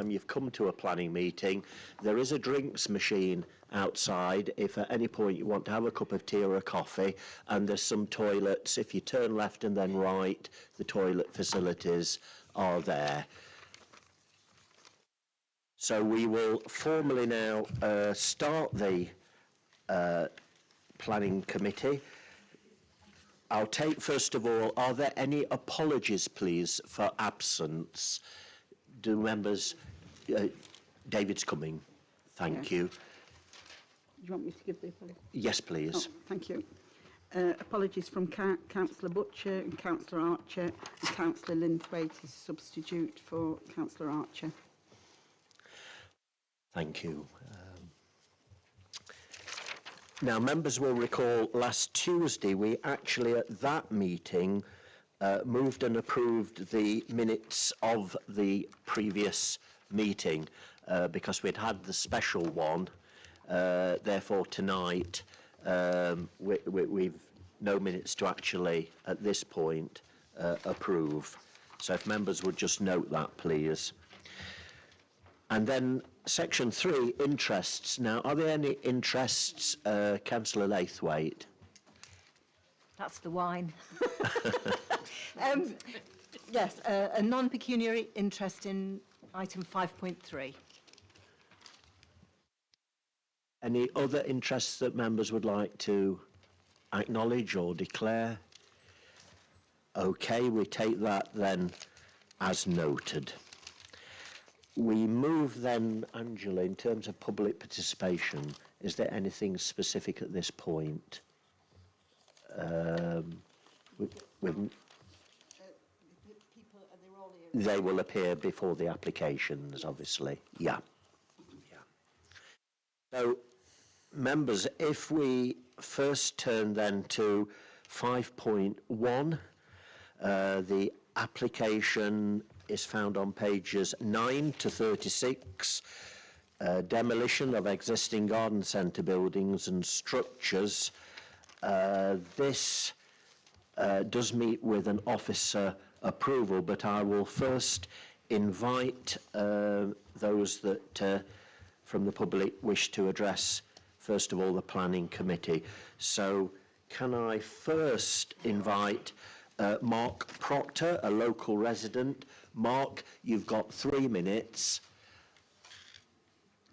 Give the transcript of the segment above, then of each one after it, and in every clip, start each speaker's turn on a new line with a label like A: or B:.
A: time you've come to a planning meeting, there is a drinks machine outside if at any point you want to have a cup of tea or a coffee, and there's some toilets. If you turn left and then right, the toilet facilities are there. So we will formally now start the planning committee. I'll take, first of all, are there any apologies, please, for absence? Do members... David's coming. Thank you.
B: Do you want me to give the apology?
A: Yes, please.
B: Oh, thank you. Apologies from Councillor Butcher and Councillor Archer, and Councillor Linthwaite is substitute for Councillor Archer.
A: Thank you. Now, members will recall last Tuesday we actually at that meeting moved and approved the minutes of the previous meeting because we'd had the special one. Therefore, tonight we've no minutes to actually, at this point, approve. So if members would just note that, please. And then section 3, interests. Now, are there any interests, Councillor Laithwaite?
C: That's the wine. Yes, a non-pecuniary interest in item 5.3.
A: Any other interests that members would like to acknowledge or declare? Okay, we take that then as noted. We move then, Angela, in terms of public participation, is there anything specific at this point? They will appear before the applications, obviously. Yeah. So, members, if we first turn then to 5.1, the application is found on pages 9 to 36, demolition of existing garden centre buildings and structures. This does meet with an officer approval, but I will first invite those that from the public wish to address, first of all, the planning committee. So can I first invite Mark Proctor, a local resident. Mark, you've got 3 minutes.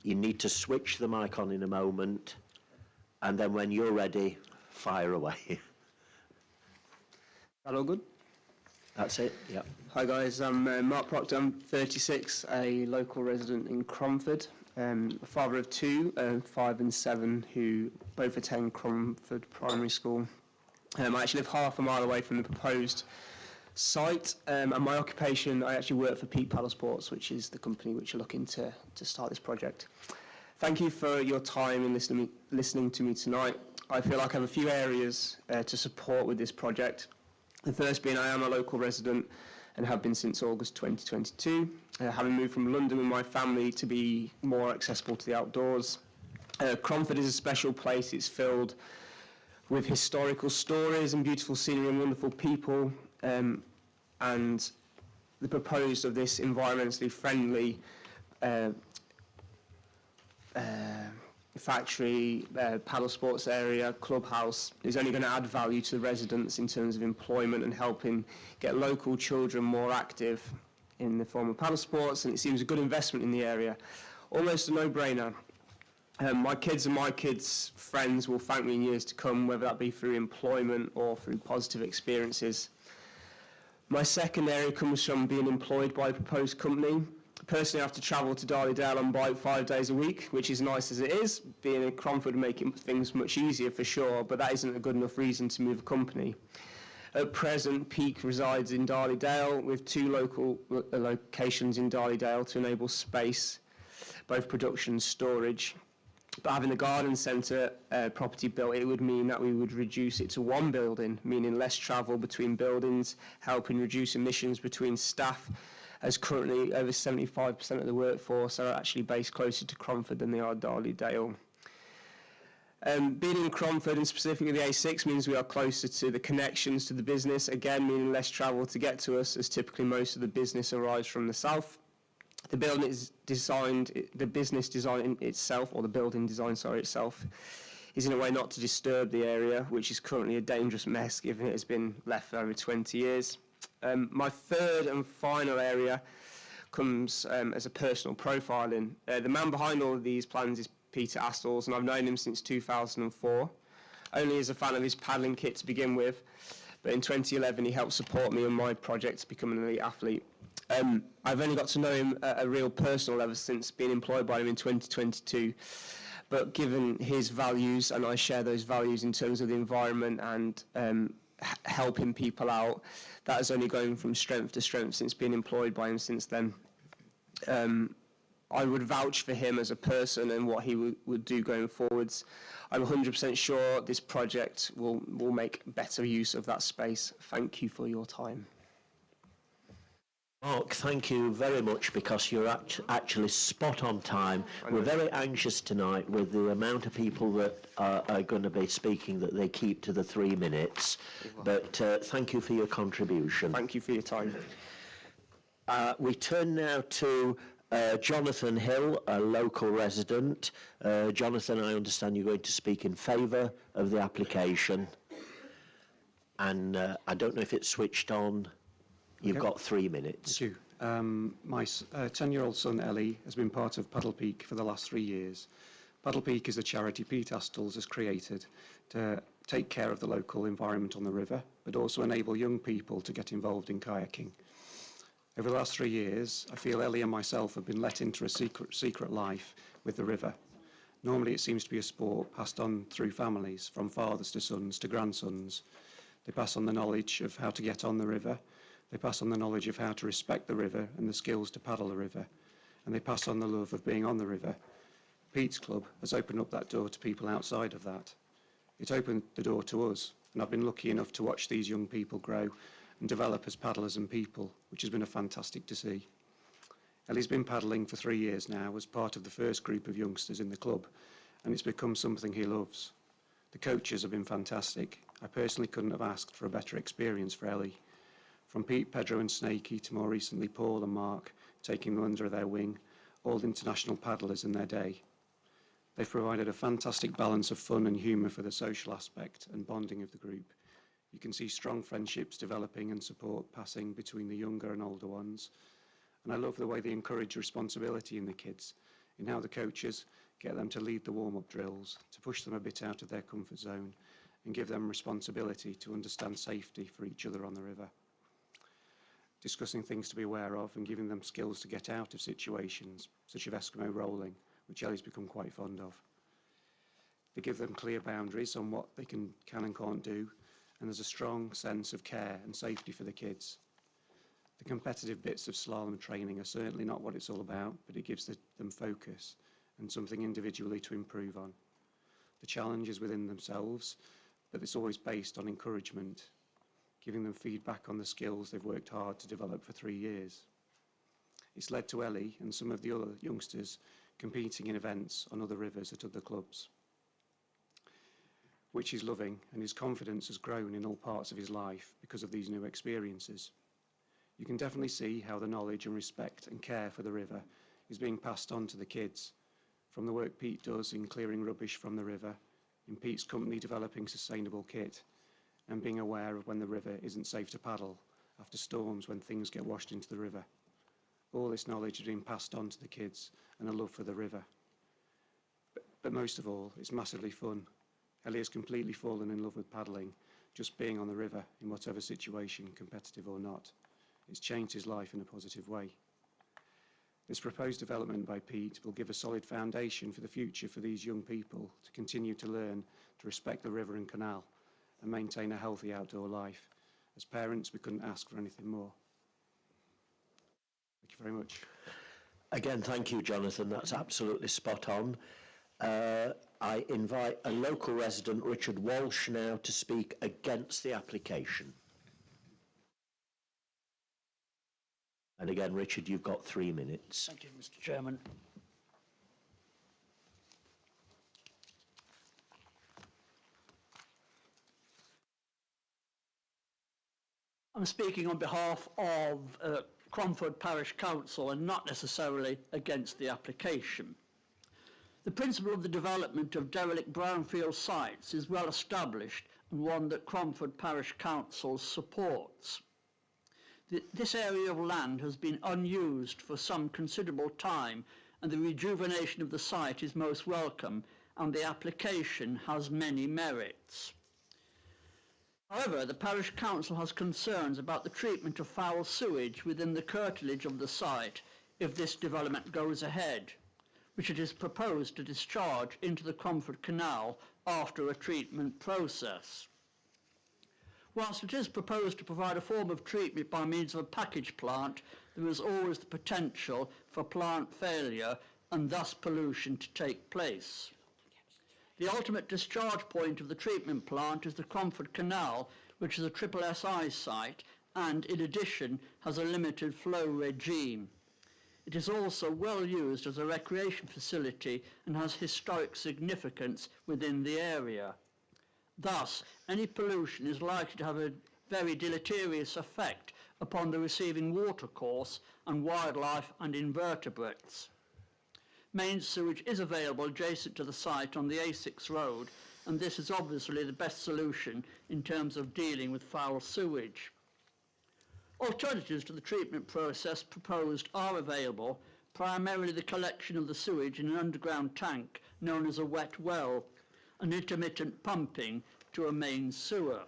A: You need to switch the mic on in a moment, and then when you're ready, fire away.
D: Hello, good?
A: That's it, yeah.
D: Hi guys, I'm Mark Proctor, I'm 36, a local resident in Cromford, a father of 2, 5 and 7, who both attend Cromford Primary School. I actually live half a mile away from the proposed site, and my occupation, I actually work for Peak Paddle Sports, which is the company which are looking to start this project. Thank you for your time in listening to me tonight. I feel like I have a few areas to support with this project. The first being I am a local resident and have been since August 2022, having moved from London with my family to be more accessible to the outdoors. Cromford is a special place. It's filled with historical stories and beautiful scenery and wonderful people, and the proposed of this environmentally friendly factory, paddle sports area, clubhouse is only going to add value to the residents in terms of employment and helping get local children more active in the form of paddle sports, and it seems a good investment in the area. Almost a no-brainer. My kids and my kids' friends will thank me in years to come, whether that be through employment or through positive experiences. My second area comes from being employed by a proposed company. Personally, I have to travel to Darley-Dale on bike 5 days a week, which is nice as it is. Being in Cromford making things much easier for sure, but that isn't a good enough reason to move a company. At present, Peak resides in Darley-Dale with 2 local locations in Darley-Dale to enable space, both production and storage. But having the garden centre property built, it would mean that we would reduce it to 1 building, meaning less travel between buildings, helping reduce emissions between staff, as currently over 75% of the workforce are actually based closer to Cromford than they are Darley-Dale. Being in Cromford, and specifically the A6, means we are closer to the connections to the business, again meaning less travel to get to us, as typically most of the business arrives from the south. The building is designed, the business design itself, or the building design, sorry, itself, is in a way not to disturb the area, which is currently a dangerous mess given it has been left for over 20 years. My third and final area comes as a personal profiling. The man behind all of these plans is Peter Astles, and I've known him since 2004, only as a fan of his paddling kit to begin with, but in 2011 he helped support me on my project to become an elite athlete. I've only got to know him at a real personal level since being employed by him in 2022, but given his values, and I share those values in terms of the environment and helping people out, that has only gone from strength to strength since being employed by him since then. I would vouch for him as a person and what he would do going forwards. I'm 100% sure this project will make better use of that space. Thank you for your time.
A: Mark, thank you very much, because you're actually spot on time. We're very anxious tonight with the amount of people that are going to be speaking, that they keep to the 3 minutes. But thank you for your contribution.
D: Thank you for your time.
A: We turn now to Jonathan Hill, a local resident. Jonathan, I understand you're going to speak in favour of the application. And I don't know if it's switched on. You've got 3 minutes.
E: Thank you. My 10-year-old son, Ellie, has been part of Paddle Peak for the last 3 years. Paddle Peak is a charity Pete Astles has created to take care of the local environment on the river, but also enable young people to get involved in kayaking. Over the last 3 years, I feel Ellie and myself have been let into a secret life with the river. Normally it seems to be a sport passed on through families, from fathers to sons to grandsons. They pass on the knowledge of how to get on the river. They pass on the knowledge of how to respect the river and the skills to paddle the river. And they pass on the love of being on the river. Pete's Club has opened up that door to people outside of that. It opened the door to us, and I've been lucky enough to watch these young people grow and develop as paddlers and people, which has been fantastic to see. Ellie's been paddling for 3 years now as part of the first group of youngsters in the club, and it's become something he loves. The coaches have been fantastic. I personally couldn't have asked for a better experience for Ellie. From Pete, Pedro and Snakey to more recently Paul and Mark, taking them under their wing, all international paddlers in their day. They've provided a fantastic balance of fun and humour for the social aspect and bonding of the group. You can see strong friendships developing and support passing between the younger and older ones. And I love the way they encourage responsibility in the kids, in how the coaches get them to lead the warm-up drills, to push them a bit out of their comfort zone and give them responsibility to understand safety for each other on the river. Discussing things to be aware of and giving them skills to get out of situations, such as Eskimo rolling, which Ellie's become quite fond of. They give them clear boundaries on what they can and can't do, and there's a strong sense of care and safety for the kids. The competitive bits of slalom training are certainly not what it's all about, but it gives them focus and something individually to improve on. The challenge is within themselves, but it's always based on encouragement, giving them feedback on the skills they've worked hard to develop for 3 years. It's led to Ellie and some of the other youngsters competing in events on other rivers at other clubs, which he's loving, and his confidence has grown in all parts of his life because of these new experiences. You can definitely see how the knowledge and respect and care for the river is being passed on to the kids, from the work Pete does in clearing rubbish from the river, in Pete's company developing sustainable kit, and being aware of when the river isn't safe to paddle after storms, when things get washed into the river. All this knowledge is being passed on to the kids and a love for the river. But most of all, it's massively fun. Ellie has completely fallen in love with paddling, just being on the river in whatever situation, competitive or not. It's changed his life in a positive way. This proposed development by Pete will give a solid foundation for the future for these young people to continue to learn to respect the river and canal and maintain a healthy outdoor life. As parents, we couldn't ask for anything more. Thank you very much.
A: Again, thank you, Jonathan. That's absolutely spot on. I invite a local resident, Richard Walsh, now to speak against the application. And again, Richard, you've got 3 minutes.
F: Thank you, Mr. Chairman. I'm speaking on behalf of Cromford Parish Council and not necessarily against the application. The principle of the development of derelict brownfield sites is well established and one that Cromford Parish Council supports. This area of land has been unused for some considerable time, and the rejuvenation of the site is most welcome, and the application has many merits. However, the Parish Council has concerns about the treatment of foul sewage within the curtilage of the site if this development goes ahead, which it is proposed to discharge into the Cromford Canal after a treatment process. Whilst it is proposed to provide a form of treatment by means of a package plant, there is always the potential for plant failure and thus pollution to take place. The ultimate discharge point of the treatment plant is the Cromford Canal, which is a SSI site and, in addition, has a limited flow regime. It is also well used as a recreation facility and has historic significance within the area. Thus, any pollution is likely to have a very deleterious effect upon the receiving watercourse and wildlife and invertebrates. Main sewage is available adjacent to the site on the A6 road, and this is obviously the best solution in terms of dealing with foul sewage. Alternatives to the treatment process proposed are available, primarily the collection of the sewage in an underground tank known as a wet well, and intermittent pumping to a main sewer.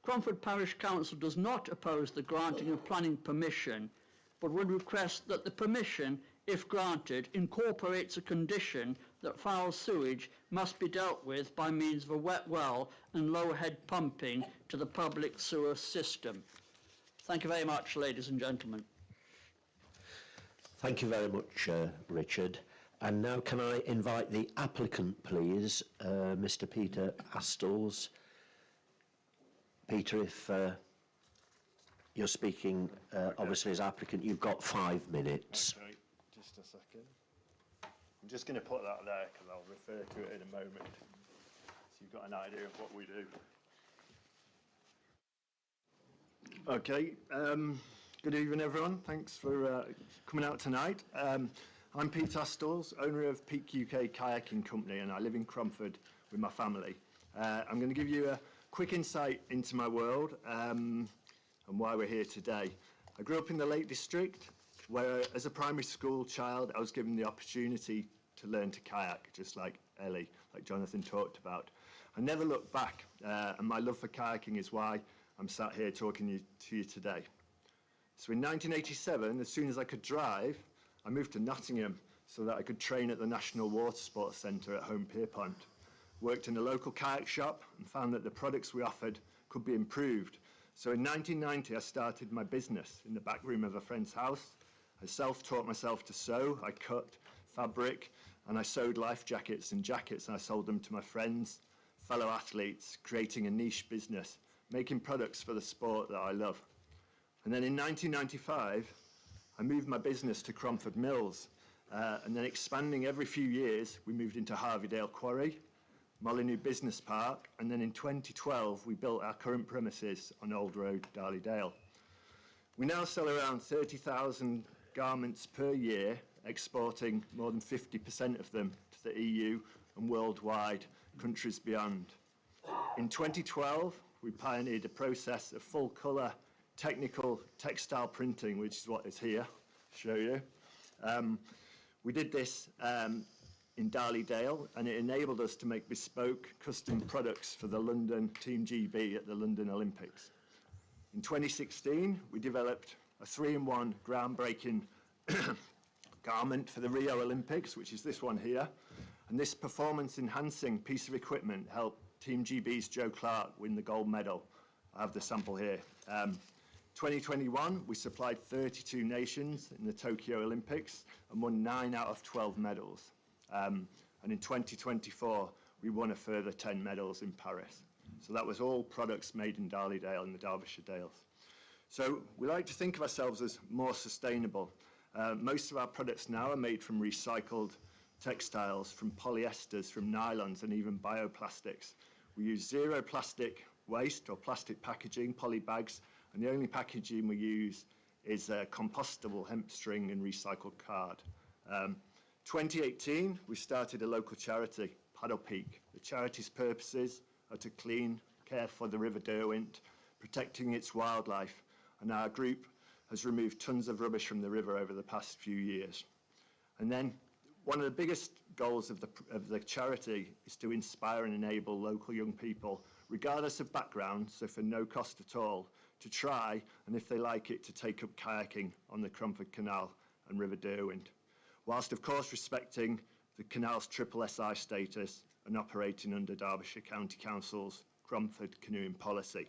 F: Cromford Parish Council does not oppose the granting of planning permission, but would request that the permission, if granted, incorporates a condition that foul sewage must be dealt with by means of a wet well and low-head pumping to the public sewer system. Thank you very much, ladies and gentlemen.
A: Thank you very much, Richard. And now can I invite the applicant, please, Mr. Peter Astles. Peter, if you're speaking, obviously as applicant, you've got 5 minutes.
G: Okay, just a second. I'm just going to put that there because I'll refer to it in a moment, so you've got an idea of what we do. Okay, good evening everyone. Thanks for coming out tonight. I'm Pete Astles, owner of Peak UK Kayaking Company, and I live in Cromford with my family. I'm going to give you a quick insight into my world and why we're here today. I grew up in the Lake District, where as a primary school child I was given the opportunity to learn to kayak, just like Ellie, like Jonathan talked about. I never looked back, and my love for kayaking is why I'm sat here talking to you today. So in 1987, as soon as I could drive, I moved to Nottingham so that I could train at the National Water Sports Centre at Home Pierpont. Worked in a local kayak shop and found that the products we offered could be improved. So in 1990, I started my business in the back room of a friend's house. I self-taught myself to sew, I cut fabric, and I sewed life jackets and jackets, and I sold them to my friends, fellow athletes, creating a niche business, making products for the sport that I love. And then in 1995, I moved my business to Cromford Mills, and then expanding every few years, we moved into Harveydale Quarry, Molyneux Business Park, and then in 2012, we built our current premises on Old Road, Darley-Dale. We now sell around 30,000 garments per year, exporting more than 50% of them to the EU and worldwide, countries beyond. In 2012, we pioneered a process of full colour technical textile printing, which is what is here, show you. We did this in Darley-Dale, and it enabled us to make bespoke custom products for the London Team GB at the London Olympics. In 2016, we developed a 3-in-1 groundbreaking garment for the Rio Olympics, which is this one here. And this performance-enhancing piece of equipment helped Team GB's Joe Clark win the gold medal. I have the sample here. 2021, we supplied 32 nations in the Tokyo Olympics and won 9 out of 12 medals. And in 2024, we won a further 10 medals in Paris. So that was all products made in Darley-Dale and the Derbyshire Dales. So we like to think of ourselves as more sustainable. Most of our products now are made from recycled textiles, from polyesters, from nylons, and even bioplastics. We use zero plastic waste or plastic packaging, poly bags, and the only packaging we use is a compostable hemp string and recycled card. 2018, we started a local charity, Paddle Peak. The charity's purposes are to care for the River Derwent, protecting its wildlife, and our group has removed tons of rubbish from the river over the past few years. And then one of the biggest goals of the charity is to inspire and enable local young people, regardless of background, so for no cost at all, to try, and if they like it, to take up kayaking on the Cromford Canal and River Derwent, whilst of course respecting the canal's triple SI status and operating under Derbyshire County Council's Cromford canoeing policy.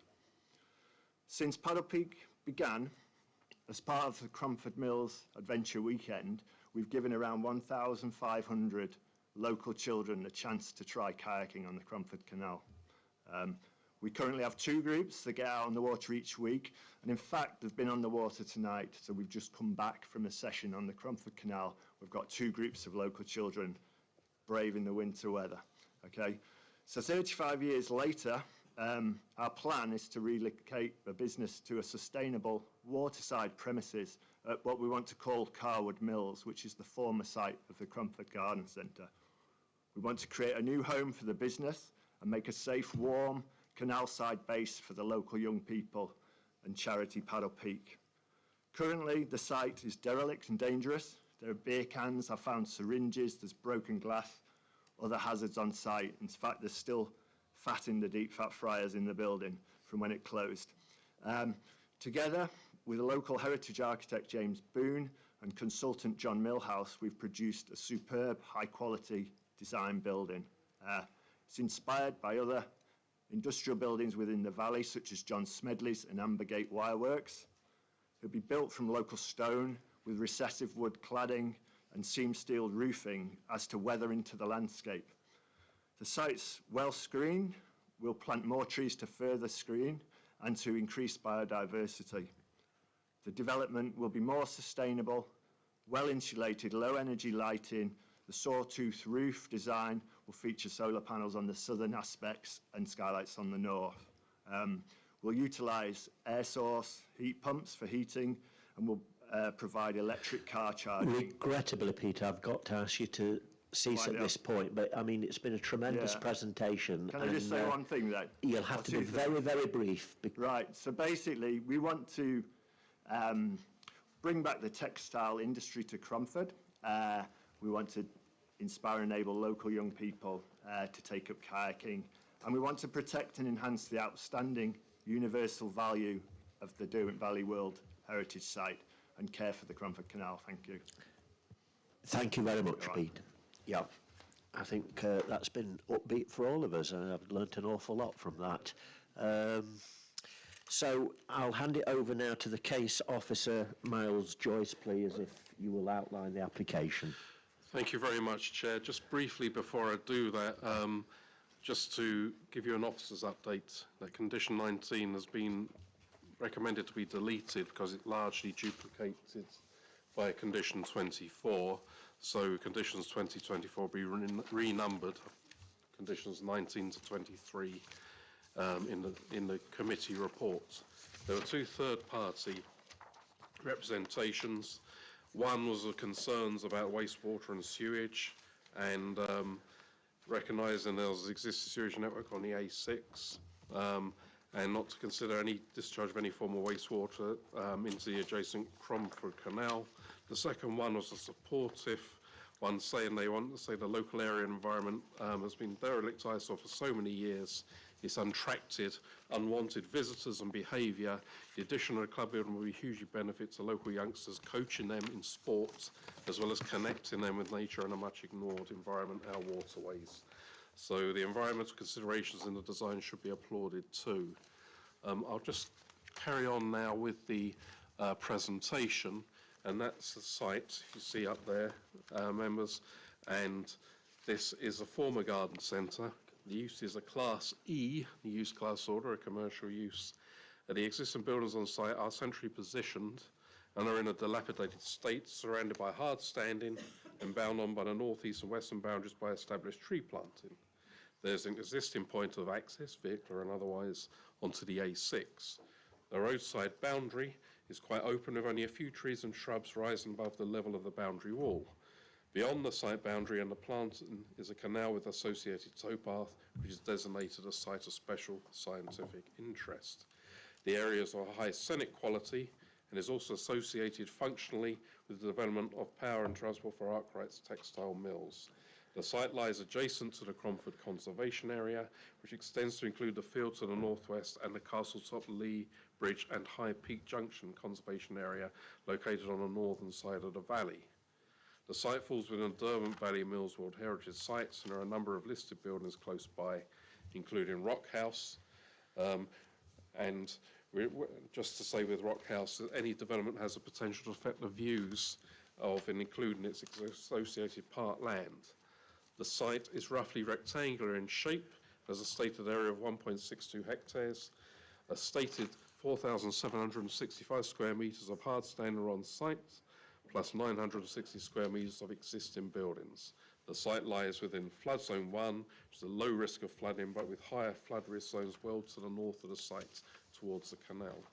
G: Since Paddle Peak began, as part of the Cromford Mills Adventure Weekend, we've given around 1,500 local children a chance to try kayaking on the Cromford Canal. We currently have 2 groups that get out on the water each week, and in fact they've been on the water tonight, so we've just come back from a session on the Cromford Canal. We've got 2 groups of local children braving the winter weather. Okay, so 35 years later, our plan is to relocate the business to a sustainable waterside premises at what we want to call Carwood Mills, which is the former site of the Cromford Garden Centre. We want to create a new home for the business and make a safe, warm, canal-side base for the local young people and charity Paddle Peak. Currently, the site is derelict and dangerous. There are beer cans, I've found syringes, there's broken glass, other hazards on site. In fact, there's still fat in the deep fat fryers in the building from when it closed. Together with the local heritage architect James Boone and consultant John Millhouse, we've produced a superb, high-quality design building. It's inspired by other industrial buildings within the valley, such as John Smedley's and Ambergate Wireworks. It'll be built from local stone with recessive wood cladding and seam steel roofing as to weather into the landscape. The site's well screened. We'll plant more trees to further screen and to increase biodiversity. The development will be more sustainable, well insulated, low energy lighting. The sawtooth roof design will feature solar panels on the southern aspects and skylights on the north. We'll utilise air source heat pumps for heating, and we'll provide electric car charging.
A: Regrettably, Peter, I've got to ask you to cease at this point, but I mean, it's been a tremendous presentation.
G: Can I just say one thing then?
A: You'll have to be very, very brief.
G: Right, so basically we want to bring back the textile industry to Cromford. We want to inspire and enable local young people to take up kayaking, and we want to protect and enhance the outstanding universal value of the Derwent Valley World Heritage Site and care for the Cromford Canal. Thank you.
A: Thank you very much, Pete. Yeah, I think that's been upbeat for all of us, and I've learnt an awful lot from that. So I'll hand it over now to the case officer, Miles Joyce, please, if you will outline the application.
H: Thank you very much, Chair. Just briefly before I do that, just to give you an officer's update, that condition 19 has been recommended to be deleted because it largely duplicated by condition 24. So conditions 20, 24 be renumbered, conditions 19 to 23 in the committee report. There were 2 third-party representations. One was the concerns about wastewater and sewage, and recognising there was an existing sewage network on the A6, and not to consider any discharge of any form of wastewater into the adjacent Cromford Canal. The second one was a supportive one, saying they want to say the local area environment has been derelict eyesore for so many years. It's attracted unwanted visitors and behaviour. The addition of a club building will be hugely benefit to local youngsters, coaching them in sports, as well as connecting them with nature and a much ignored environment, our waterways. So the environmental considerations in the design should be applauded too. I'll just carry on now with the presentation, and that's the site you see up there, members, and this is a former garden centre. The use is a Class E, the use class order, a commercial use. The existing buildings on site are centrally positioned and are in a dilapidated state, surrounded by hard standing and bound on by the northeast and western boundaries by established tree planting. There's an existing point of access, vehicular and otherwise, onto the A6. The roadside boundary is quite open with only a few trees and shrubs rising above the level of the boundary wall. Beyond the site boundary and the planting is a canal with associated towpath, which is designated a site of special scientific interest. The area is of high scenic quality and is also associated functionally with the development of power and transport for Arkwright's textile mills. The site lies adjacent to the Cromford Conservation Area, which extends to include the field to the northwest and the Castletop Lee Bridge and High Peak Junction Conservation Area located on the northern side of the valley. The site falls within the Derwent Valley Mills World Heritage Sites, and there are a number of listed buildings close by, including Rock House. And just to say with Rock House, that any development has the potential to affect the views of and including its associated park land. The site is roughly rectangular in shape, has a stated area of 1.62 hectares, a stated 4,765 square metres of hard standing on site, plus 960 square metres of existing buildings. The site lies within flood zone 1, which is a low risk of flooding, but with higher flood risk zones well to the north of the site towards the canal.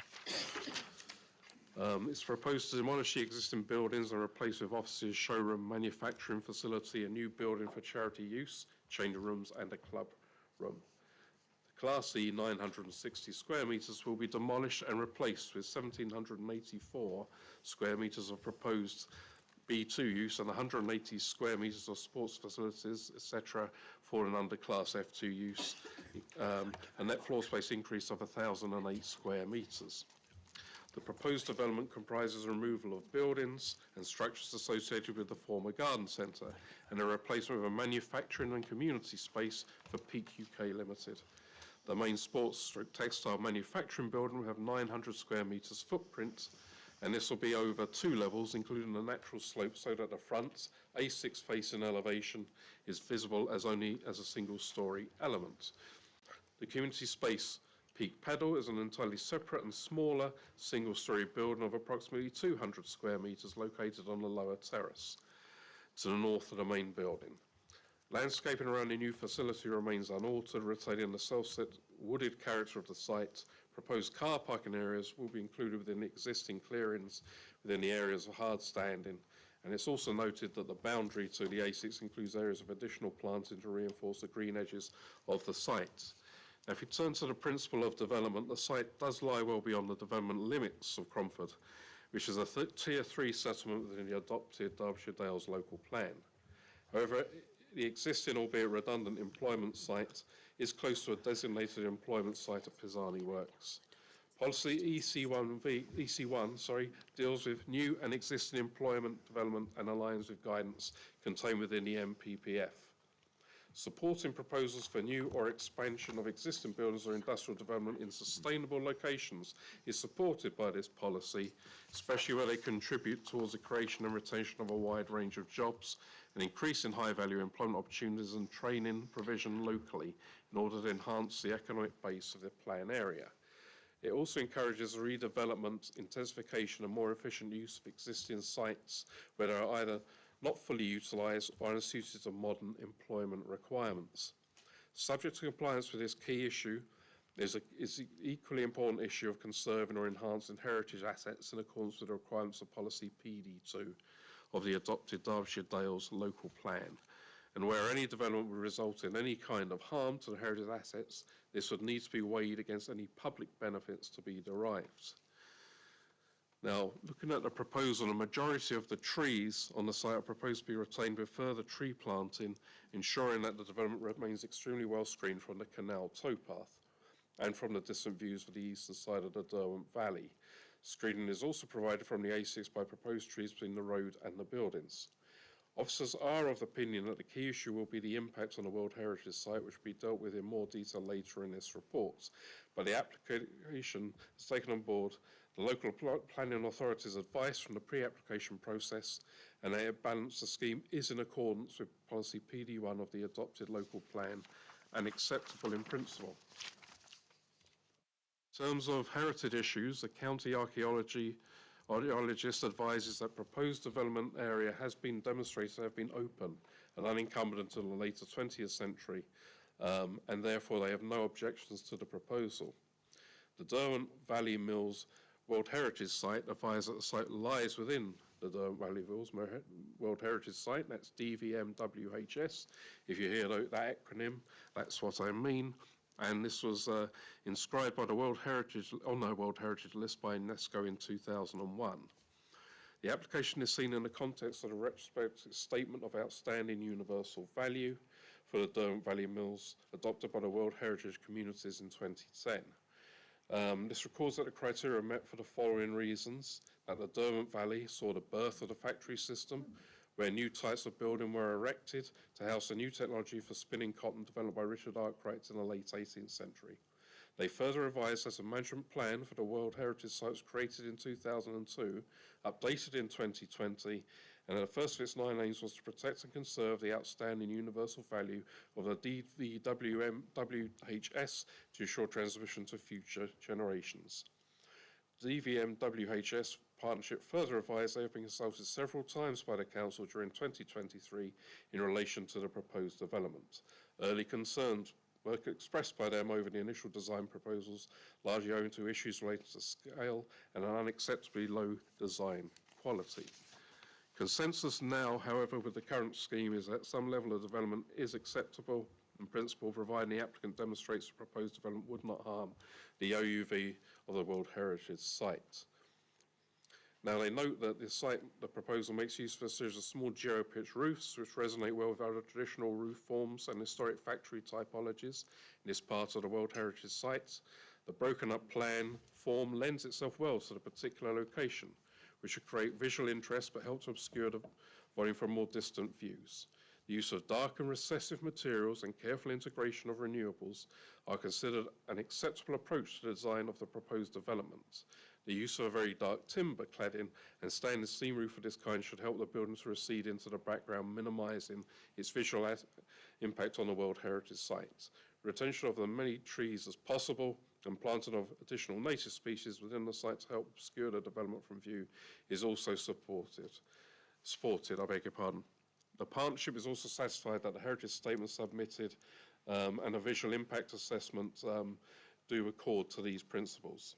H: It's proposed to demolish the existing buildings and replace with offices, showroom, manufacturing facility, a new building for charity use, changing rooms and a club room. Class E 960 square metres will be demolished and replaced with 1,784 square metres of proposed B2 use and 180 square metres of sports facilities, etc., falling under Class F2 use, a net floor space increase of 1,008 square metres. The proposed development comprises removal of buildings and structures associated with the former garden centre and a replacement of a manufacturing and community space for Peak UK Ltd. The main sports/textile manufacturing building will have 900 square metres footprint, and this will be over 2 levels, including a natural slope, so that the front A6 facing elevation is visible as only as a single-storey element. The community space Peak Pedal is an entirely separate and smaller single-storey building of approximately 200 square metres located on the lower terrace to the north of the main building. Landscaping around the new facility remains unaltered, retaining the self-set wooded character of the site. Proposed car parking areas will be included within the existing clearings within the areas of hard standing, and it's also noted that the boundary to the A6 includes areas of additional planting to reinforce the green edges of the site. Now, if you turn to the principle of development, the site does lie well beyond the development limits of Cromford, which is a Tier 3 settlement within the adopted Derbyshire Dales local plan. However, the existing, albeit redundant, employment site is close to a designated employment site at Pisani Works. Policy EC1 deals with new and existing employment development and aligns with guidance contained within the MPPF. Supporting proposals for new or expansion of existing buildings or industrial development in sustainable locations is supported by this policy, especially where they contribute towards the creation and retention of a wide range of jobs, and increase in high-value employment opportunities and training provision locally in order to enhance the economic base of the plan area. It also encourages redevelopment, intensification and more efficient use of existing sites where they are either not fully utilised or unsuited to modern employment requirements. Subject to compliance with this key issue is the equally important issue of conserving or enhancing heritage assets in accordance with the requirements of policy PD2 of the adopted Derbyshire Dales local plan. And where any development would result in any kind of harm to the heritage assets, this would need to be weighed against any public benefits to be derived. Now, looking at the proposal, a majority of the trees on the site are proposed to be retained with further tree planting, ensuring that the development remains extremely well screened from the canal towpath and from the distant views of the eastern side of the Derwent Valley. Screening is also provided from the A6 by proposed trees between the road and the buildings. Officers are of the opinion that the key issue will be the impact on the World Heritage Site, which will be dealt with in more detail later in this report. But the application has taken on board the local planning authority's advice from the pre-application process, and a balanced scheme is in accordance with policy PD1 of the adopted local plan and acceptable in principle. In terms of heritage issues, the county archaeologist advises that proposed development area has been demonstrated to have been open and unencumbered until the later 20th century, and therefore they have no objections to the proposal. The Derwent Valley Mills World Heritage Site advise that the site lies within the Derwent Valley Hills World Heritage Site. That's DVMWHS. If you hear that acronym, that's what I mean. And this was inscribed by the World Heritage List by UNESCO in 2001. The application is seen in the context of the retrospective Statement of Outstanding Universal Value for the Derwent Valley Mills, adopted by the World Heritage Communities in 2010. This records that the criteria are met for the following reasons: that the Derwent Valley saw the birth of the factory system, where new types of building were erected to house a new technology for spinning cotton developed by Richard Arkwright in the late 18th century. They further revised that a management plan for the World Heritage Site was created in 2002, updated in 2020, and the first of its 9 aims was to protect and conserve the outstanding universal value of the DVMWHS to ensure transmission to future generations. DVMWHS partnership further revised they have been consulted several times by the Council during 2023 in relation to the proposed development. Early concerns were expressed by them over the initial design proposals, largely owing to issues related to scale and an unacceptably low design quality. Consensus now, however, with the current scheme is that some level of development is acceptable in principle, providing the applicant demonstrates the proposed development would not harm the OUV of the World Heritage Site. Now, they note that the proposal makes use of a series of small geo-pitch roofs, which resonate well with other traditional roof forms and historic factory typologies in this part of the World Heritage Site. The broken up plan form lends itself well to the particular location, which should create visual interest but help to obscure the volume from more distant views. The use of dark and recessive materials and careful integration of renewables are considered an acceptable approach to the design of the proposed development. The use of a very dark timber cladding and stainless seam roof of this kind should help the building to recede into the background, minimising its visual impact on the World Heritage Site. Retention of as many trees as possible and planting of additional native species within the site to help obscure the development from view is also supported. The partnership is also satisfied that the heritage statement submitted and a visual impact assessment do accord to these principles.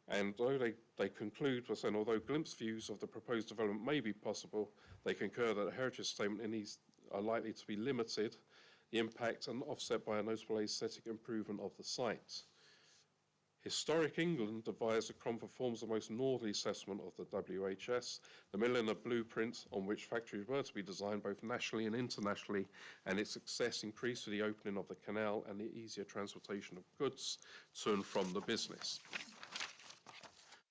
H: And though they conclude by saying, although glimpse views of the proposed development may be possible, they concur that a heritage statement in these are likely to be limited, the impact and offset by a notable aesthetic improvement of the site. Historic England advised that Cromford forms the most northerly assessment of the WHS, the middle in a blueprint on which factories were to be designed both nationally and internationally, and its success increased with the opening of the canal and the easier transportation of goods to and from the business.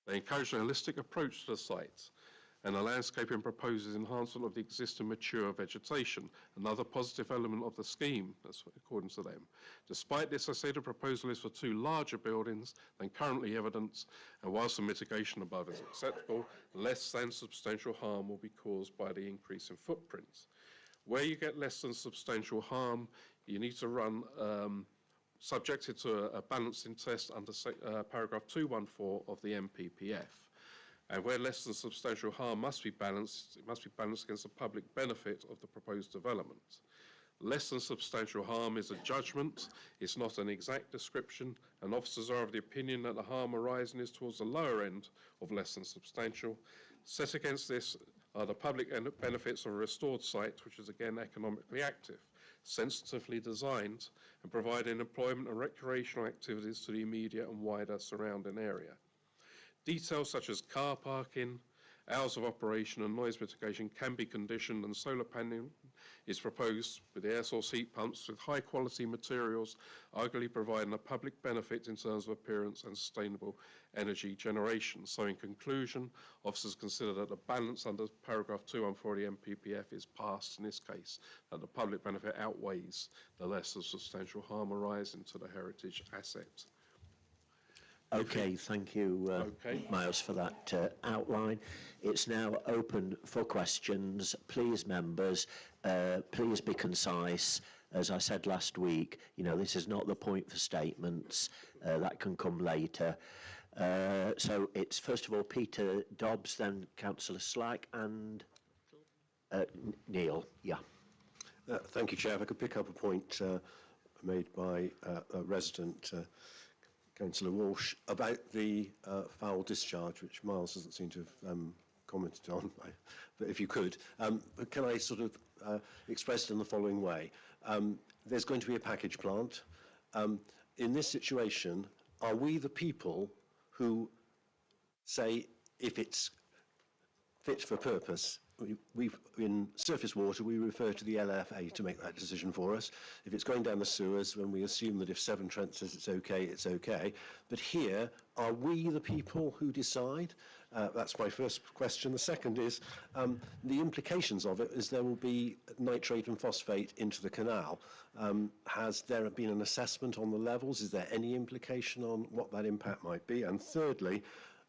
H: They encouraged a holistic approach to the site, and the landscaping proposes enhancement of the existing mature vegetation, another positive element of the scheme, that's according to them. Despite this, I say the proposal is for 2 larger buildings than currently evidenced, and whilst the mitigation above is acceptable, less than substantial harm will be caused by the increase in footprints. Where you get less than substantial harm, you need to run subjected to a balancing test under paragraph 214 of the MPPF. And where less than substantial harm must be balanced, it must be balanced against the public benefit of the proposed development. Less than substantial harm is a judgment, it's not an exact description, and officers are of the opinion that the harm arising is towards the lower end of less than substantial. Set against this are the public benefits of a restored site, which is again economically active, sensitively designed, and providing employment and recreational activities to the immediate and wider surrounding area. Details such as car parking, hours of operation and noise mitigation can be conditioned, and solar panelling is proposed with the air source heat pumps with high quality materials, arguably providing a public benefit in terms of appearance and sustainable energy generation. So in conclusion, officers consider that the balance under paragraph 214 of the MPPF is passed in this case, that the public benefit outweighs the less than substantial harm arising to the heritage asset.
A: Okay, thank you, Miles, for that outline. It's now open for questions. Please, members, please be concise. As I said last week, you know, this is not the point for statements. That can come later. So it's first of all Peter Dobbs, then Councillor Slack and Neil. Yeah.
I: Thank you, Chair. If I could pick up a point made by a resident, Councillor Walsh, about the foul discharge, which Miles doesn't seem to have commented on, but if you could, can I sort of express it in the following way? There's going to be a package plant. In this situation, are we the people who say if it's fit for purpose? In surface water, we refer to the LFA to make that decision for us. If it's going down the sewers, when we assume that if Severn Trent says it's okay, it's okay. But here, are we the people who decide? That's my first question. The second is, the implications of it is there will be nitrate and phosphate into the canal. Has there been an assessment on the levels? Is there any implication on what that impact might be? And thirdly,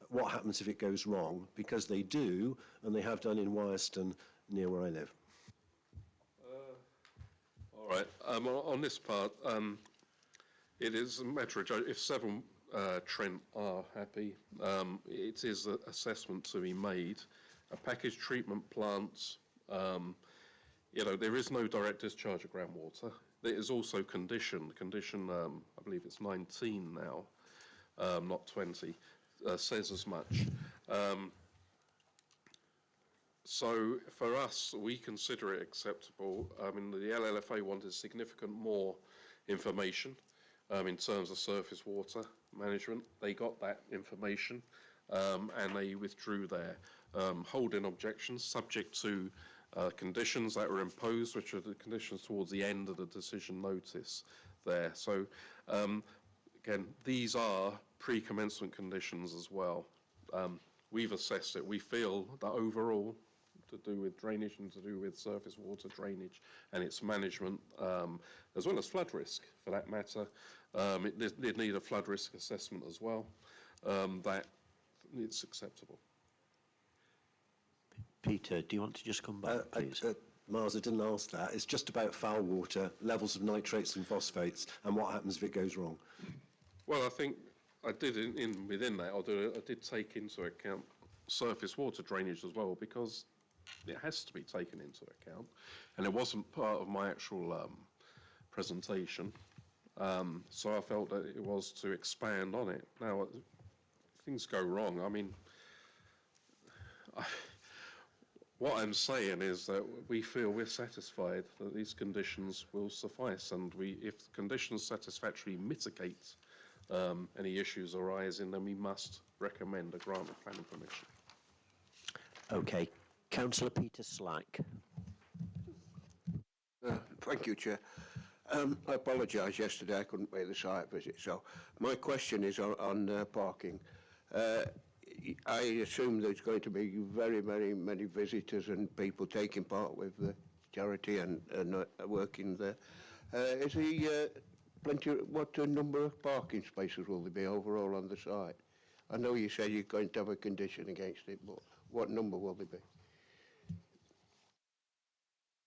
I: what happens if it goes wrong? Because they do, and they have done in Wyreston, near where I live.
H: All right. On this part, it is a matter of if Severn Trent are happy, it is an assessment to be made. A packaged treatment plant, you know, there is no direct discharge of groundwater. There is also condition, I believe it's 19 now, not 20. Says as much. So for us, we consider it acceptable. I mean, the LLFA wanted significant more information in terms of surface water management. They got that information and they withdrew their holding objections subject to conditions that were imposed, which are the conditions towards the end of the decision notice there. So again, these are pre-commencement conditions as well. We've assessed it. We feel that overall, to do with drainage and to do with surface water drainage and its management, as well as flood risk for that matter, it need a flood risk assessment as well, that it's acceptable.
A: Peter, do you want to just come back, please?
I: Miles, I didn't ask that. It's just about foul water, levels of nitrates and phosphates, and what happens if it goes wrong.
H: Well, I think I did within that. I did take into account surface water drainage as well, because it has to be taken into account, and it wasn't part of my actual presentation. So I felt that it was to expand on it. Now, if things go wrong, I mean, what I'm saying is that we feel we're satisfied that these conditions will suffice, and if the conditions satisfactorily mitigate any issues arising, then we must recommend a grant of planning permission.
A: Okay. Councillor Peter Slack.
J: Thank you, Chair. I apologise, yesterday I couldn't make the site visit, so my question is on parking. I assume there's going to be very, very many visitors and people taking part with the charity and working there. Is there what number of parking spaces will there be overall on the site? I know you say you're going to have a condition against it, but what number will there be?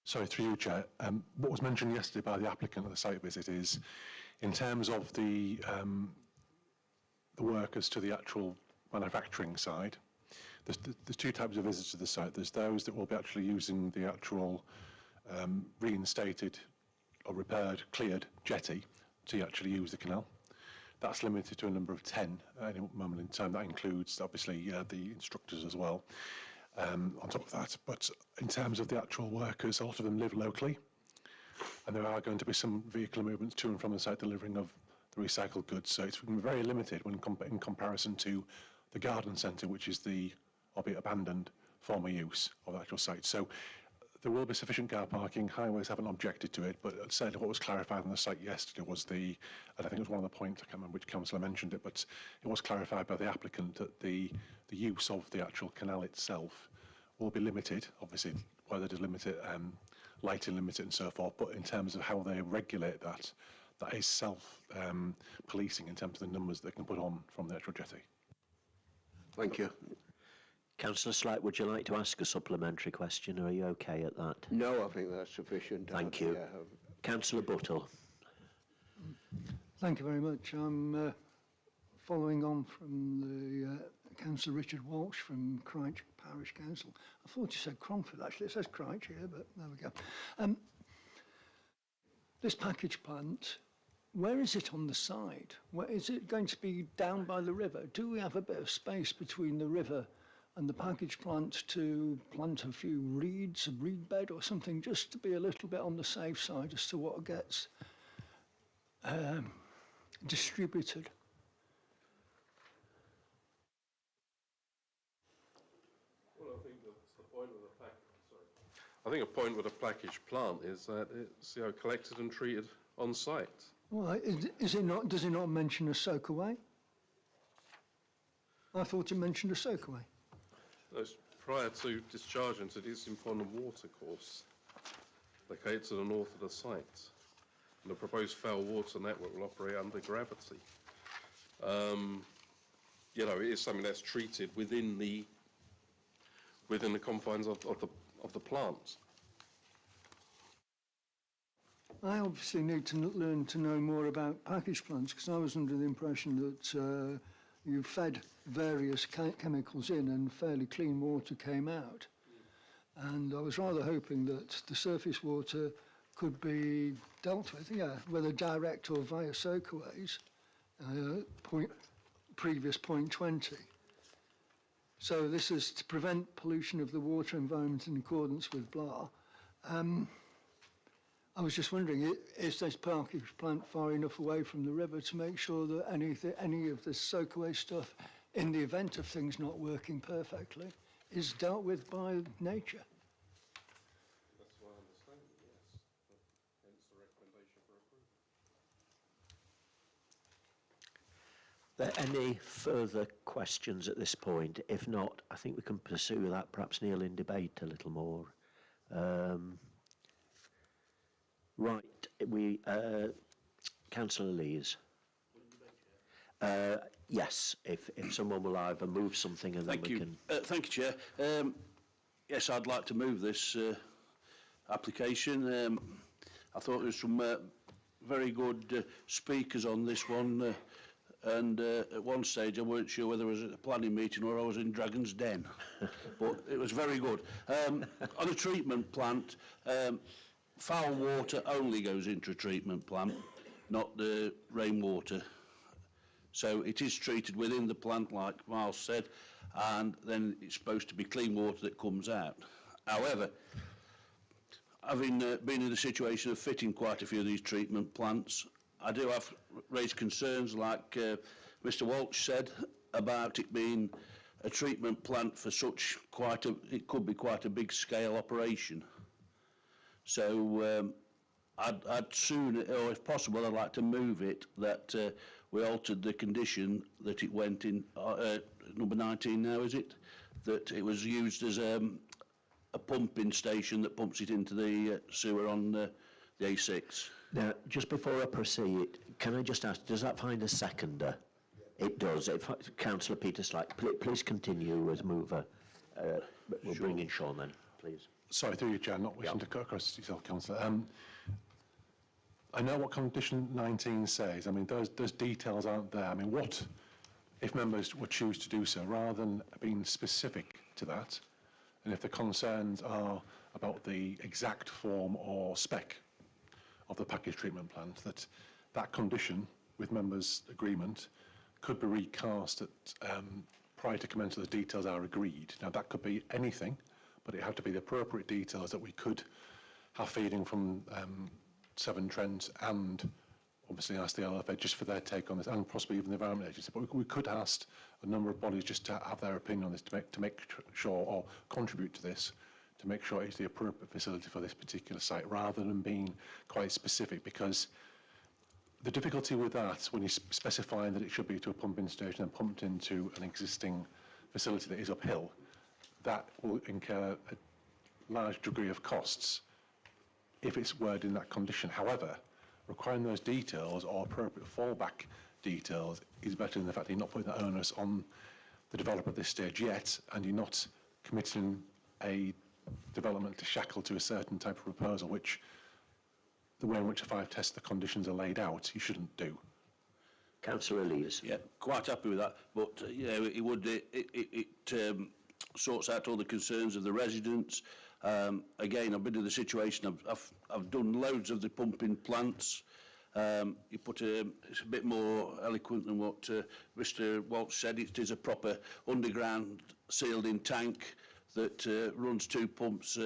K: Sorry, through you, Chair. What was mentioned yesterday by the applicant at the site visit is, in terms of the workers to the actual manufacturing side, there's two types of visitors to the site. There's those that will be actually using the actual reinstated or repaired, cleared jetty to actually use the canal. That's limited to a number of 10 at any moment in time. That includes, obviously, the instructors as well. On top of that, but in terms of the actual workers, a lot of them live locally, and there are going to be some vehicular movements to and from the site delivering of the recycled goods, so it's very limited when in comparison to the garden centre, which is the, albeit abandoned, former use of the actual site. So there will be sufficient car parking. Highways haven't objected to it, but certainly what was clarified on the site yesterday was and I think it was one of the points, I can't remember which councillor mentioned it, but it was clarified by the applicant that the use of the actual canal itself will be limited, obviously, whether to limit it, lighting limit it and so forth, but in terms of how they regulate that, that is self-policing in terms of the numbers they can put on from the actual jetty.
J: Thank you.
A: Councillor Slight, would you like to ask a supplementary question, or are you okay at that?
J: No, I think that's sufficient.
A: Thank you.
J: Yeah.
A: Councillor Buttle.
L: Thank you very much. I'm following on from the Councillor Richard Walsh from Crich Parish Council. I thought you said Cromford, actually. It says Crich here, but there we go. This package plant where is it on the side? Where, is it going to be down by the river? Do we have a bit of space between the river and the package plant to plant a few reeds, a reed bed or something, just to be a little bit on the safe side as to what gets distributed?
H: Well, I think that's the point of the I think a point with a package plant is that it's collected and treated on site.
L: Well, is it not? Does it not mention a soak away? I thought it mentioned a soak away.
H: It's prior to discharge into the existing pond and water course, located to the north of the site. And the proposed foul water network will operate under gravity. You know, it is something that's treated within the confines of the plant.
L: I obviously need to learn to know more about package plants, because I was under the impression that you fed various chemicals in and fairly clean water came out. And I was rather hoping that the surface water could be dealt with, whether direct or via soakaways, previous point 20. So this is to prevent pollution of the water environment in accordance with blah. I was just wondering, is this package plant far enough away from the river to make sure that any of this soakaway stuff, in the event of things not working perfectly, is dealt with by nature?
H: That's my understanding, yes. Hence the recommendation for approval.
A: Are there any further questions at this point? If not, I think we can pursue that, perhaps, Neil, in debate a little more. Right, Councillor Lees. Yes, if someone will either move something and then we can...
M: Thank you, Chair. Yes, I'd like to move this application. I thought there was some very good speakers on this one, and at one stage I weren't sure whether I was at a planning meeting or I was in Dragon's Den, but it was very good. On a treatment plant, foul water only goes into a treatment plant, not the rainwater. So it is treated within the plant, like Miles said, and then it's supposed to be clean water that comes out. However, having been in the situation of fitting quite a few of these treatment plants, I do have raised concerns, like Mr. Walsh said, about it being a treatment plant for such it could be quite a big scale operation. So I'd soon, or if possible, I'd like to move it that we altered the condition that it went in, number 19 now, is it? That it was used as a pumping station that pumps it into the sewer on the A6.
A: Now, just before I proceed, can I just ask, does that find a seconder? It does. Councillor Peter Slack, please continue as mover. We'll bring in Sean then, please.
K: Sorry, through you, Chair, not wishing to cut across yourself, Councillor. I know what condition 19 says. I mean, those details aren't there. I mean, what if members would choose to do so, rather than being specific to that, and if the concerns are about the exact form or spec of the package treatment plant, that condition, with members' agreement, could be recast at, prior to commencement of the details are agreed. Now, that could be anything, but it had to be the appropriate details that we could have feeding from Severn Trent, and obviously ask the LFA just for their take on this, and possibly even the Environment Agency. But we could ask a number of bodies just to have their opinion on this, to make sure, or contribute to this, to make sure it's the appropriate facility for this particular site, rather than being quite specific. Because the difficulty with that, when you're specifying that it should be to a pumping station and pumped into an existing facility that is uphill, that will incur a large degree of costs if it's worded in that condition. However, requiring those details or appropriate fallback details is better than the fact that you're not putting the onus on the developer at this stage yet, and you're not committing a development to shackle to a certain type of proposal, which the way in which the 5 tests, the conditions are laid out, you shouldn't do.
A: Councillor Elise.
M: Yeah, quite happy with that, but it sorts out all the concerns of the residents. Again, I've been in the situation, I've done loads of the pumping plants. You put it's a bit more eloquent than what Mr. Walsh said. It is a proper underground sealed-in tank that runs 2 pumps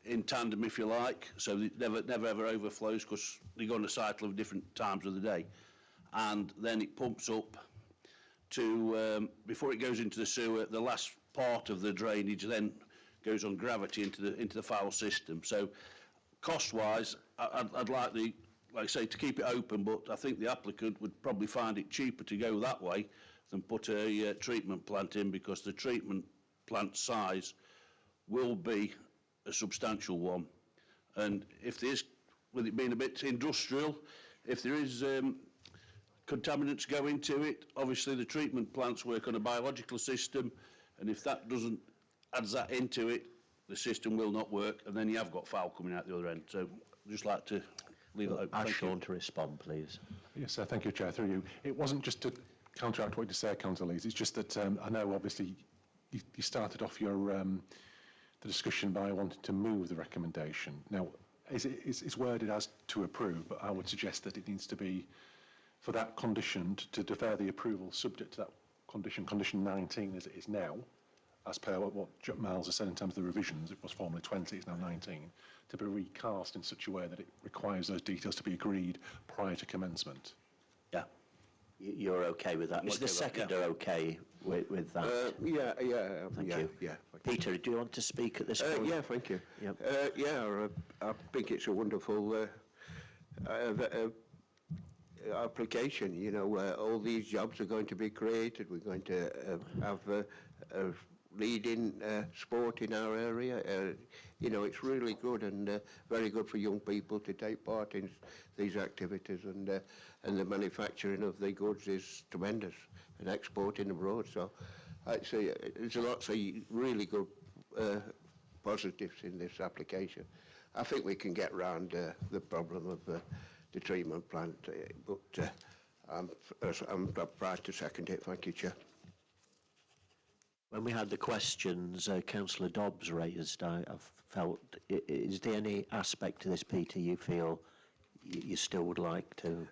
M: in tandem, if you like, so it never ever overflows because they go on a cycle of different times of the day, and then it pumps up to before it goes into the sewer. The last part of the drainage then goes on gravity into the foul system. So cost-wise, I'd like I say, to keep it open, but I think the applicant would probably find it cheaper to go that way than put a treatment plant in, because the treatment plant size will be a substantial one. And if there is, with it being a bit industrial, if there is contaminants go into it, obviously the treatment plants work on a biological system, and if that adds that into it, the system will not work, and then you have got foul coming out the other end. So I'd just like to leave it open.
A: Ask Sean to respond, please.
K: Yes, thank you, Chair, through you. It wasn't just to counteract what you said, Councillor Lees, it's just that I know obviously you started off your the discussion by wanting to move the recommendation. Now, it's worded as to approve, but I would suggest that it needs to be for that condition to defer the approval subject to that condition 19 as it is now, as per what Miles has said in terms of the revisions. It was formerly 20, it's now 19, to be recast in such a way that it requires those details to be agreed prior to commencement.
A: Yeah. You're okay with that? Is the seconder okay with that?
J: Yeah.
A: Thank you.
J: Yeah.
A: Peter, do you want to speak at this point?
J: Yeah, thank you.
A: Yep.
J: I think it's a wonderful application. You know, all these jobs are going to be created. We're going to have leading sport in our area. You know, it's really good and very good for young people to take part in these activities, and the manufacturing of the goods is tremendous, and exporting abroad. So I'd say there's a lot of really good positives in this application. I think we can get around the problem of the treatment plant, but I'm proud to second it. Thank you, Chair.
A: When we had the questions Councillor Dobbs raised, I've felt, is there any aspect to this, Peter, you feel you still would like to?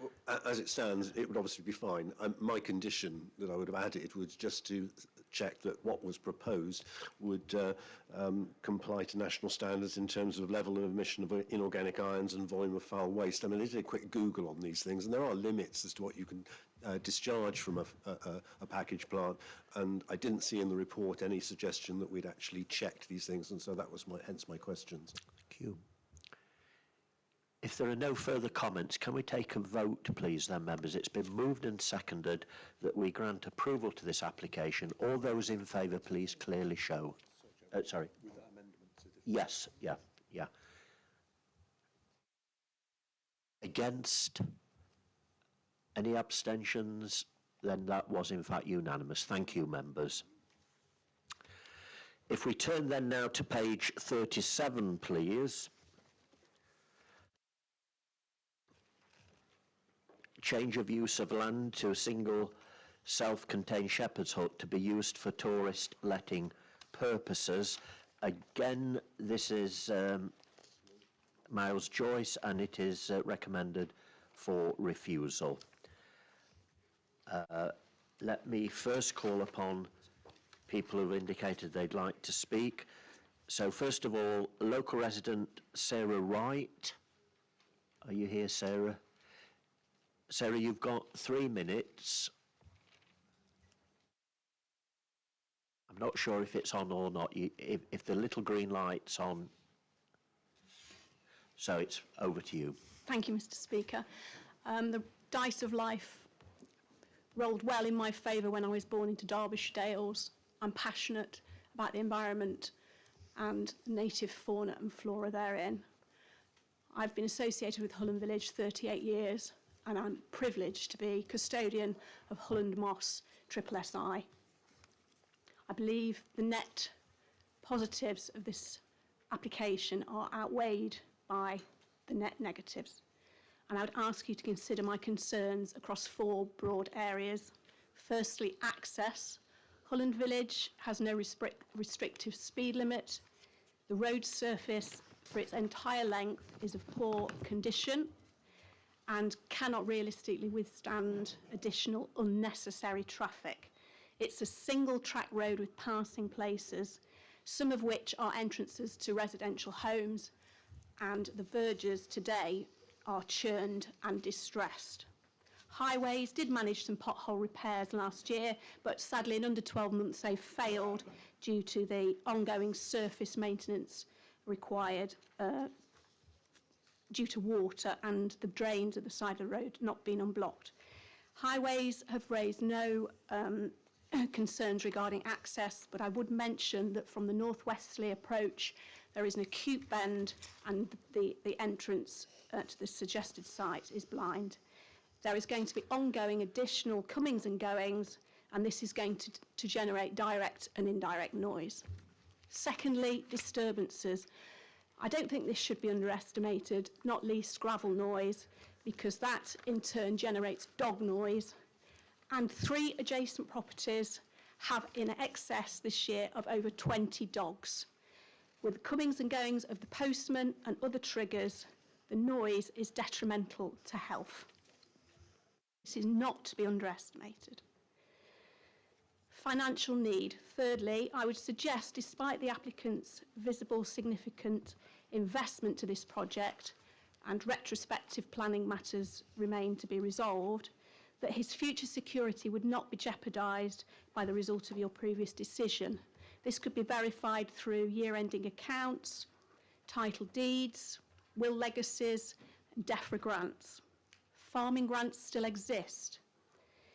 I: Well, as it stands, it would obviously be fine. My condition that I would have added was just to check that what was proposed would comply to national standards in terms of level of emission of inorganic ions and volume of foul waste. I mean, I did a quick Google on these things, and there are limits as to what you can discharge from a package plant, and I didn't see in the report any suggestion that we'd actually checked these things, and so that was hence my questions.
A: Thank you. If there are no further comments, can we take a vote, please, then, members? It's been moved and seconded that we grant approval to this application. All those in favour, please clearly show. Sorry. With that amendment? Yes, yeah. Against? Any abstentions? Then that was, in fact, unanimous. Thank you, members. If we turn then now to page 37, please. Change of use of land to a single self-contained shepherd's hut to be used for tourist letting purposes. Again, this is Miles Joyce, and it is recommended for refusal. Let me first call upon people who have indicated they'd like to speak. So first of all, local resident Sarah Wright. Are you here, Sarah? Sarah, you've got 3 minutes. I'm not sure if it's on or not. If the little green light's on, so it's over to you.
N: Thank you, Mr. Speaker. The dice of life rolled well in my favour when I was born into Derbyshire Dales. I'm passionate about the environment and native fauna and flora therein. I've been associated with Hulland Village 38 years, and I'm privileged to be custodian of Hulland Moss SSSI. I believe the net positives of this application are outweighed by the net negatives, and I would ask you to consider my concerns across 4 broad areas. Firstly, access. Hulland Village has no restrictive speed limit. The road surface for its entire length is of poor condition, and cannot realistically withstand additional unnecessary traffic. It's a single track road with passing places, some of which are entrances to residential homes, and the verges today are churned and distressed. Highways did manage some pothole repairs last year, but sadly in under 12 months they failed due to the ongoing surface maintenance required due to water and the drains at the side of the road not being unblocked. Highways have raised no concerns regarding access, but I would mention that from the northwesterly approach there is an acute bend and the entrance to the suggested site is blind. There is going to be ongoing additional comings and goings, and this is going to generate direct and indirect noise. Secondly, disturbances. I don't think this should be underestimated, not least gravel noise, because that in turn generates dog noise. And 3 adjacent properties have in excess this year of over 20 dogs. With the comings and goings of the postman and other triggers, the noise is detrimental to health. This is not to be underestimated. Financial need. Thirdly, I would suggest, despite the applicant's visible significant investment to this project and retrospective planning matters remain to be resolved, that his future security would not be jeopardised by the result of your previous decision. This could be verified through year-ending accounts, title deeds, will legacies, and DEFRA grants. Farming grants still exist.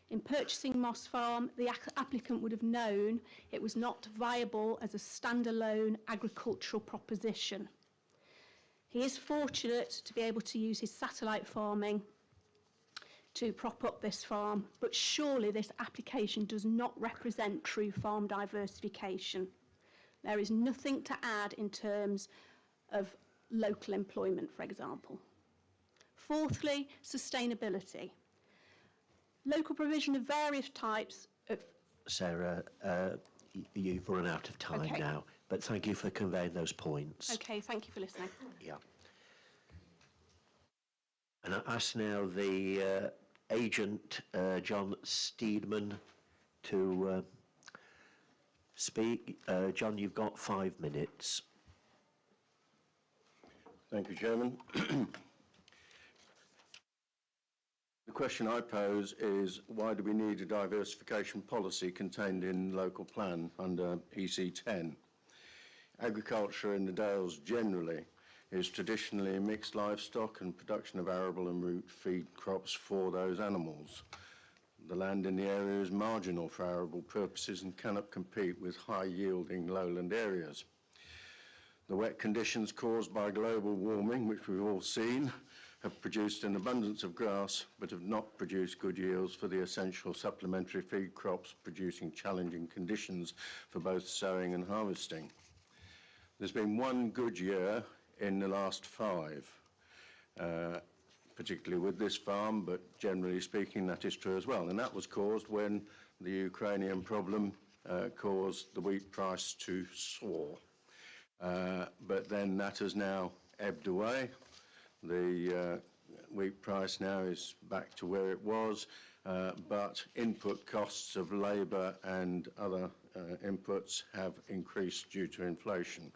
N: In purchasing Moss Farm, the applicant would have known it was not viable as a standalone agricultural proposition. He is fortunate to be able to use his satellite farming to prop up this farm, but surely this application does not represent true farm diversification. There is nothing to add in terms of local employment, for example. Fourthly, sustainability. Local provision of various types of...
A: Sarah, you've run out of time now, but thank you for conveying those points.
N: Okay, thank you for listening.
A: Yeah. And I ask now the agent, John Steedman, to speak. John, you've got 5 minutes.
O: Thank you, Chairman. The question I pose is, why do we need a diversification policy contained in local plan under EC10? Agriculture in the Dales generally is traditionally mixed livestock and production of arable and root feed crops for those animals. The land in the area is marginal for arable purposes and cannot compete with high-yielding lowland areas. The wet conditions caused by global warming, which we've all seen, have produced an abundance of grass, but have not produced good yields for the essential supplementary feed crops, producing challenging conditions for both sowing and harvesting. There's been one good year in the last 5, particularly with this farm, but generally speaking that is true as well, and that was caused when the Ukrainian problem caused the wheat price to soar. But then that has now ebbed away. The wheat price now is back to where it was, but input costs of labour and other inputs have increased due to inflation.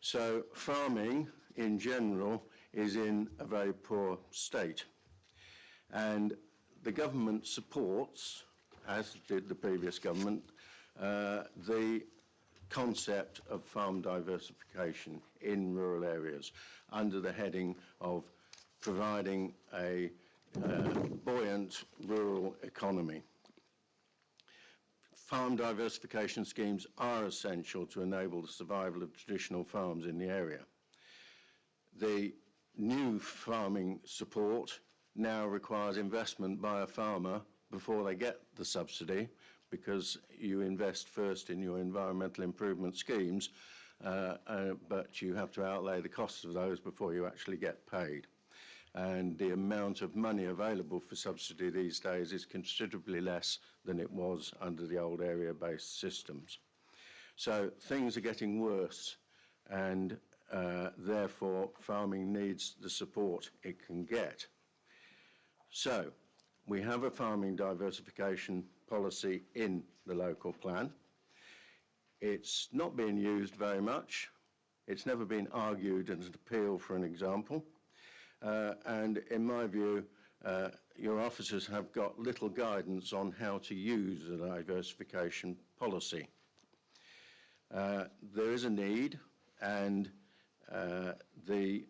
O: So farming in general is in a very poor state, and the government supports, as did the previous government, the concept of farm diversification in rural areas under the heading of providing a buoyant rural economy. Farm diversification schemes are essential to enable the survival of traditional farms in the area. The new farming support now requires investment by a farmer before they get the subsidy, because you invest first in your environmental improvement schemes, but you have to outlay the costs of those before you actually get paid. And the amount of money available for subsidy these days is considerably less than it was under the old area-based systems. So things are getting worse, and therefore farming needs the support it can get. So, we have a farming diversification policy in the local plan. It's not being used very much. It's never been argued as an appeal, for an example. And in my view, your officers have got little guidance on how to use a diversification policy. There is a need, and the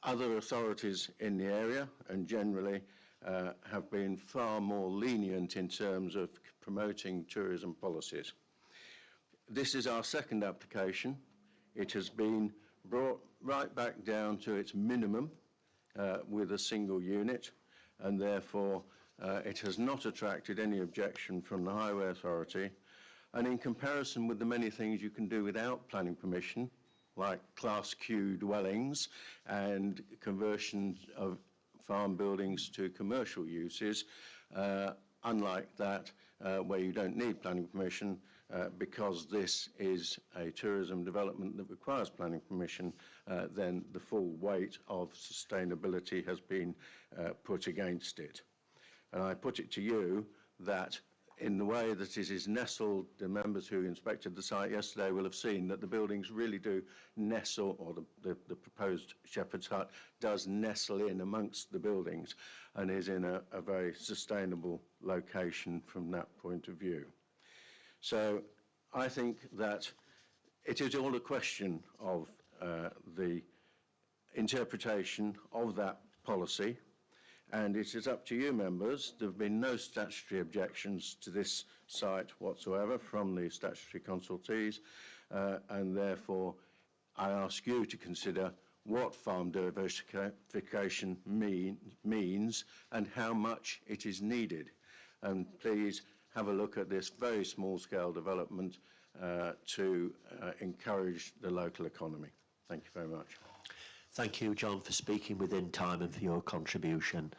O: other authorities in the area and generally have been far more lenient in terms of promoting tourism policies. This is our second application. It has been brought right back down to its minimum with a single unit, and therefore it has not attracted any objection from the Highway Authority. And in comparison with the many things you can do without planning permission, like Class Q dwellings and conversion of farm buildings to commercial uses, unlike that where you don't need planning permission, because this is a tourism development that requires planning permission, then the full weight of sustainability has been put against it. And I put it to you that in the way that it is nestled, the members who inspected the site yesterday will have seen that the buildings really do nestle, or the proposed shepherd's hut does nestle in amongst the buildings and is in a very sustainable location from that point of view. So I think that it is all a question of the interpretation of that policy, and it is up to you, members. There have been no statutory objections to this site whatsoever from the statutory consultees, and therefore I ask you to consider what farm diversification means and how much it is needed. And please have a look at this very small-scale development to encourage the local economy. Thank you very much.
A: Thank you, John, for speaking within time and for your contribution.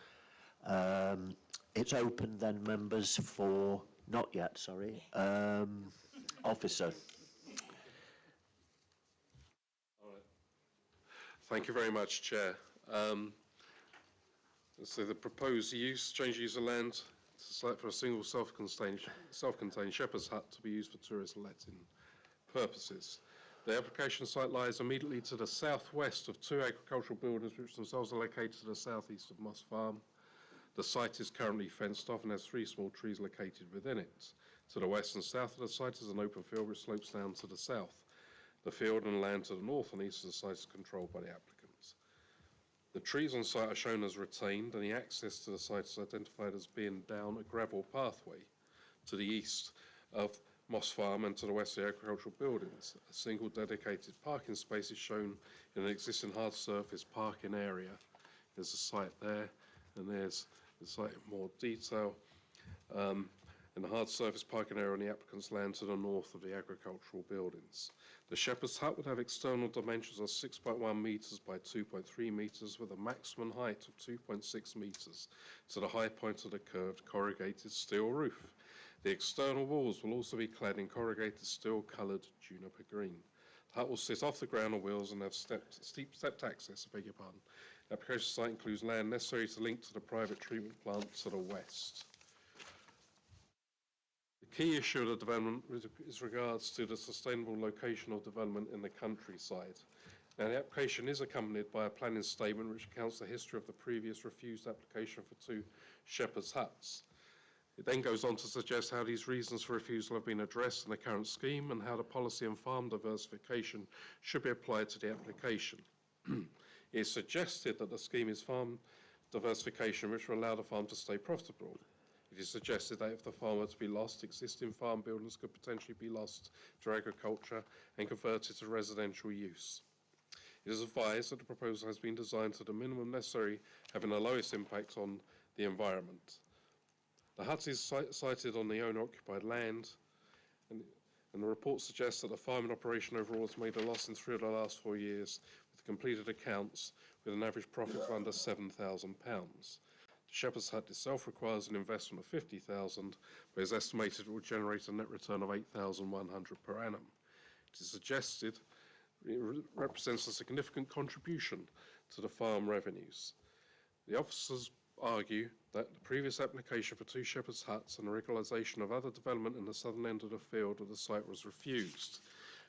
A: It's open then, members, for, not yet, sorry, officer.
H: Thank you very much, Chair. So the proposed use, change use of land to site for a single self-contained shepherd's hut to be used for tourist letting purposes. The application site lies immediately to the southwest of two agricultural buildings which themselves are located to the southeast of Moss Farm. The site is currently fenced off and has 3 small trees located within it. To the west and south of the site is an open field which slopes down to the south. The field and land to the north and east of the site is controlled by the applicants. The trees on site are shown as retained, and the access to the site is identified as being down a gravel pathway to the east of Moss Farm and to the west of the agricultural buildings. A single dedicated parking space is shown in an existing hard surface parking area. There's a site there, and there's the site in more detail. And the hard surface parking area on the applicant's land to the north of the agricultural buildings. The shepherd's hut would have external dimensions of 6.1 metres by 2.3 metres with a maximum height of 2.6 metres to the high point of the curved corrugated steel roof. The external walls will also be clad in corrugated steel coloured juniper green. The hut will sit off the ground on wheels and have steep stepped access, The application site includes land necessary to link to the private treatment plant to the west. The key issue of the development is regards to the sustainable location of development in the countryside. Now, the application is accompanied by a planning statement which accounts the history of the previous refused application for 2 shepherd's huts. It then goes on to suggest how these reasons for refusal have been addressed in the current scheme and how the policy on farm diversification should be applied to the application. It is suggested that the scheme is farm diversification which will allow the farm to stay profitable. It is suggested that if the farm were to be lost, existing farm buildings could potentially be lost to agriculture and converted to residential use. It is advised that the proposal has been designed to the minimum necessary, having the lowest impact on the environment. The hut is sited on the owner-occupied land, and the report suggests that the farming operation overall has made a loss in 3 of the last 4 years, with completed accounts with an average profit of under £7,000. The shepherd's hut itself requires an investment of £50,000, but is estimated it will generate a net return of £8,100 per annum. It is suggested it represents a significant contribution to the farm revenues. The officers argue that the previous application for 2 shepherd's huts and the regularisation of other development in the southern end of the field of the site was refused.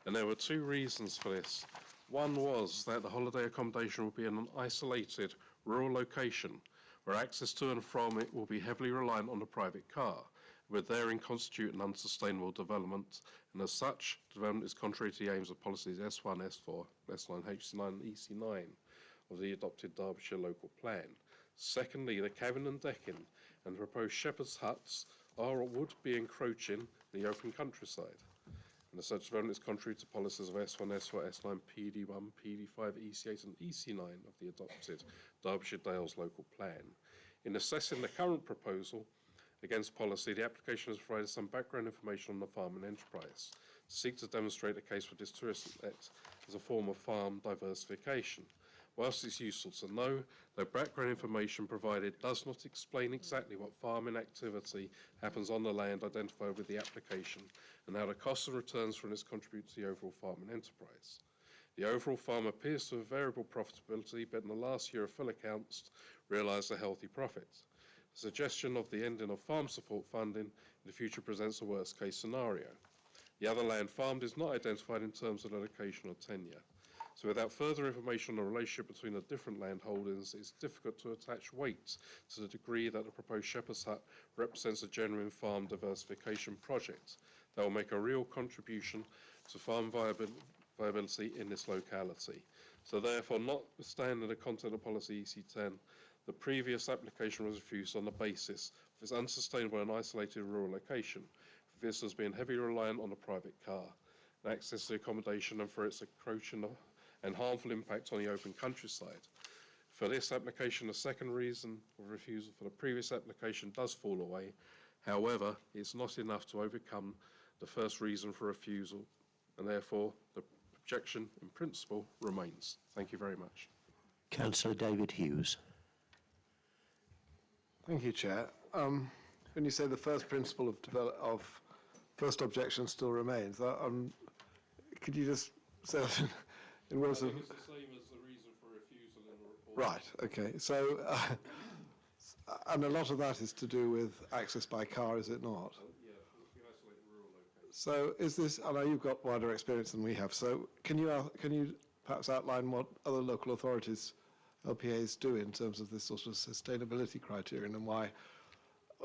H: And there were 2 reasons for this. One was that the holiday accommodation would be in an isolated rural location where access to and from it will be heavily reliant on the private car, would therein constitute an unsustainable development, and as such, development is contrary to the aims of policies S1, S4, S9, HC9 and EC9 of the adopted Derbyshire local plan. Secondly, the cabin and decking and the proposed shepherd's huts are or would be encroaching the open countryside. And as such, development is contrary to policies of S1, S4, S9, PD1, PD5, EC8 and EC9 of the adopted Derbyshire Dales local plan. In assessing the current proposal against policy, the application has provided some background information on the farming enterprise to seek to demonstrate a case for this tourist net as a form of farm diversification. Whilst it's useful to know, the background information provided does not explain exactly what farming activity happens on the land identified with the application and how the costs and returns from this contribute to the overall farming enterprise. The overall farm appears to have variable profitability, but in the last year of full accounts realised a healthy profit. The suggestion of the ending of farm support funding in the future presents a worst case scenario. The other land farmed is not identified in terms of location or tenure. So without further information on the relationship between the different land holdings, it's difficult to attach weight to the degree that the proposed shepherd's hut represents a genuine farm diversification project that will make a real contribution to farm viability in this locality. So therefore, notwithstanding the content of policy EC10, the previous application was refused on the basis of its unsustainable and isolated rural location, for this as being heavily reliant on a private car, and access to accommodation, and for its encroaching and harmful impact on the open countryside. For this application, the second reason of refusal for the previous application does fall away. However, it's not enough to overcome the first reason for refusal, and therefore the objection in principle remains. Thank you very much.
A: Councillor David Hughes.
P: Thank you, Chair. When you say the first principle of first objection still remains, could you just say that in words of...
H: It's the same as the reason for refusal in the report.
P: Right, okay. So, and a lot of that is to do with access by car, is it not?
H: Yeah, the isolated rural location.
P: So is this, I know you've got wider experience than we have, so can you perhaps outline what other local authorities, LPAs, do in terms of this sort of sustainability criterion, and why,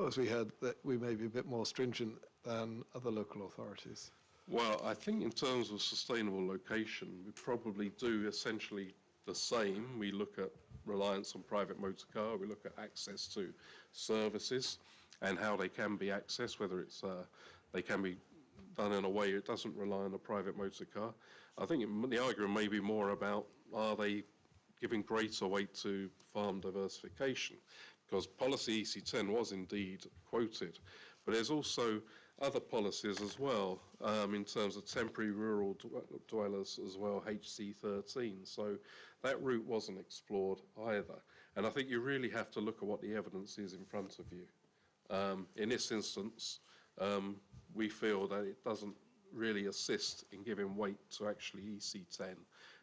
P: as we heard, that we may be a bit more stringent than other local authorities?
H: Well, I think in terms of sustainable location, we probably do essentially the same. We look at reliance on private motor car, we look at access to services and how they can be accessed, whether it's they can be done in a way it doesn't rely on a private motor car. I think the argument may be more about, are they giving greater weight to farm diversification? Because policy EC10 was indeed quoted, but there's also other policies as well, in terms of temporary rural dwellers as well, HC13. So that route wasn't explored either. And I think you really have to look at what the evidence is in front of you. In this instance, we feel that it doesn't really assist in giving weight to actually EC10.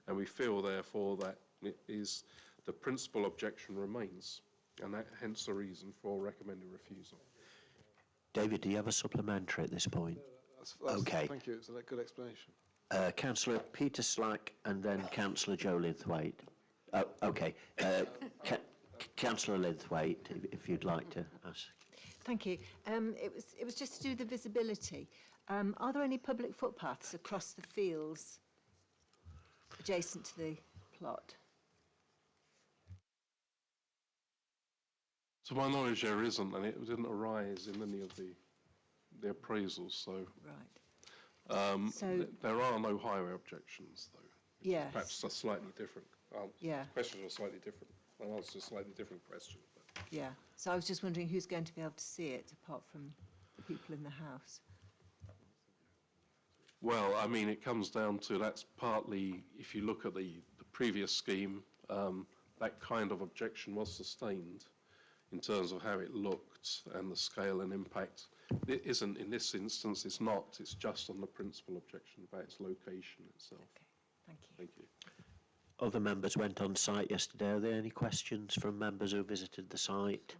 H: And we feel, therefore, that it is the principal objection remains, and that hence the reason for recommending refusal.
A: David, do you have a supplementary at this point? Okay.
P: Thank you, it's a good explanation.
A: Councillor Peter Slack and then Councillor Joe Linthwaite. Oh, okay. Councillor Linthwaite, if you'd like to ask.
C: Thank you. It was just to do with the visibility. Are there any public footpaths across the fields adjacent to the plot?
H: To my knowledge, there isn't, and it didn't arise in any of the appraisals. So,
C: right.
H: There are no highway objections, though.
C: Yes.
H: Perhaps a slightly different.
C: Yeah.
H: Questions are slightly different. My answer is a slightly different question. But.
C: Yeah. So I was just wondering who's going to be able to see it apart from the people in the house.
H: Well, I mean, it comes down to that's partly, if you look at the previous scheme, that kind of objection was sustained in terms of how it looked and the scale and impact. It isn't, in this instance, it's not. It's just on the principal objection about its location itself.
C: Okay, thank you.
H: Thank you.
A: other members went on site yesterday. Are there any questions from members who visited the site?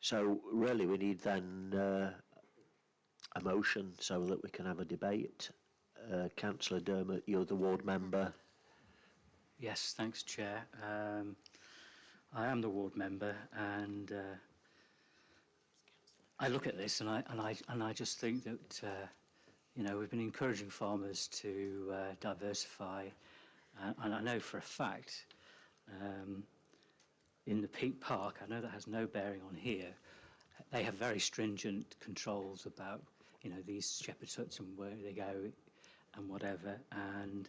A: So really we need then a motion so that we can have a debate. Councillor Dermot, you're the ward member.
Q: Yes, thanks, Chair. I am the ward member, and I look at this and I just think that you know, we've been encouraging farmers to diversify, and I know for a fact in the Peak Park, I know that has no bearing on here, they have very stringent controls about, you know, these shepherd's huts and where they go and whatever, and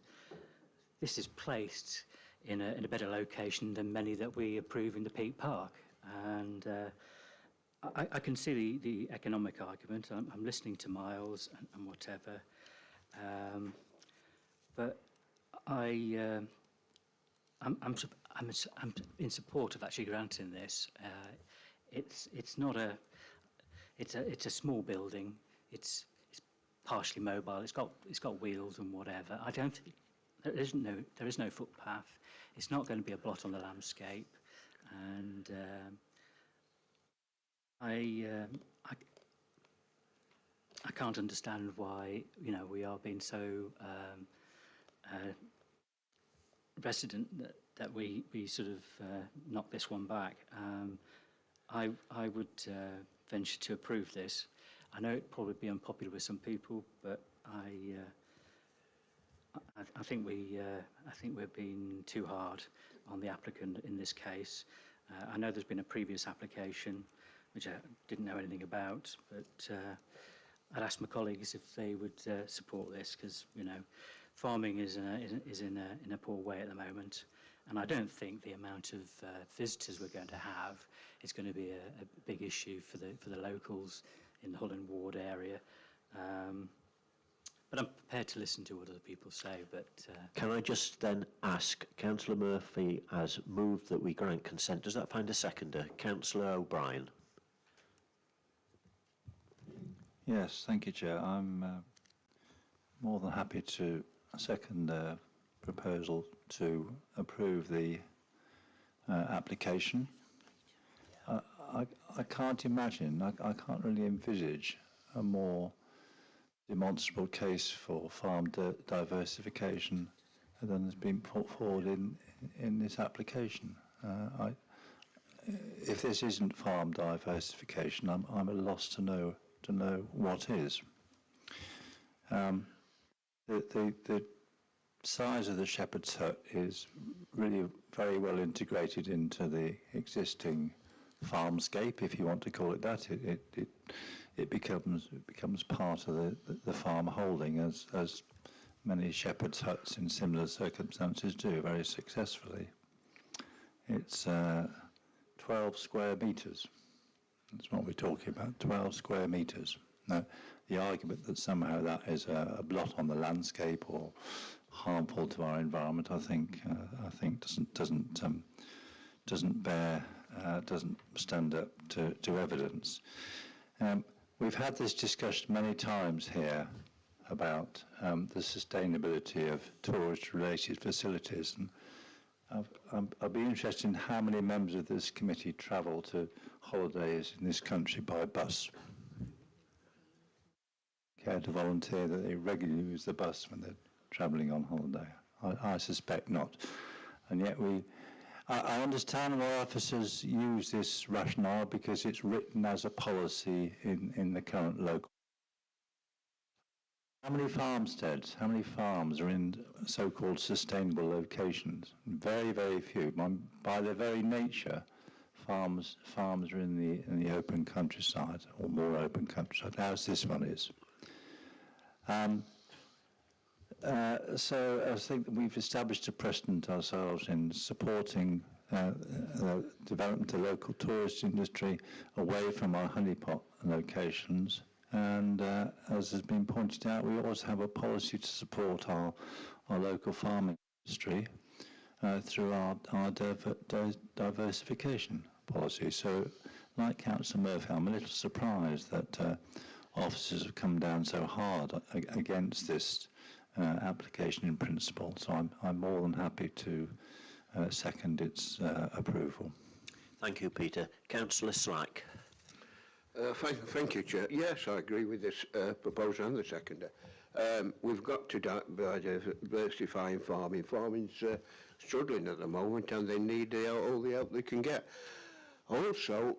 Q: this is placed in a better location than many that we approve in the Peak Park. And I can see the economic argument. I'm listening to Miles and whatever, but I'm in support of actually granting this. It's not a it's a small building. It's partially mobile. It's got wheels and whatever. I don't think there is no footpath. It's not going to be a blot on the landscape, and I can't understand why, you know, we are being so resident that we sort of knock this one back. I would venture to approve this. I know it'd probably be unpopular with some people, but I think we're being too hard on the applicant in this case. I know there's been a previous application which I didn't know anything about, but I'd ask my colleagues if they would support this, because, you know, farming is in a poor way at the moment, and I don't think the amount of visitors we're going to have is going to be a big issue for the locals in the Hulland ward area. But I'm prepared to listen to what other people say. But
A: can I just then ask, Councillor Murphy has moved that we grant consent. Does that find a seconder? Councillor O'Brien.
R: Yes, thank you, Chair. I'm more than happy to second the proposal to approve the application. I can't imagine, I can't really envisage a more demonstrable case for farm diversification than has been put forward in this application. If this isn't farm diversification, I'm at a loss to know what is. The size of the shepherd's hut is really very well integrated into the existing farmscape, if you want to call it that. It becomes part of the farm holding, as many shepherd's huts in similar circumstances do very successfully. It's 12 square metres. That's what we're talking about, 12 square metres. Now, the argument that somehow that is a blot on the landscape or harmful to our environment, I think doesn't stand up to evidence. We've had this discussion many times here about the sustainability of tourist-related facilities, and I'd be interested in how many members of this committee travel to holidays in this country by bus. Care to volunteer that they regularly use the bus when they're travelling on holiday? I suspect not. And yet I understand why officers use this rationale, because it's written as a policy in the current local. How many farmsteads, how many farms are in so-called sustainable locations? Very, very few. By their very nature, farms are in the open countryside, or more open countryside, as this one is. So I think that we've established a precedent ourselves in supporting the development of the local tourist industry away from our honeypot locations. And as has been pointed out, we always have a policy to support our local farming industry through our diversification policy. So, like Councillor Murphy, I'm a little surprised that officers have come down so hard against this application in principle. So I'm more than happy to second its approval.
A: Thank you, Peter. Councillor Slack.
J: Thank you, Chair. Yes, I agree with this proposal and the seconder. We've got to diversify farming. Farming's struggling at the moment, and they need all the help they can get. Also,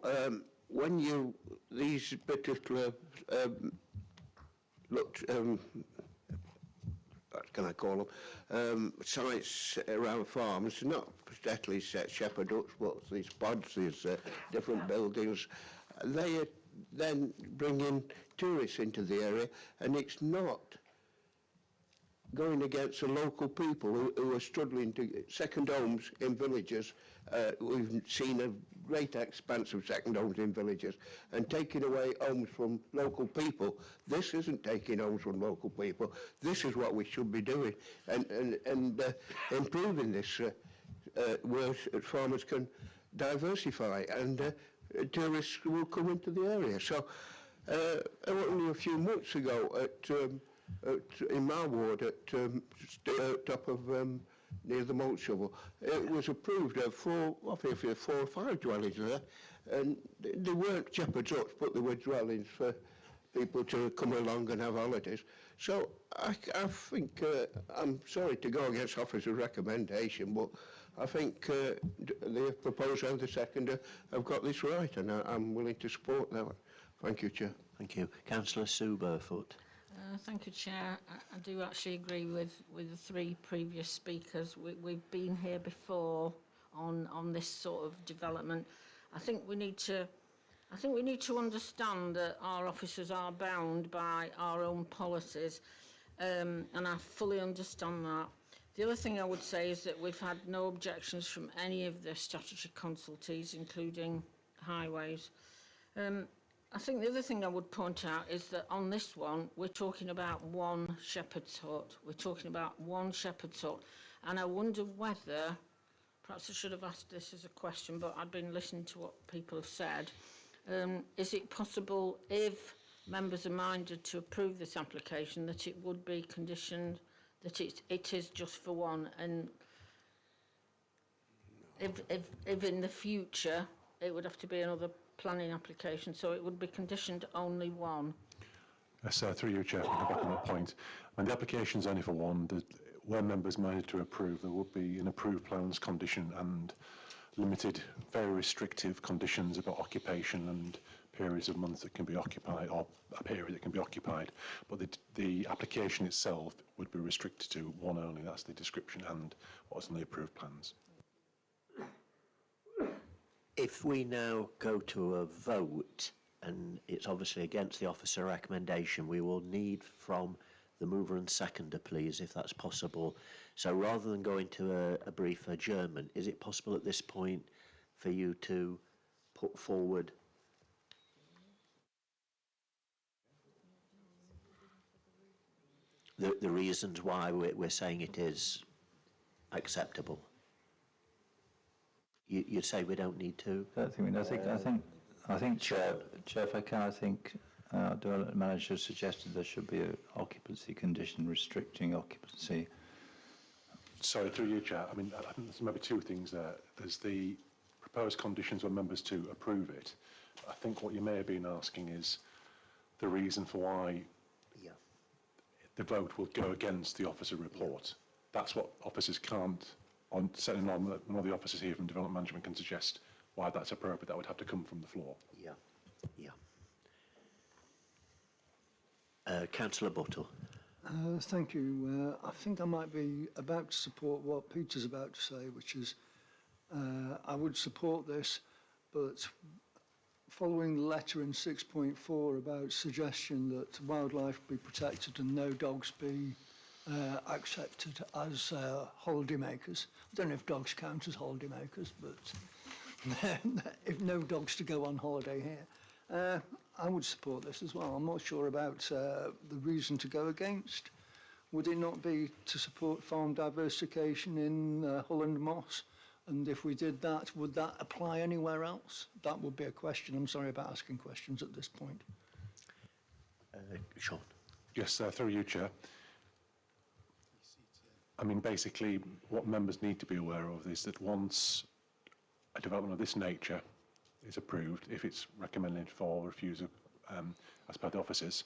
J: when these particular what can I call them, sites around farms, not exactly shepherd huts, but these pods, these different buildings, they then bring in tourists into the area, and it's not going against the local people who are struggling to get second homes in villages. We've seen a great expanse of second homes in villages, and taking away homes from local people. This isn't taking homes from local people. This is what we should be doing, and improving this where farmers can diversify, and tourists will come into the area. So only a few months ago in my ward at top of near the malt shovel, it was approved of 4 or 5 dwellings there, and they weren't shepherd's huts, but they were dwellings for people to come along and have holidays. So I think, I'm sorry to go against officer's recommendation, but I think the proposer and the seconder have got this right, and I'm willing to support that. Thank you, Chair.
A: Thank you. Councillor Sue Burfoot.
S: Thank you, Chair. I do actually agree with the 3 previous speakers. We've been here before on this sort of development. I think we need to understand that our officers are bound by our own policies, and I fully understand that. The other thing I would say is that we've had no objections from any of the statutory consultees, including highways. I think the other thing I would point out is that on this one, we're talking about one shepherd's hut. We're talking about one shepherd's hut. And I wonder whether, perhaps I should have asked this as a question, but I've been listening to what people have said. Is it possible, if members are minded to approve this application, that it would be conditioned that it is just for one, and if in the future it would have to be another planning application, so it would be conditioned only one?
K: Yes, through you, Chair, to come back on that point. When the application's only for one, where members minded to approve, there would be an approved plans condition and limited, very restrictive conditions about occupation and periods of months that can be occupied, or a period that can be occupied. But the application itself would be restricted to one only. That's the description and what's in the approved plans.
A: If we now go to a vote, and it's obviously against the officer recommendation, we will need from the mover and seconder, please, if that's possible. So rather than going to a brief adjournment, is it possible at this point for you to put forward the reasons why we're saying it is acceptable? You'd say we don't need to?
R: I think, Chair, if I can, I think development manager suggested there should be an occupancy condition restricting occupancy.
K: Sorry, through you, Chair. I mean, I think there's maybe 2 things there. There's the proposed conditions for members to approve it. I think what you may have been asking is the reason for why the vote will go against the officer report. That's what officers can't, certainly none of the officers here from development management can suggest why that's appropriate. That would have to come from the floor.
A: Councillor Buttle.
L: Thank you. I think I might be about to support what Peter's about to say, which is I would support this, but following the letter in 6.4 about suggestion that wildlife be protected and no dogs be accepted as holiday makers. I don't know if dogs count as holiday makers, but if no dogs to go on holiday here, I would support this as well. I'm not sure about the reason to go against. Would it not be to support farm diversification in Hulland Moss? And if we did that, would that apply anywhere else? That would be a question. I'm sorry about asking questions at this point.
A: Sean.
K: Yes, through you, Chair. I mean, basically, what members need to be aware of is that once a development of this nature is approved, if it's recommended for refusal as per the officers,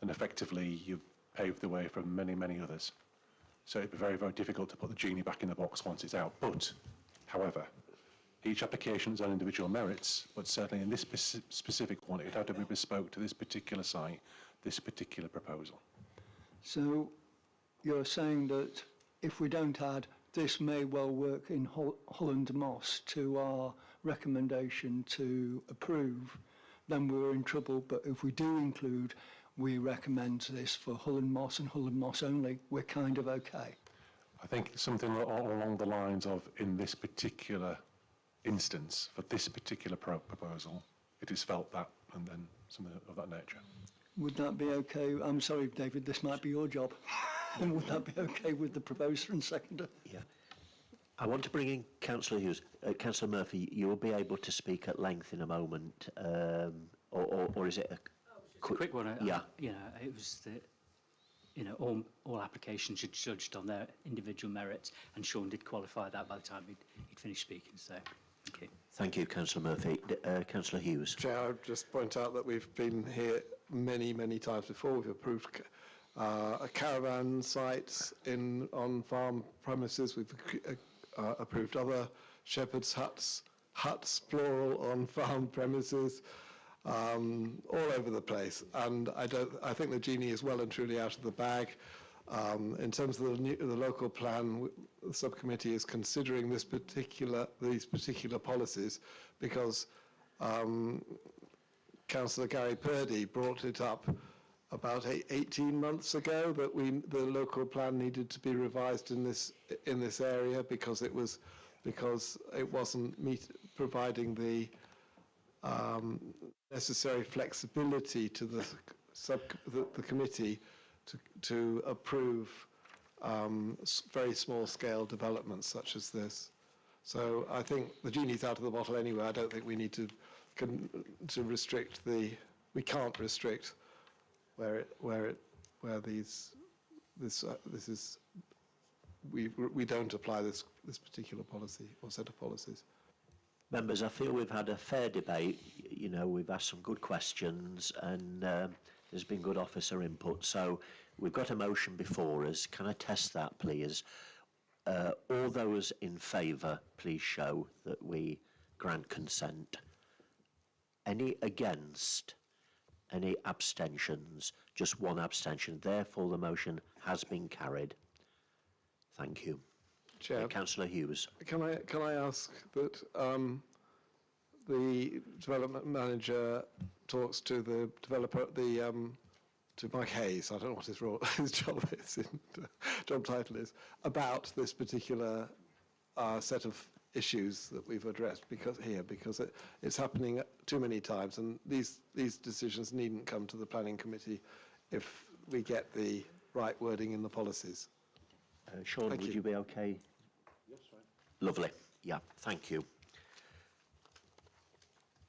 K: then effectively you've paved the way for many, many others. So it'd be very, very difficult to put the genie back in the box once it's out. But, however, each application has on individual merits, but certainly in this specific one, it had to be bespoke to this particular site, this particular proposal.
L: So you're saying that if we don't add this may well work in Hulland Moss to our recommendation to approve, then we're in trouble. But if we do include, we recommend this for Hulland Moss and Hulland Moss only, we're kind of okay.
K: I think something along the lines of, in this particular instance, for this particular proposal, it is felt that, and then something of that nature.
L: Would that be okay? I'm sorry, David, this might be your job. And would that be okay with the proposer and seconder?
A: Yeah. I want to bring in Councillor Hughes. Councillor Murphy, you will be able to speak at length in a moment, or is it a
Q: quick one?
A: Yeah.
Q: You know, it was that, you know, all applications are judged on their individual merits, and Sean did qualify that by the time he'd finished speaking. So, thank you.
A: Thank you, Councillor Murphy. Councillor Hughes.
P: Chair, I'd just point out that we've been here many, many times before. We've approved caravan sites on farm premises. We've approved other shepherds' huts plural, on farm premises, all over the place. And I think the genie is well and truly out of the bag. In terms of the local plan, the subcommittee is considering these particular policies because Councillor Gary Purdy brought it up about 18 months ago that the local plan needed to be revised in this area because it wasn't providing the necessary flexibility to the committee to approve very small scale developments such as this. So I think the genie's out of the bottle anyway. I don't think we need to restrict we can't restrict we don't apply this particular policy or set of policies.
A: Members, I feel we've had a fair debate. You know, we've asked some good questions and there's been good officer input. So we've got a motion before us. Can I test that, please? All those in favour, please show that we grant consent. Any against? Any abstentions? Just one abstention. Therefore, the motion has been carried. Thank you.
P: Chair,
A: Councillor Hughes.
P: Can I ask that the development manager talks to the developer, to Mike Hayes, I don't know what his job title is, about this particular set of issues that we've addressed because it's happening too many times, and these decisions needn't come to the planning committee if we get the right wording in the policies.
A: Sean, would you be okay?
P: Yes, fine.
A: Lovely. Yeah, thank you.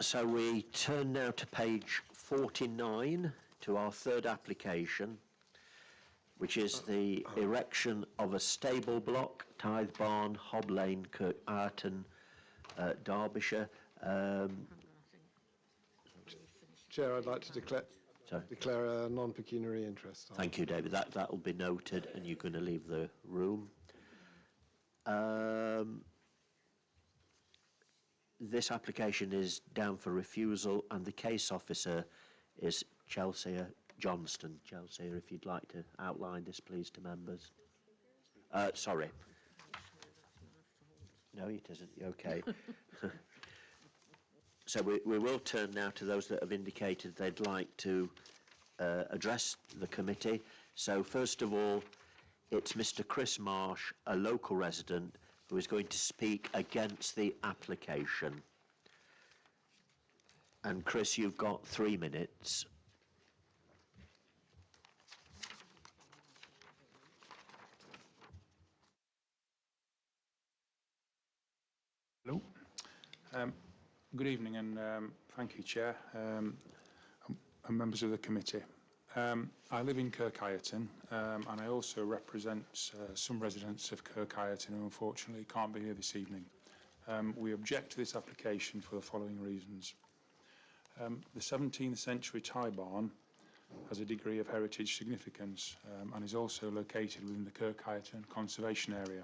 A: So we turn now to page 49, to our third application, which is the erection of a stable block, Tithe Barn, Hob Lane, Kirk Ireton, Derbyshire.
P: Chair, I'd like to declare a non-pecuniary interest.
A: Thank you, David. That will be noted, and you're going to leave the room. This application is down for refusal, and the case officer is Chelsea Johnston. Chelsea, if you'd like to outline this, please, to members. Sorry. No, it isn't. Okay. So we will turn now to those that have indicated they'd like to address the committee. So first of all, it's Mr. Chris Marsh, a local resident, who is going to speak against the application. And Chris, you've got 3 minutes.
T: Hello. Good evening, and thank you, Chair, and members of the committee. I live in Kirk Ireton, and I also represent some residents of Kirk Ireton who unfortunately can't be here this evening. We object to this application for the following reasons. The 17th century tie barn has a degree of heritage significance and is also located within the Kirk Ireton conservation area.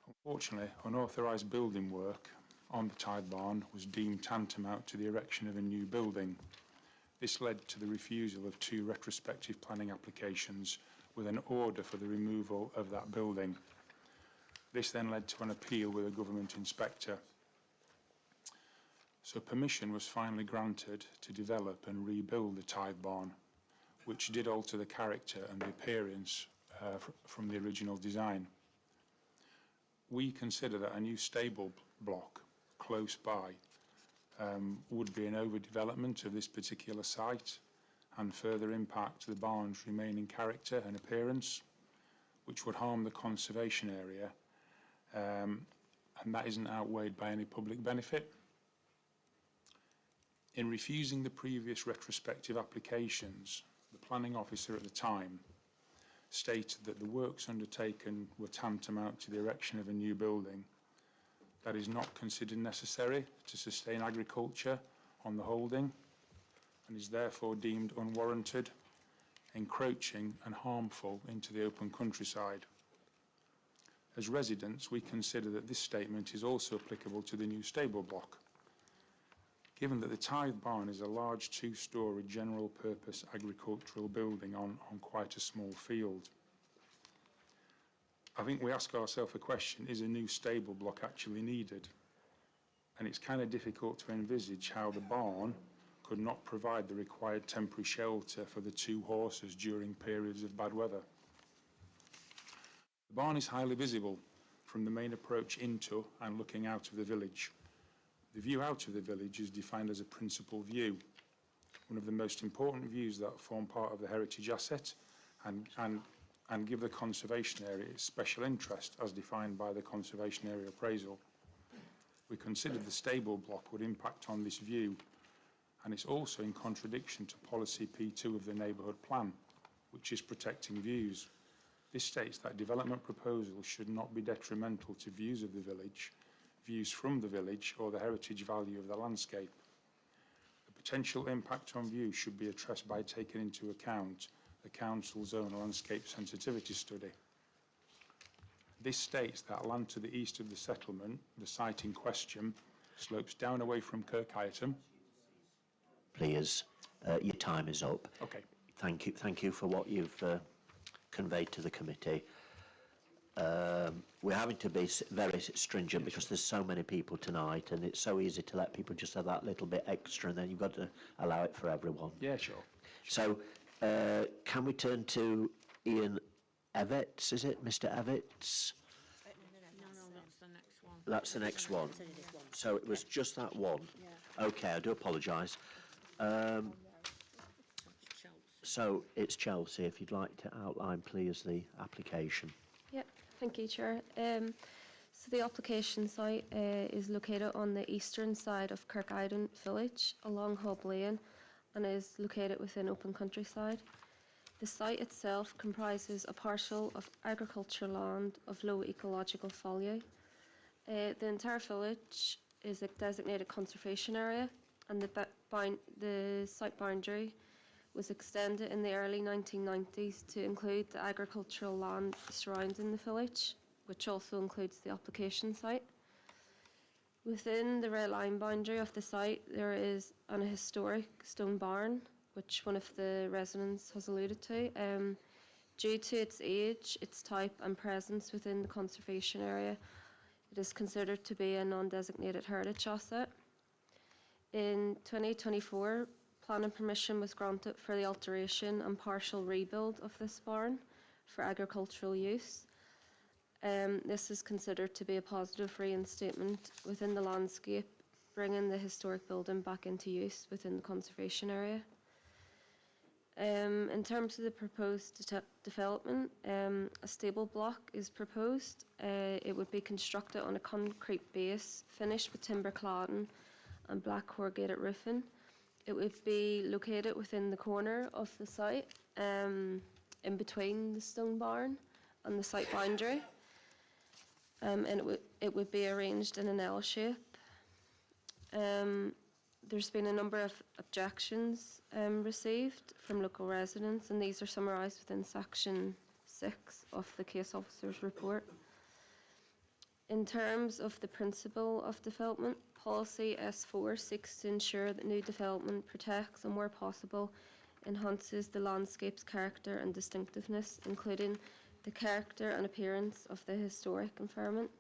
T: Unfortunately, unauthorised building work on the tide barn was deemed tantamount to the erection of a new building. This led to the refusal of 2 retrospective planning applications with an order for the removal of that building. This then led to an appeal with a government inspector. So permission was finally granted to develop and rebuild the tide barn, which did alter the character and the appearance from the original design. We consider that a new stable block close by would be an overdevelopment of this particular site and further impact the barn's remaining character and appearance, which would harm the conservation area, and that isn't outweighed by any public benefit. In refusing the previous retrospective applications, the planning officer at the time stated that the works undertaken were tantamount to the erection of a new building that is not considered necessary to sustain agriculture on the holding and is therefore deemed unwarranted, encroaching and harmful into the open countryside. As residents, we consider that this statement is also applicable to the new stable block, given that the tithe barn is a large 2-storey general purpose agricultural building on quite a small field. I think we ask ourselves a question, is a new stable block actually needed? And it's kind of difficult to envisage how the barn could not provide the required temporary shelter for the 2 horses during periods of bad weather. The barn is highly visible from the main approach into and looking out of the village. The view out of the village is defined as a principal view, one of the most important views that form part of the heritage asset and give the conservation area its special interest as defined by the conservation area appraisal. We considered the stable block would impact on this view, and it's also in contradiction to policy P2 of the neighbourhood plan, which is protecting views. This states that development proposals should not be detrimental to views of the village, views from the village or the heritage value of the landscape. The potential impact on views should be addressed by taking into account the Council's own landscape sensitivity study. This states that land to the east of the settlement, the site in question, slopes down away from Kirk Ireton.
A: Please, your time is up.
T: Okay.
A: Thank you for what you've conveyed to the committee. We're having to be very stringent because there's so many people tonight, and it's so easy to let people just have that little bit extra, and then you've got to allow it for everyone.
T: Yeah, sure.
A: So, can we turn to Ian Evans? Is it Mr. Evans?
S: No, that's the next one.
A: That's the next one. So it was just that one. Okay, I do apologise. So it's Chelsea. If you'd like to outline, please, the application.
U: Yep, thank you, Chair. So the application site is located on the eastern side of Kirk Ireton village along Hub Lane and is located within open countryside. The site itself comprises a parcel of agricultural land of low ecological value. The entire village is a designated conservation area, and the site boundary was extended in the early 1990s to include the agricultural land surrounding the village, which also includes the application site. Within the red line boundary of the site, there is an historic stone barn, which one of the residents has alluded to. Due to its age, its type and presence within the conservation area, it is considered to be a non-designated heritage asset. In 2024, planning permission was granted for the alteration and partial rebuild of this barn for agricultural use. This is considered to be a positive reinstatement within the landscape, bringing the historic building back into use within the conservation area. In terms of the proposed development, a stable block is proposed. It would be constructed on a concrete base, finished with timber cladding and black corrugated roofing. It would be located within the corner of the site, in between the stone barn and the site boundary. And it would be arranged in an L shape. There's been a number of objections received from local residents, and these are summarised within section 6 of the case officer's report. In terms of the principle of development, policy S4 seeks to ensure that new development protects and, where possible, enhances the landscape's character and distinctiveness, including the character and appearance of the historic environment.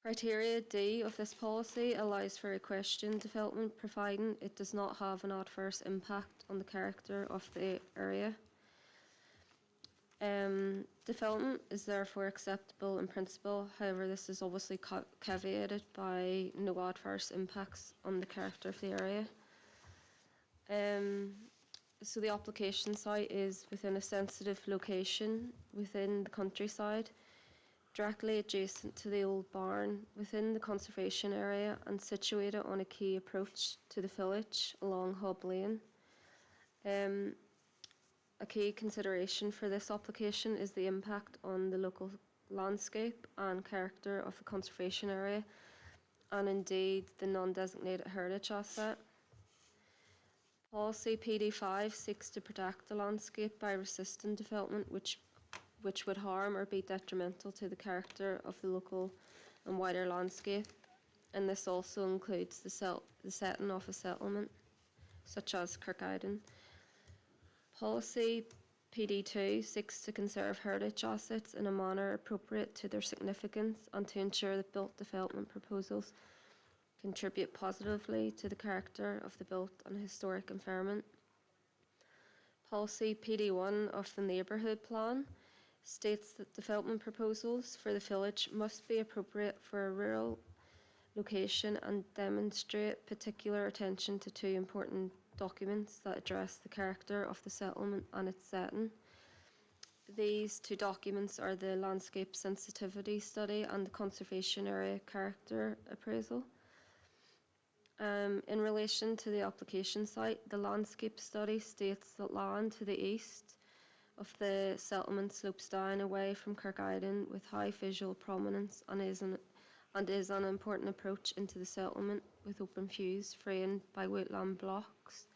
U: Criteria D of this policy allows for a question development, providing it does not have an adverse impact on the character of the area. Development is therefore acceptable in principle, however this is obviously caveated by no adverse impacts on the character of the area. So the application site is within a sensitive location within the countryside, directly adjacent to the old barn, within the conservation area and situated on a key approach to the village along Hub Lane. A key consideration for this application is the impact on the local landscape and character of the conservation area, and indeed the non-designated heritage asset. Policy PD5 seeks to protect the landscape by resisting development which would harm or be detrimental to the character of the local and wider landscape, and this also includes the setting of a settlement, such as Kirk Ireton. Policy PD2 seeks to conserve heritage assets in a manner appropriate to their significance and to ensure that built development proposals contribute positively to the character of the built and historic environment. Policy PD1 of the neighbourhood plan states that development proposals for the village must be appropriate for a rural location and demonstrate particular attention to two important documents that address the character of the settlement and its setting. These two documents are the landscape sensitivity study and the conservation area character appraisal. In relation to the application site, the landscape study states that land to the east of the settlement slopes down away from Kirk Ireton with high visual prominence and is an important approach into the settlement with open views framed by woodland blocks.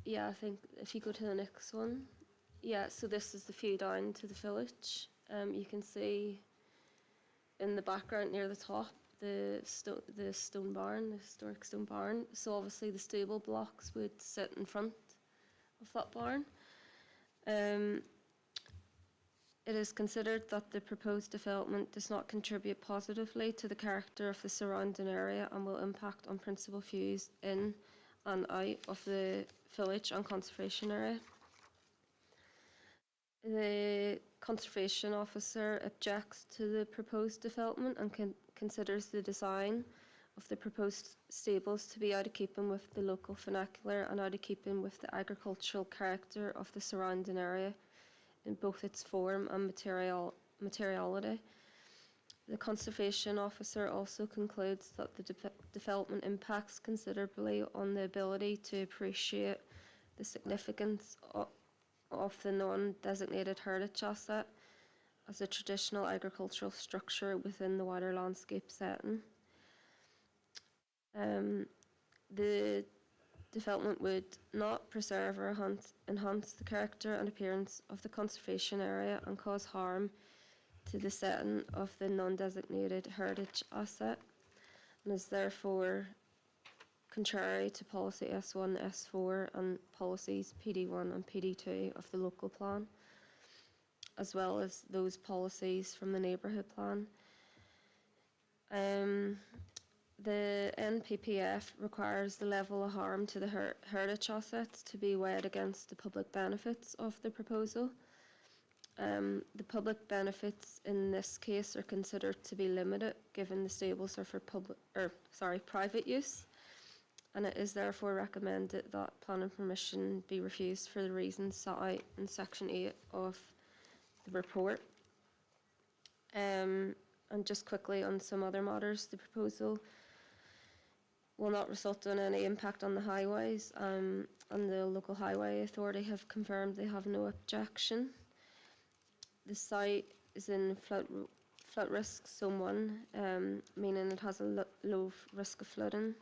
U: Yeah, I think if you go to the next one. Yeah, so this is the view down to the village. You can see in the background near the top the stone barn, the historic stone barn. So obviously the stable blocks would sit in front of that barn. It is considered that the proposed development does not contribute positively to the character of the surrounding area and will impact on principal views in and out of the village and conservation area. The conservation officer objects to the proposed development and considers the design of the proposed stables to be out of keeping with the local vernacular and out of keeping with the agricultural character of the surrounding area in both its form and materiality. The conservation officer also concludes that the development impacts considerably on the ability to appreciate the significance of the non-designated heritage asset as a traditional agricultural structure within the wider landscape setting. The development would not preserve or enhance the character and appearance of the conservation area and cause harm to the setting of the non-designated heritage asset, and is therefore contrary to policy S1, S4 and policies PD1 and PD2 of the local plan, as well as those policies from the neighbourhood plan. The NPPF requires the level of harm to the heritage assets to be weighed against the public benefits of the proposal. The public benefits in this case are considered to be limited, given the stables are for private use, and it is therefore recommended that planning permission be refused for the reasons set out in section 8 of the report. And just quickly on some other matters, the proposal will not result in any impact on the highways, and the local highway authority have confirmed they have no objection. The site is in flood risk zone 1, meaning it has a low risk of flooding.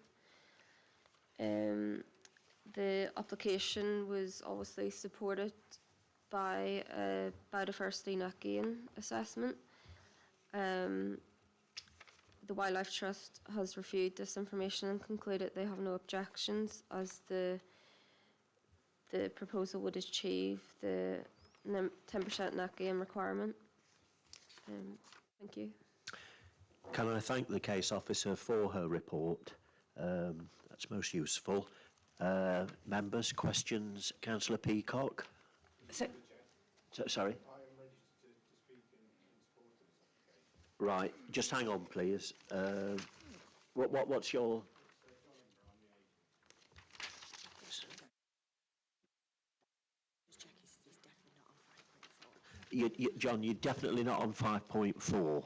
U: The application was obviously supported by a biodiversity net gain assessment. The Wildlife Trust has reviewed this information and concluded they have no objections, as the proposal would achieve the 10% net gain requirement. Thank you.
A: Can I thank the case officer for her report? That's most useful. Members, questions? Councillor Peacock? Sorry? Right, just hang on, please. What's your... John, you're definitely not on 5.4.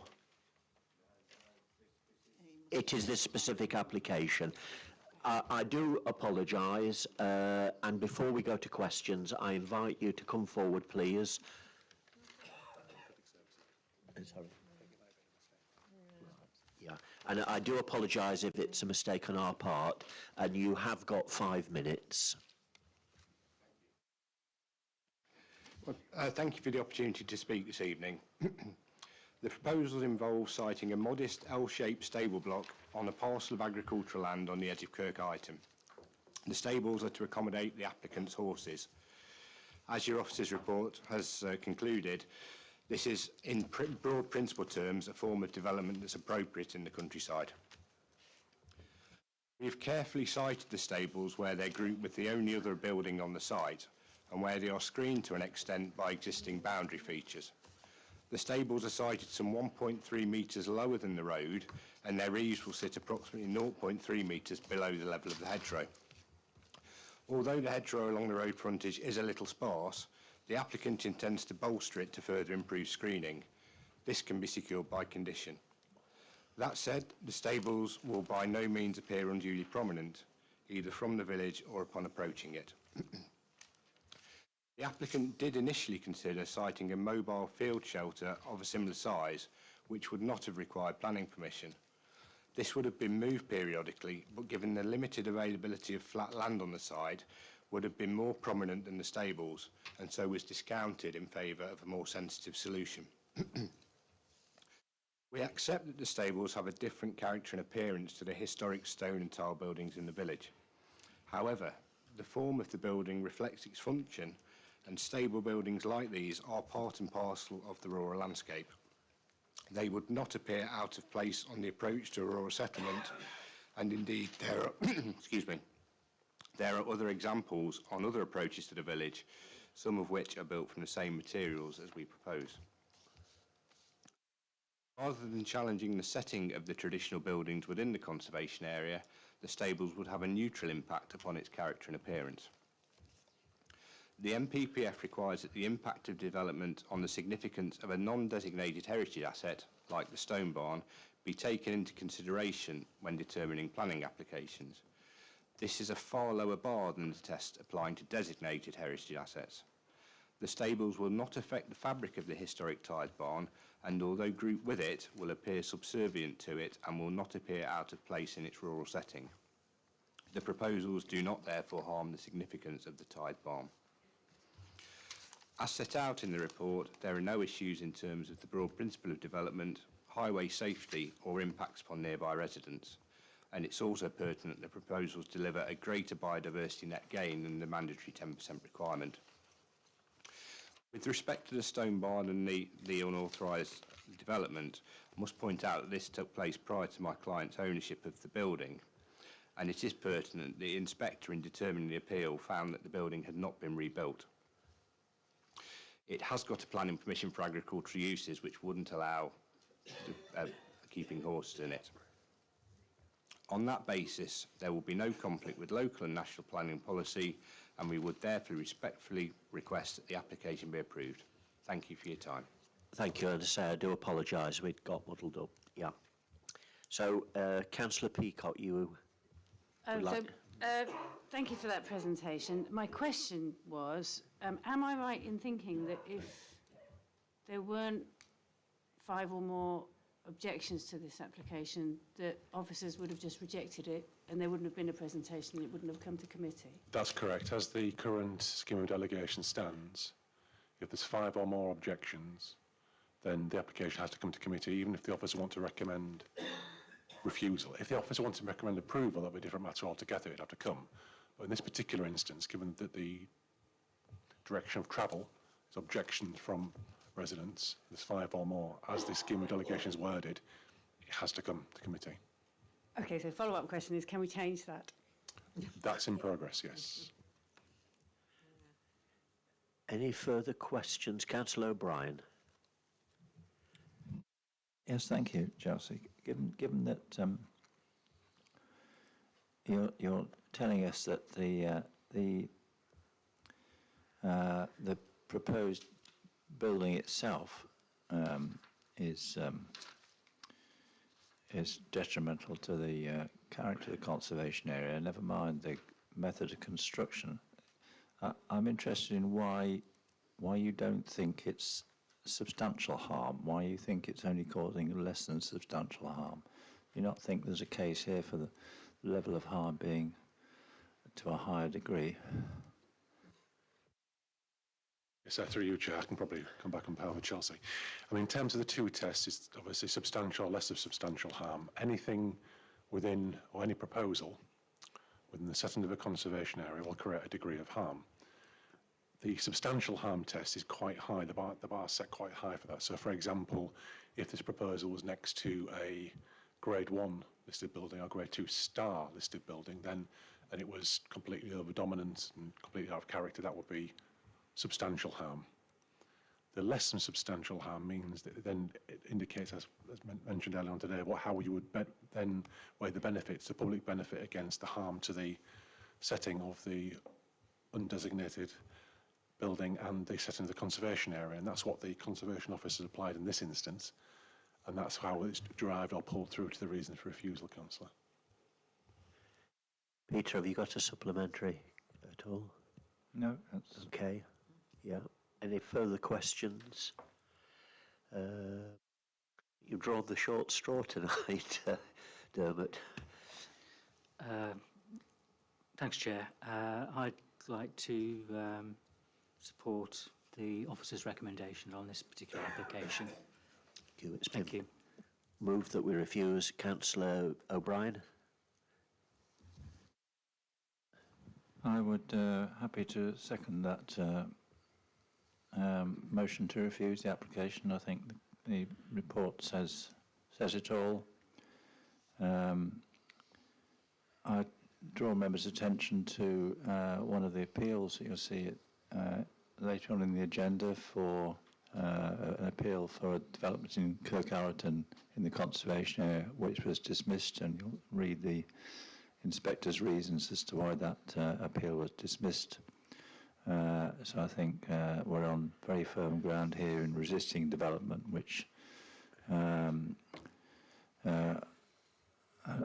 A: It is this specific application. I do apologise, and before we go to questions, I invite you to come forward, please. Sorry. Yeah, and I do apologise if it's a mistake on our part, and you have got 5 minutes.
B: Well, thank you for the opportunity to speak this evening. The proposals involve siting a modest L-shaped stable block on a parcel of agricultural land on the edge of Kirk Ireton. The stables are to accommodate the applicant's horses. As your officer's report has concluded, this is, in broad principle terms, a form of development that's appropriate in the countryside. We've carefully sited the stables where they're grouped with the only other building on the site, and where they are screened to an extent by existing boundary features. The stables are sited some 1.3 metres lower than the road, and their eaves will sit approximately 0.3 metres below the level of the hedgerow. Although the hedgerow along the road frontage is a little sparse, the applicant intends to bolster it to further improve screening. This can be secured by condition. That said, the stables will by no means appear unduly prominent, either from the village or upon approaching it. The applicant did initially consider siting a mobile field shelter of a similar size, which would not have required planning permission. This would have been moved periodically, but given the limited availability of flat land on the side, would have been more prominent than the stables, and so was discounted in favour of a more sensitive solution. We accept that the stables have a different character and appearance to the historic stone and tile buildings in the village. However, the form of the building reflects its function, and stable buildings like these are part and parcel of the rural landscape. They would not appear out of place on the approach to a rural settlement, and indeed there are, excuse me, there are other examples on other approaches to the village, some of which are built from the same materials as we propose. Rather than challenging the setting of the traditional buildings within the conservation area, the stables would have a neutral impact upon its character and appearance. The MPPF requires that the impact of development on the significance of a non-designated heritage asset, like the stone barn, be taken into consideration when determining planning applications. This is a far lower bar than the test applying to designated heritage assets. The stables will not affect the fabric of the historic tiled barn, and although grouped with it, will appear subservient to it and will not appear out of place in its rural setting. The proposals do not therefore harm the significance of the tiled barn. As set out in the report, there are no issues in terms of the broad principle of development, highway safety or impacts upon nearby residents, and it's also pertinent that the proposals deliver a greater biodiversity net gain than the mandatory 10% requirement. With respect to the stone barn and the unauthorised development, I must point out that this took place prior to my client's ownership of the building, and it is pertinent the inspector in determining the appeal found that the building had not been rebuilt. It has got a planning permission for agricultural uses which wouldn't allow keeping horses in it. On that basis, there will be no conflict with local and national planning policy, and we would therefore respectfully request that the application be approved. Thank you for your time.
A: Thank you, and I do apologise, we'd got muddled up. Yeah. So, Councillor Peacock, you... would like...
D: Thank you for that presentation. My question was, am I right in thinking that if there weren't 5 or more objections to this application, that officers would have just rejected it and there wouldn't have been a presentation and it wouldn't have come to committee?
K: That's correct. As the current scheme of delegation stands, if there's 5 or more objections, then the application has to come to committee, even if the officer want to recommend refusal. If the officer wants to recommend approval, that would be a different matter altogether. It'd have to come. But in this particular instance, given that the direction of travel is objections from residents, there's 5 or more, as the scheme of delegation is worded, it has to come to committee.
D: Okay, so follow-up question is, can we change that?
K: That's in progress, yes.
A: Any further questions? Councillor O'Brien.
R: Yes, thank you, Chelsea. Given that you're telling us that the proposed building itself is detrimental to the character of the conservation area, never mind the method of construction, I'm interested in why you don't think it's substantial harm, why you think it's only causing less than substantial harm. Do you not think there's a case here for the level of harm being to a higher degree?
K: Yes, through you, Chair, I can probably come back on power with Chelsea. I mean, in terms of the 2 tests, it's obviously substantial or less of substantial harm. Anything within, or any proposal within the setting of a conservation area will create a degree of harm. The substantial harm test is quite high, the bar is set quite high for that. So, for example, if this proposal was next to a grade 1 listed building or grade 2 star listed building, then, and it was completely over-dominant and completely out of character, that would be substantial harm. The less than substantial harm means that then it indicates, as mentioned earlier on today, how you would then weigh the benefits, the public benefit against the harm to the setting of the undesignated building and the setting of the conservation area, and that's what the conservation officer applied in this instance, and that's how it's derived or pulled through to the reason for refusal, Councillor.
A: Peter, have you got a supplementary at all?
R: No, that's
A: okay. Yeah. Any further questions? You've drawn the short straw tonight, Dermot.
Q: Thanks, Chair. I'd like to support the officer's recommendation on this particular application.
A: Thank you. It's
Q: Thank you.
A: Moved that we refuse. Councillor O'Brien.
R: I would happy to second that motion to refuse the application. I think the report says it all. I draw members' attention to one of the appeals that you'll see later on in the agenda for an appeal for a development in Kirk Ireton in the conservation area, which was dismissed, and you'll read the inspector's reasons as to why that appeal was dismissed. So I think we're on very firm ground here in resisting development, which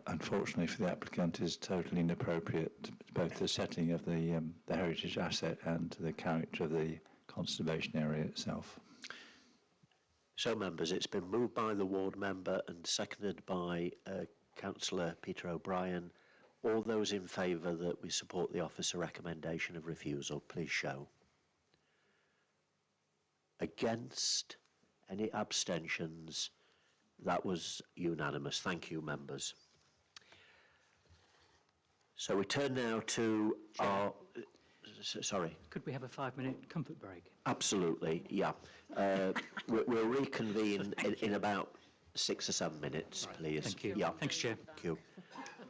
R: unfortunately for the applicant is totally inappropriate, both the setting of the heritage asset and the character of the conservation area itself.
A: So, members, it's been moved by the ward member and seconded by Councillor Peter O'Brien. All those in favour that we support the officer recommendation of refusal, please show. Against? Any abstentions? That was unanimous. Thank you, members. So we turn now to our... Sorry.
Q: Could we have a 5-minute comfort break?
A: Absolutely, yeah. We'll reconvene in about 6 or 7 minutes,
Q: Right.
A: please.
Q: Thank you.
A: Yeah.
Q: Thanks, Chair.
A: Thank you.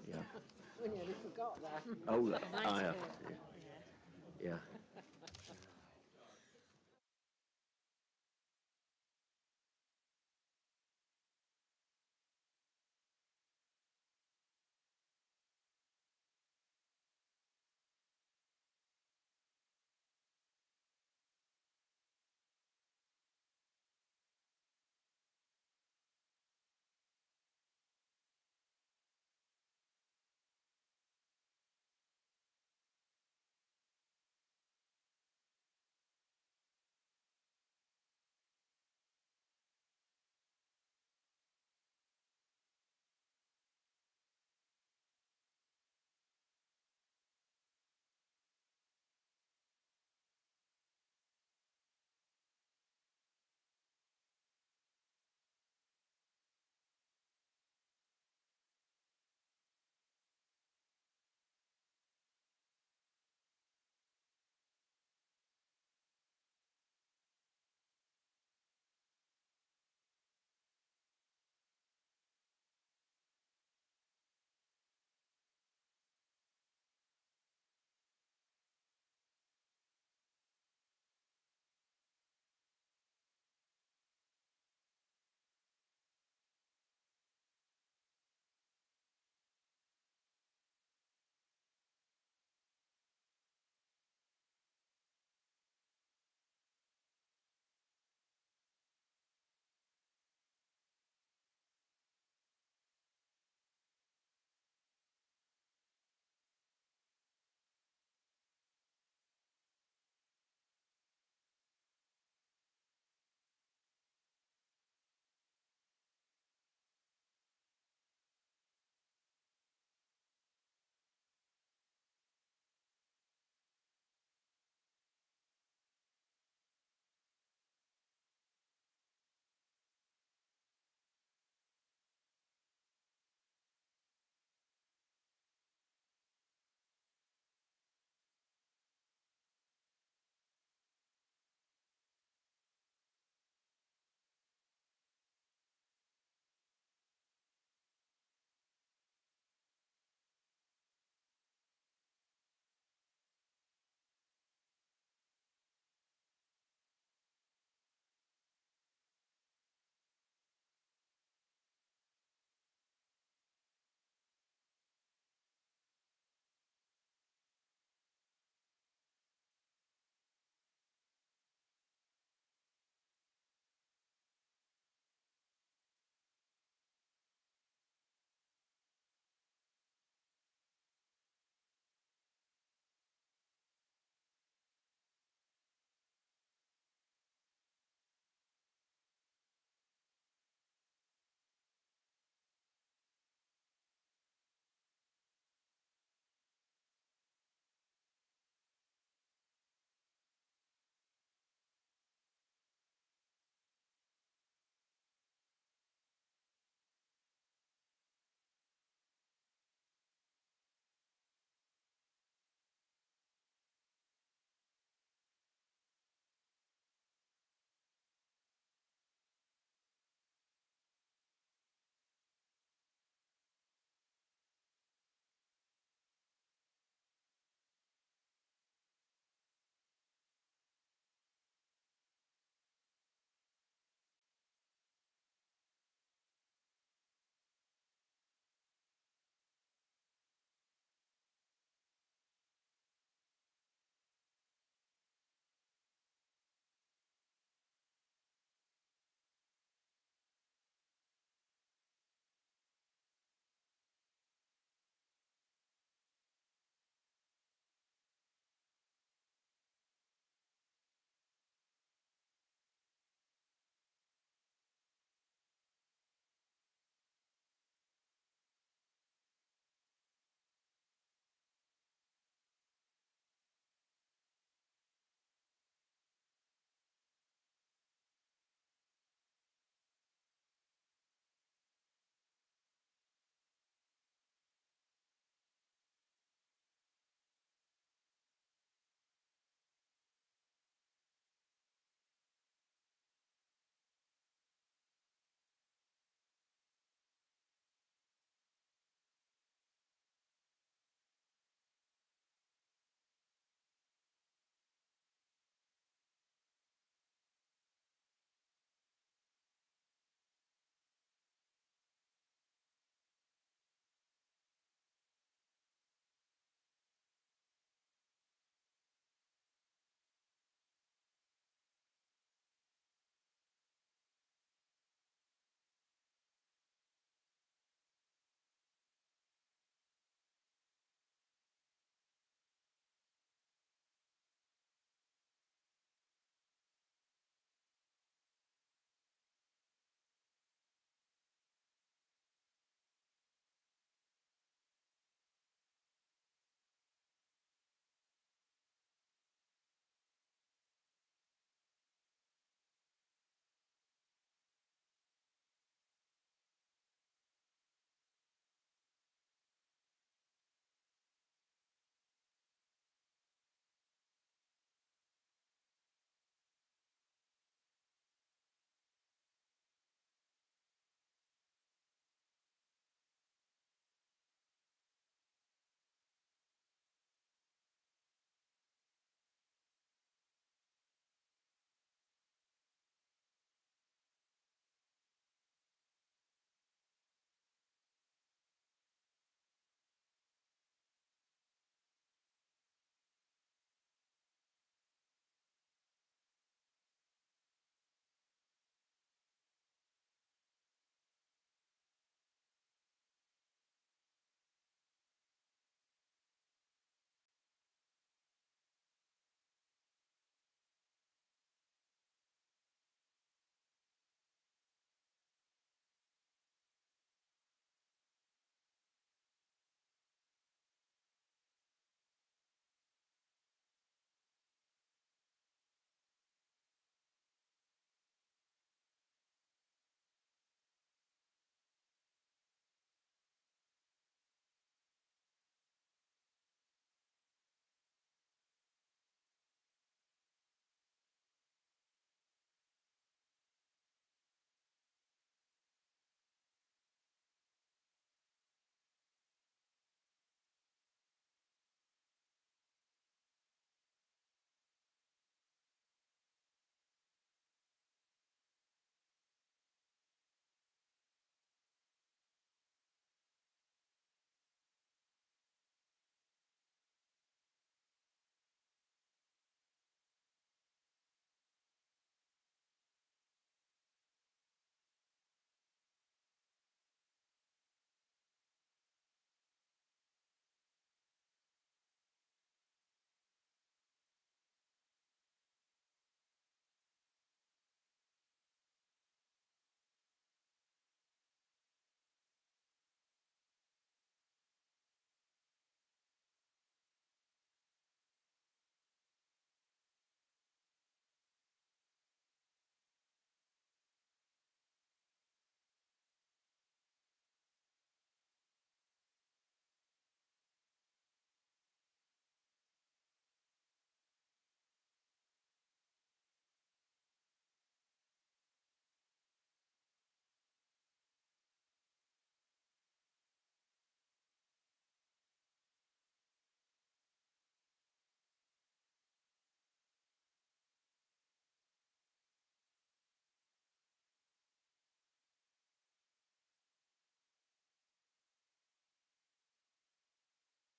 A: Yeah.
S: We nearly forgot that.
A: Oh,
S: Nice
A: yeah. Yeah.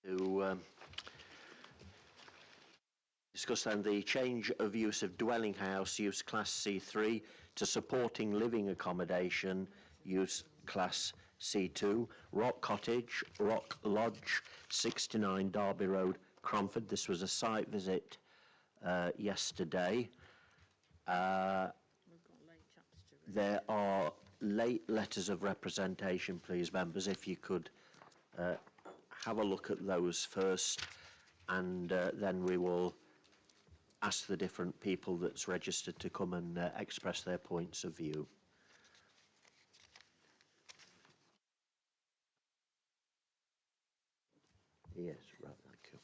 A: To discuss then the change of use of dwelling house use class C3 to supporting living accommodation use class C2, Rock Cottage, Rock Lodge, 69 Derby Road, Cromford. This was a site visit yesterday. There are late letters of representation, please, members, if you could have a look at those first, and then we will ask the different people that's registered to come and express their points of view. Yes, right, thank you.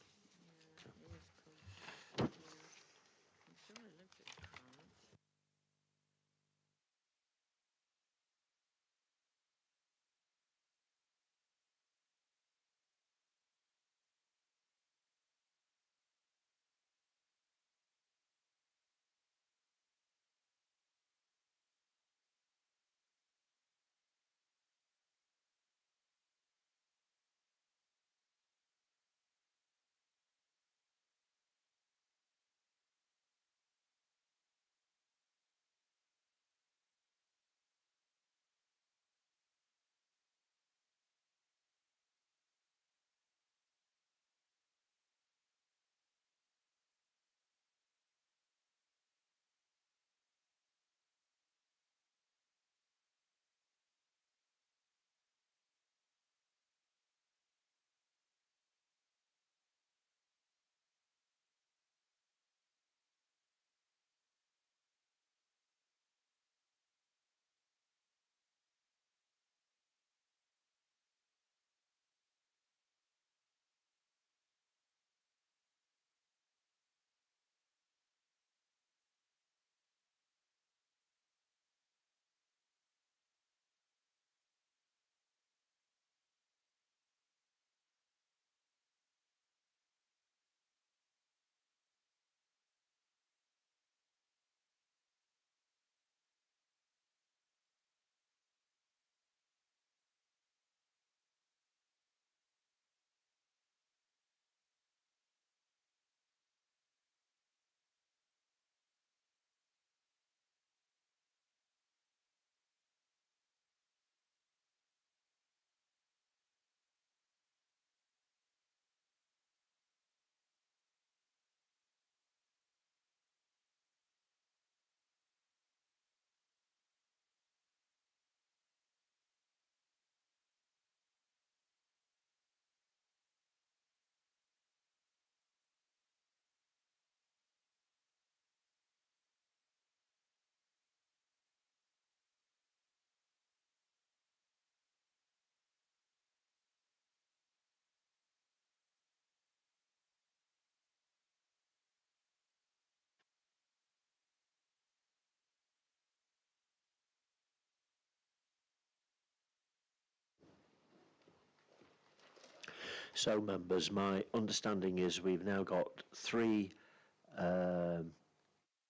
A: So, members, my understanding is we've now got three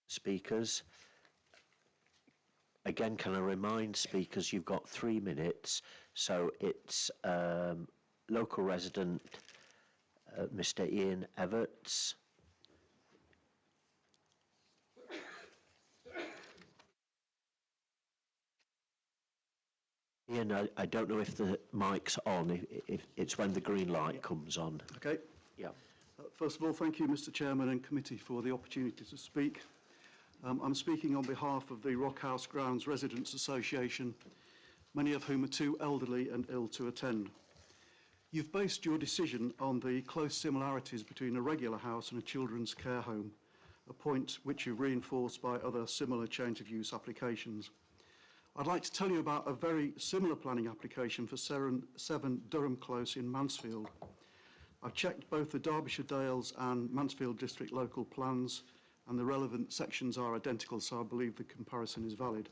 A: speakers. Again, can I remind speakers you've got 3 minutes, so it's local resident Mr. Ian Everts. Ian, I don't know if the mic's on, if it's when the green light comes on.
E: Okay.
A: Yeah.
E: First of all, thank you, Mr. Chairman and committee, for the opportunity to speak. I'm speaking on behalf of the Rockhouse Grounds Residents Association, many of whom are too elderly and ill to attend. You've based your decision on the close similarities between a regular house and a children's care home, a point which you've reinforced by other similar change of use applications. I'd like to tell you about a very similar planning application for 7 Durham Close in Mansfield. I've checked both the Derbyshire Dales and Mansfield District local plans, and the relevant sections are identical, so I believe the comparison is valid.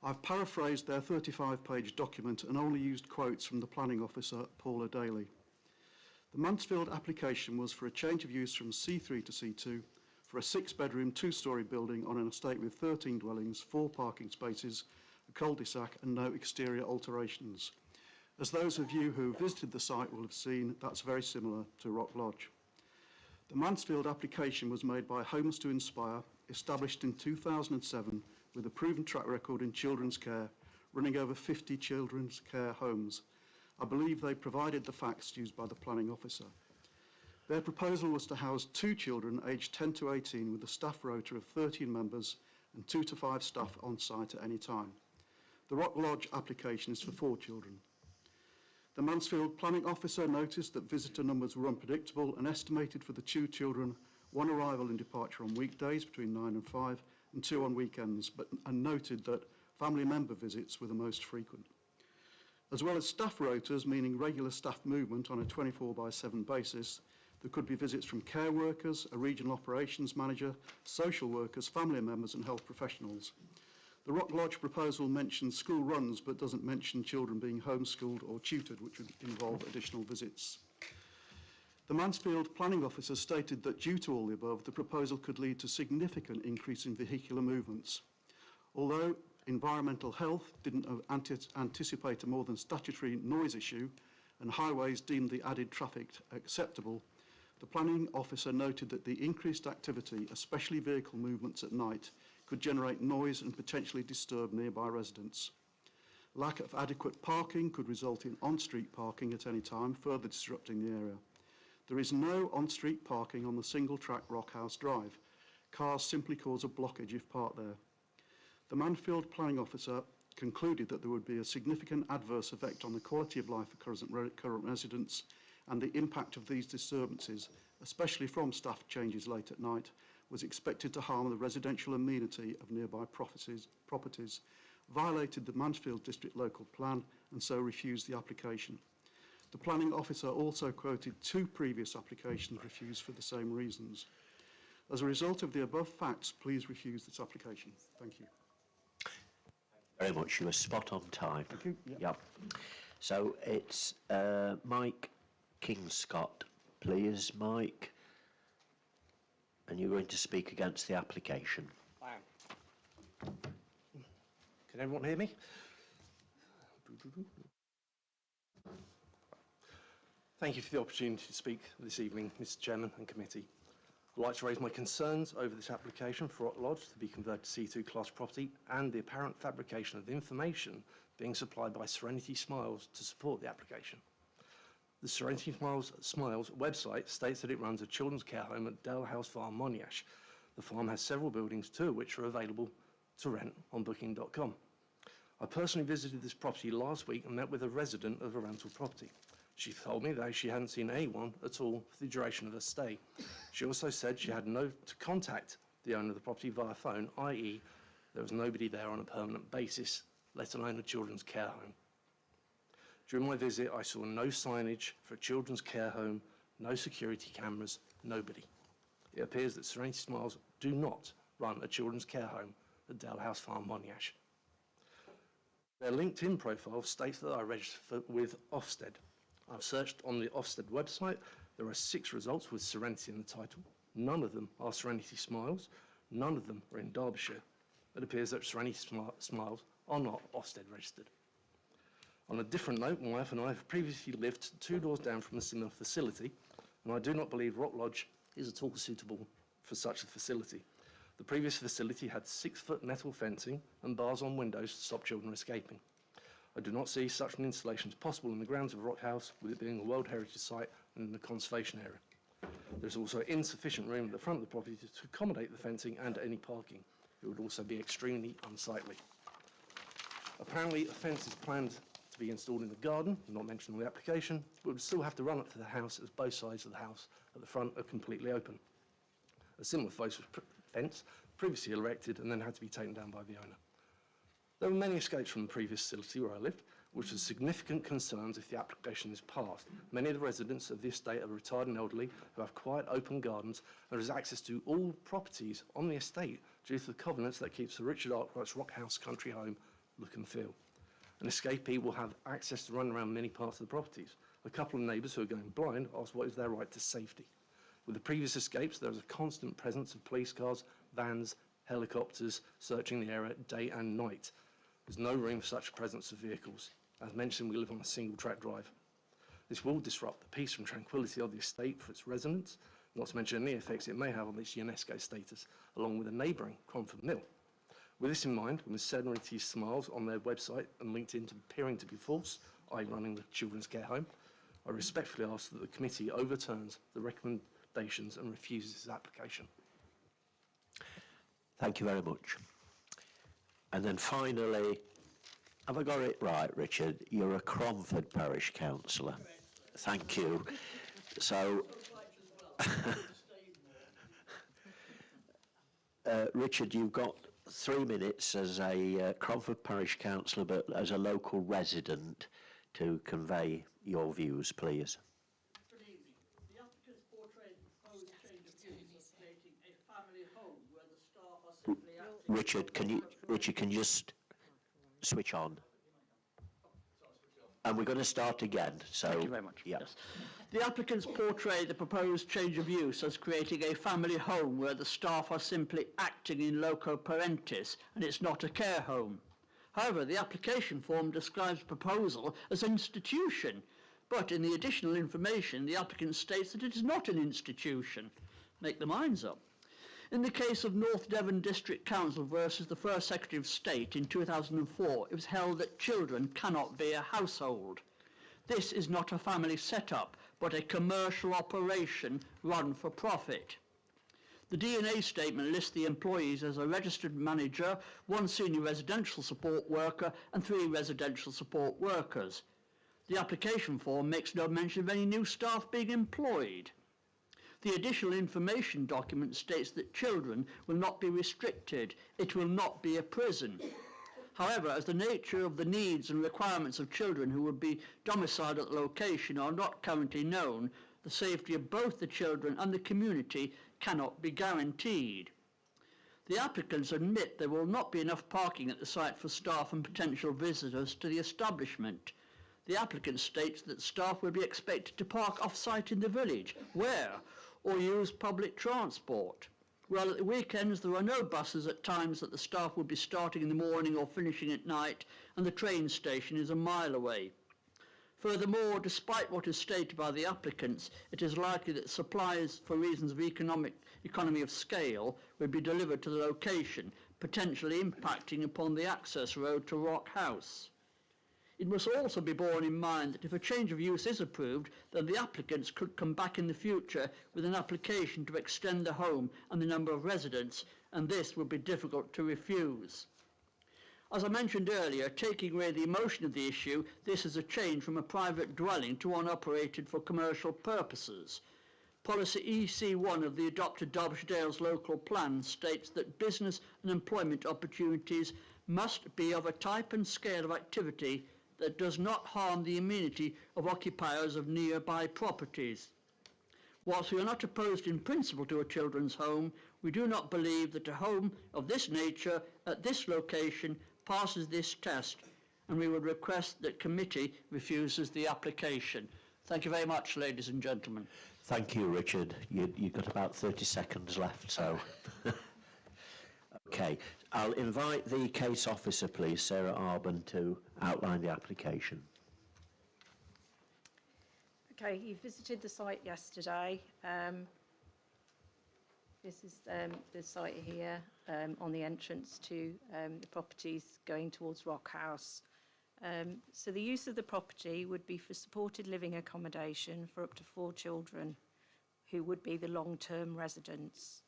E: I've paraphrased their 35-page document and only used quotes from the planning officer, Paula Daly. The Mansfield application was for a change of use from C3 to C2 for a 6-bedroom, 2-storey building on an estate with 13 dwellings, 4 parking spaces, a cul-de-sac and no exterior alterations. As those of you who visited the site will have seen, that's very similar to Rock Lodge. The Mansfield application was made by Homes to Inspire, established in 2007 with a proven track record in children's care, running over 50 children's care homes. I believe they provided the facts used by the planning officer. Their proposal was to house 2 children aged 10 to 18 with a staff rota of 13 members and 2 to 5 staff on site at any time. The Rock Lodge application is for 4 children. The Mansfield planning officer noticed that visitor numbers were unpredictable and estimated for the 2 children 1 arrival and departure on weekdays between 9 and 5 and 2 on weekends, and noted that family member visits were the most frequent. As well as staff rotas, meaning regular staff movement on a 24/7 basis, there could be visits from care workers, a regional operations manager, social workers, family members and health professionals. The Rock Lodge proposal mentions school runs but doesn't mention children being homeschooled or tutored, which would involve additional visits. The Mansfield planning officer stated that due to all the above, the proposal could lead to significant increase in vehicular movements. Although environmental health didn't anticipate a more than statutory noise issue and highways deemed the added traffic acceptable, the planning officer noted that the increased activity, especially vehicle movements at night, could generate noise and potentially disturb nearby residents. Lack of adequate parking could result in on-street parking at any time, further disrupting the area. There is no on-street parking on the single-track Rockhouse Drive. Cars simply cause a blockage if parked there. The Mansfield planning officer concluded that there would be a significant adverse effect on the quality of life of current residents, and the impact of these disturbances, especially from staff changes late at night, was expected to harm the residential amenity of nearby properties, violated the Mansfield District Local Plan, and so refused the application. The planning officer also quoted 2 previous applications refused for the same reasons. As a result of the above facts, please refuse this application. Thank you.
A: Very much. You were spot on time.
E: Thank you.
A: Yep. So it's Mike Kingscott, please, Mike. And you're going to speak against the application.
F: I am. Can everyone hear me? Thank you for the opportunity to speak this evening, Mr. Chairman and committee. I'd like to raise my concerns over this application for Rock Lodge to be converted to C2 class property and the apparent fabrication of information being supplied by Serenity Smiles to support the application. The Serenity Smiles website states that it runs a children's care home at Dalehouse Farm, Monash. The farm has several buildings, 2 of which are available to rent on booking.com. I personally visited this property last week and met with a resident of a rental property. She told me that she hadn't seen anyone at all for the duration of her stay. She also said she had no to contact the owner of the property via phone, i.e. there was nobody there on a permanent basis, let alone a children's care home. During my visit, I saw no signage for a children's care home, no security cameras, nobody. It appears that Serenity Smiles do not run a children's care home at Dalehouse Farm, Monash. Their LinkedIn profile states that I registered with Ofsted. I've searched on the Ofsted website. There are 6 results with Serenity in the title. None of them are Serenity Smiles. None of them are in Derbyshire. It appears that Serenity Smiles are not Ofsted registered. On a different note, my wife and I have previously lived 2 doors down from a similar facility, and I do not believe Rock Lodge is at all suitable for such a facility. The previous facility had 6-foot metal fencing and bars on windows to stop children escaping. I do not see such an installation as possible in the grounds of Rock House, with it being a World Heritage Site and in the conservation area. There is also insufficient room at the front of the property to accommodate the fencing and any parking. It would also be extremely unsightly. Apparently, a fence is planned to be installed in the garden, not mentioned in the application, but would still have to run up to the house as both sides of the house at the front are completely open. A similar fence previously erected and then had to be taken down by the owner. There were many escapes from the previous facility where I lived, which is significant concerns if the application is passed. Many of the residents of the estate are retired and elderly who have quiet open gardens and has access to all properties on the estate due to the covenants that keeps the Richard Arkwright's Rock House country home look and feel. An escapee will have access to run around many parts of the properties. A couple of neighbours who are going blind asked what is their right to safety. With the previous escapes, there is a constant presence of police cars, vans, helicopters searching the area day and night. There's no room for such a presence of vehicles. As mentioned, we live on a single track drive. This will disrupt the peace and tranquility of the estate for its residents, not to mention any effects it may have on its UNESCO status, along with the neighbouring Cromford Mill. With this in mind, when the Serenity Smiles on their website and LinkedIn appearing to be false, i.e. running the children's care home, I respectfully ask that the committee overturns the recommendations and refuses this application.
A: Thank you very much. And then finally, have I got it right, Richard? You're a Cromford Parish Councillor. Thank you. So, Richard, you've got 3 minutes as a Cromford Parish Councillor, but as a local resident, to convey your views, please.
G: Good evening. The applicants portray the proposed change of use as creating a family home where the staff are simply acting...
A: Richard, can you just switch on? And we're going to start again. So,
G: Thank you very much.
A: Yeah.
G: Yes. The applicants portray the proposed change of use as creating a family home where the staff are simply acting in loco parentis and it's not a care home. However, the application form describes the proposal as an institution, but in the additional information, the applicant states that it is not an institution. Make their minds up. In the case of North Devon District Council versus the First Secretary of State in 2004, it was held that children cannot be a household. This is not a family setup, but a commercial operation run for profit. The DNA statement lists the employees as a registered manager, 1 senior residential support worker and 3 residential support workers. The application form makes no mention of any new staff being employed. The additional information document states that children will not be restricted. It will not be a prison. However, as the nature of the needs and requirements of children who would be domiciled at the location are not currently known, the safety of both the children and the community cannot be guaranteed. The applicants admit there will not be enough parking at the site for staff and potential visitors to the establishment. The applicant states that staff will be expected to park off-site in the village. Where? Or use public transport. Well, at the weekends there are no buses at times that the staff will be starting in the morning or finishing at night, and the train station is a mile away. Furthermore, despite what is stated by the applicants, it is likely that supplies for reasons of economy of scale will be delivered to the location, potentially impacting upon the access road to Rock House. It must also be borne in mind that if a change of use is approved, then the applicants could come back in the future with an application to extend the home and the number of residents, and this would be difficult to refuse. As I mentioned earlier, taking away the emotion of the issue, this is a change from a private dwelling to one operated for commercial purposes. Policy EC1 of the adopted Derbyshire Dales local plan states that business and employment opportunities must be of a type and scale of activity that does not harm the amenity of occupiers of nearby properties. Whilst we are not opposed in principle to a children's home, we do not believe that a home of this nature at this location passes this test, and we would request that committee refuses the application. Thank you very much, ladies and gentlemen.
A: Thank you, Richard. You've got about 30 seconds left, so... Okay, I'll invite the case officer, please, Sarah Arbon, to outline the application.
S: Okay, you visited the site yesterday. This is the site here on the entrance to the properties going towards Rock House. So the use of the property would be for supported living accommodation for up to 4 children who would be the long-term residents.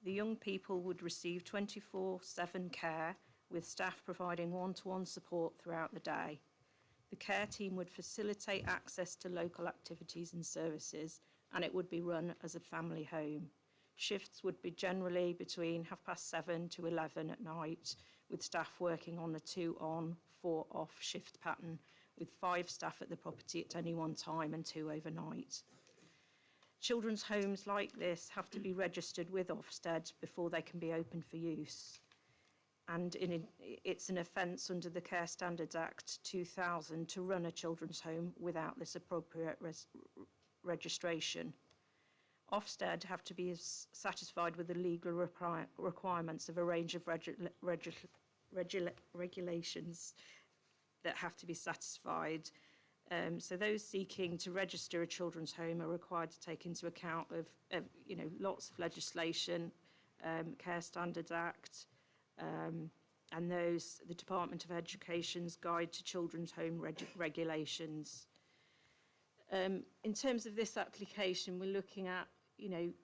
S: The young people would receive 24/7 care with staff providing one-to-one support throughout the day. The care team would facilitate access to local activities and services, and it would be run as a family home. Shifts would be generally between 7:30 to 11 at night, with staff working on a 2 on, 4 off shift pattern, with 5 staff at the property at any one time and 2 overnight. Children's homes like this have to be registered with Ofsted before they can be open for use. And it's an offence under the Care Standards Act 2000 to run a children's home without this appropriate registration. Ofsted have to be satisfied with the legal requirements of a range of regulations.
M: that have to be satisfied. So those seeking to register a children's home are required to take into account of lots of legislation, Care Standards Act, and the Department of Education's Guide to Children's Home Regulations. In terms of this application, we're looking at,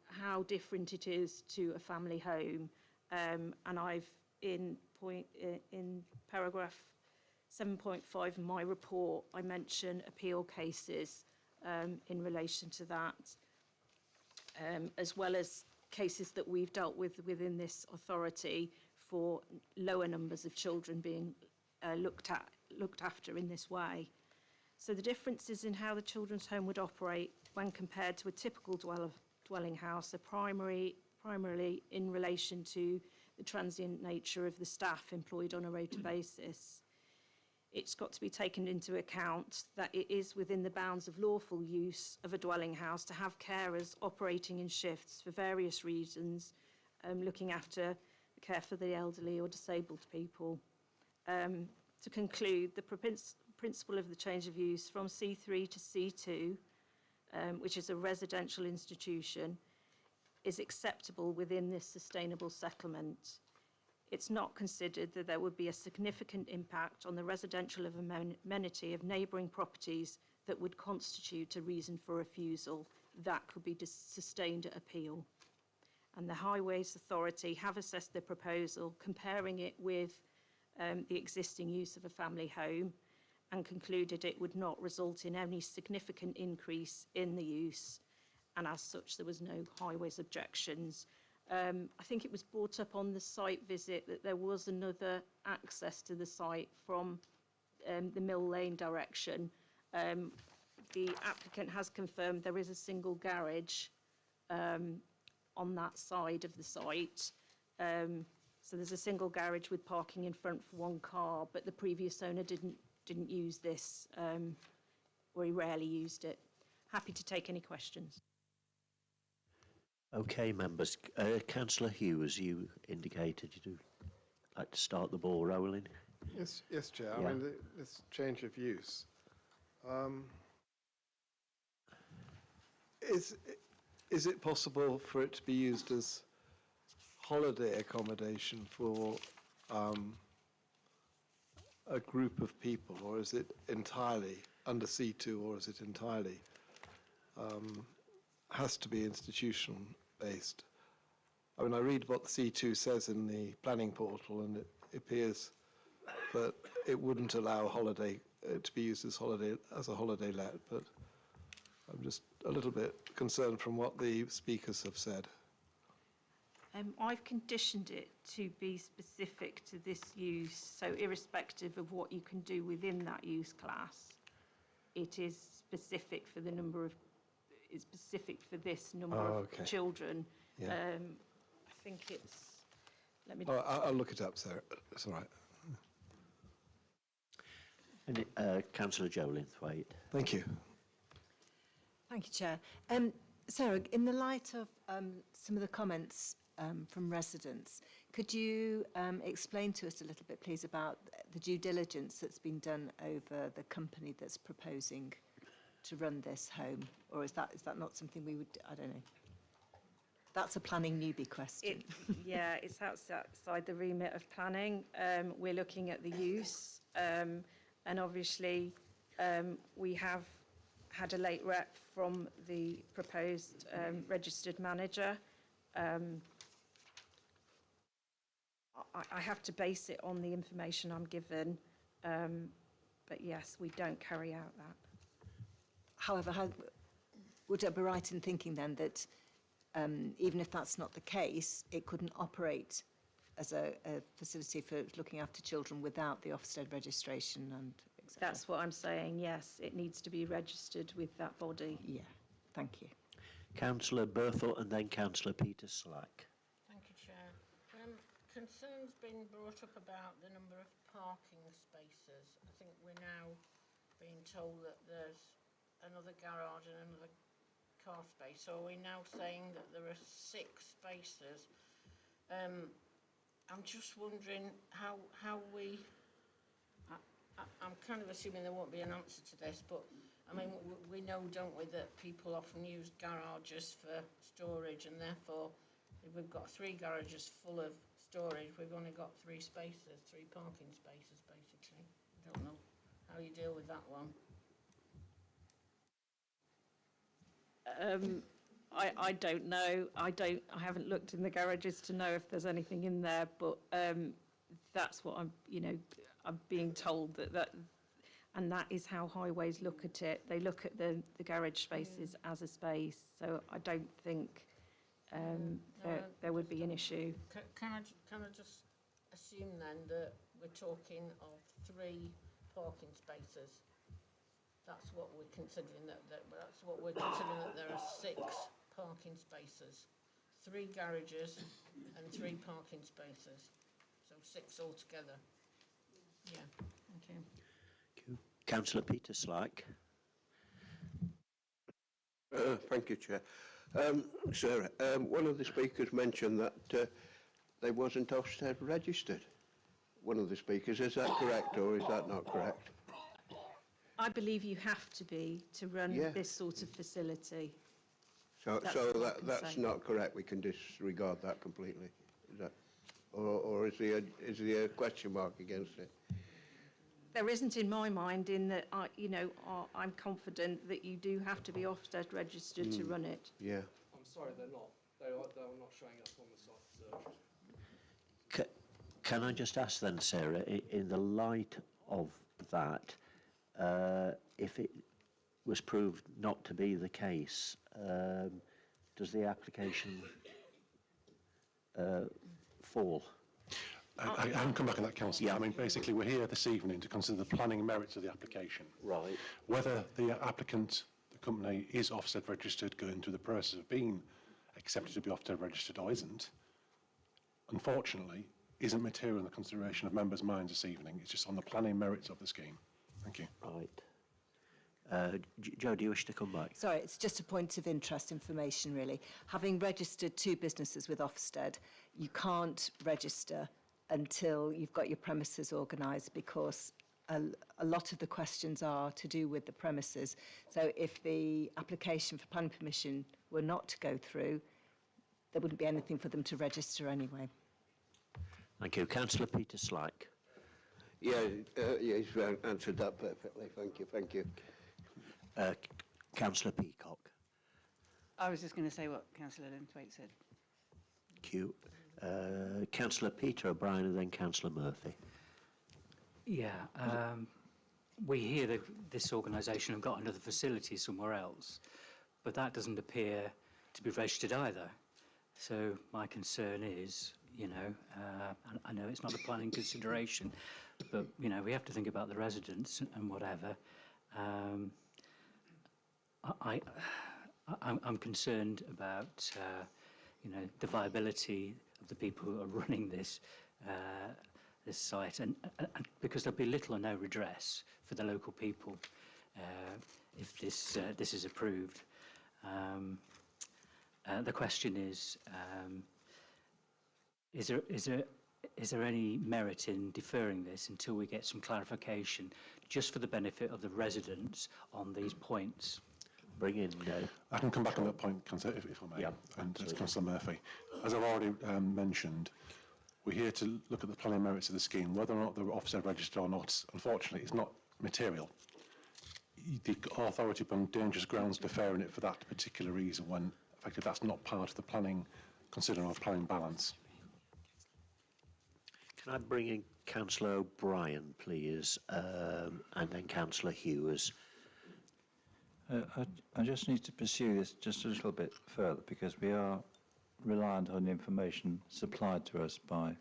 M: how different it is to a family home, and I've in paragraph 7.5 of my report, I mention appeal cases in relation to that, as well as cases that we've dealt with within this authority for lower numbers of children being looked after in this way. So the differences in how the children's home would operate when compared to a typical dwelling house are primarily in relation to the transient nature of the staff employed on a rota basis. It's got to be taken into account that it is within the bounds of lawful use of a dwelling house to have carers operating in shifts for various reasons, looking after care for the elderly or disabled people. To conclude, the principle of the change of use from C3 to C2, which is a residential institution, is acceptable within this sustainable settlement. It's not considered that there would be a significant impact on the residential amenity of neighbouring properties that would constitute a reason for refusal. That could be sustained at appeal. And the Highways Authority have assessed the proposal, comparing it with the existing use of a family home, and concluded it would not result in any significant increase in the use, and as such there was no Highways objections. I think it was brought up on the site visit that there was another access to the site from the Mill Lane direction. The applicant has confirmed there is a single garage on that side of the site. So there's a single garage with parking in front for one car, but the previous owner didn't use this, or he rarely used it. Happy to take any questions.
A: Okay, members. Councillor Hughes, you indicated you'd like to start the ball rolling.
P: Yes, Chair.
A: Yeah.
P: I mean, this change of use. Is it possible for it to be used as holiday accommodation for a group of people, or is it entirely under C2, or is it entirely has to be institutional based? I mean, I read what the C2 says in the planning portal, and it appears that it wouldn't allow holiday to be used as a holiday let, but I'm just a little bit concerned from what the speakers have said.
M: I've conditioned it to be specific to this use, so irrespective of what you can do within that use class, it is specific for the number of, it's specific for this number of children.
P: Yeah.
M: I think it's, let me...
P: I'll look it up, Sarah. It's all right.
A: And Councillor Jo Linthwaite.
P: Thank you.
C: Thank you, Chair. Sarah, in the light of some of the comments from residents, could you explain to us a little bit, please, about the due diligence that's been done over the company that's proposing to run this home? Or is that not something we would, I don't know. That's a planning newbie question.
M: Yeah, it's outside the remit of planning. We're looking at the use, and obviously we have had a late rep from the proposed registered manager. I have to base it on the information I'm given, but yes, we don't carry out that.
C: However, would I be right in thinking then that even if that's not the case, it couldn't operate as a facility for looking after children without the Ofsted registration and etc.?
M: That's what I'm saying, yes. It needs to be registered with that body.
C: Yeah, thank you.
A: Councillor Berthel and then Councillor Peter Slack.
S: Thank you, Chair. Concerns been brought up about the number of parking spaces. I think we're now being told that there's another garage and another car space. So are we now saying that there are 6 spaces? I'm just wondering how we... I'm kind of assuming there won't be an answer to this, but I mean, we know, don't we, that people often use garages for storage, and therefore, if we've got 3 garages full of storage, we've only got 3 spaces, 3 parking spaces, basically. I don't know how you deal with that one.
M: I don't know. I haven't looked in the garages to know if there's anything in there, but that's what I'm being told and that is how highways look at it. They look at the garage spaces as a space, so I don't think there would be an issue.
S: Can I just assume then that we're talking of 3 parking spaces? That's what we're considering, that's what we're considering, that there are 6 parking spaces, 3 garages and 3 parking spaces, so 6 altogether. Yeah, thank you.
A: Councillor Peter Slack.
J: Thank you, Chair. Sarah, one of the speakers mentioned that they wasn't Ofsted registered. One of the speakers, is that correct or is that not correct?
M: I believe you have to be to run this sort of facility.
J: So that's not correct. We can disregard that completely. Is that, or is there a question mark against it?
M: There isn't in my mind, in that I'm confident that you do have to be Ofsted registered to run it.
J: Yeah.
F: I'm sorry, they're not. They're not showing up on the site search.
A: Can I just ask then, Sarah, in the light of that, if it was proved not to be the case, does the application fall?
K: I can come back on that, Councillor.
A: Yeah.
K: I mean, basically, we're here this evening to consider the planning merits of the application.
A: Right.
K: Whether the applicant, the company, is Ofsted registered, going through the process of being accepted to be Ofsted registered or isn't, unfortunately, isn't material in the consideration of members' minds this evening. It's just on the planning merits of the scheme. Thank you.
A: Right. Jo, do you wish to come back?
C: Sorry, it's just a point of interest information, really. Having registered 2 businesses with Ofsted, you can't register until you've got your premises organised, because a lot of the questions are to do with the premises. So if the application for planning permission were not to go through, there wouldn't be anything for them to register anyway.
A: Thank you. Councillor Peter Slack.
J: Yeah, he's answered that perfectly. Thank you.
A: Councillor Peacock.
D: I was just going to say what Councillor Linthwaite said.
A: Thank you. Councillor Peter O'Brien and then Councillor Murphy.
Q: Yeah, we hear that this organisation have got another facility somewhere else, but that doesn't appear to be registered either. So my concern is, I know it's not a planning consideration, but, we have to think about the residents and whatever. I'm concerned about, the viability of the people who are running this site, and because there'll be little or no redress for the local people if this is approved. The question is there any merit in deferring this until we get some clarification, just for the benefit of the residents on these points?
A: Bring in.
K: I can come back on that point, Councillor, if I may.
A: Yeah,
K: and Councillor Murphy. As I've already mentioned, we're here to look at the planning merits of the scheme. Whether or not they're Ofsted registered or not, unfortunately, it's not material. The authority on dangerous grounds deferring it for that particular reason, when effectively that's not part of the planning, considering our planning balance.
A: Can I bring in Councillor O'Brien, please, and then Councillor Hughes?
R: I just need to pursue this just a little bit further, because we are reliant on information supplied to us by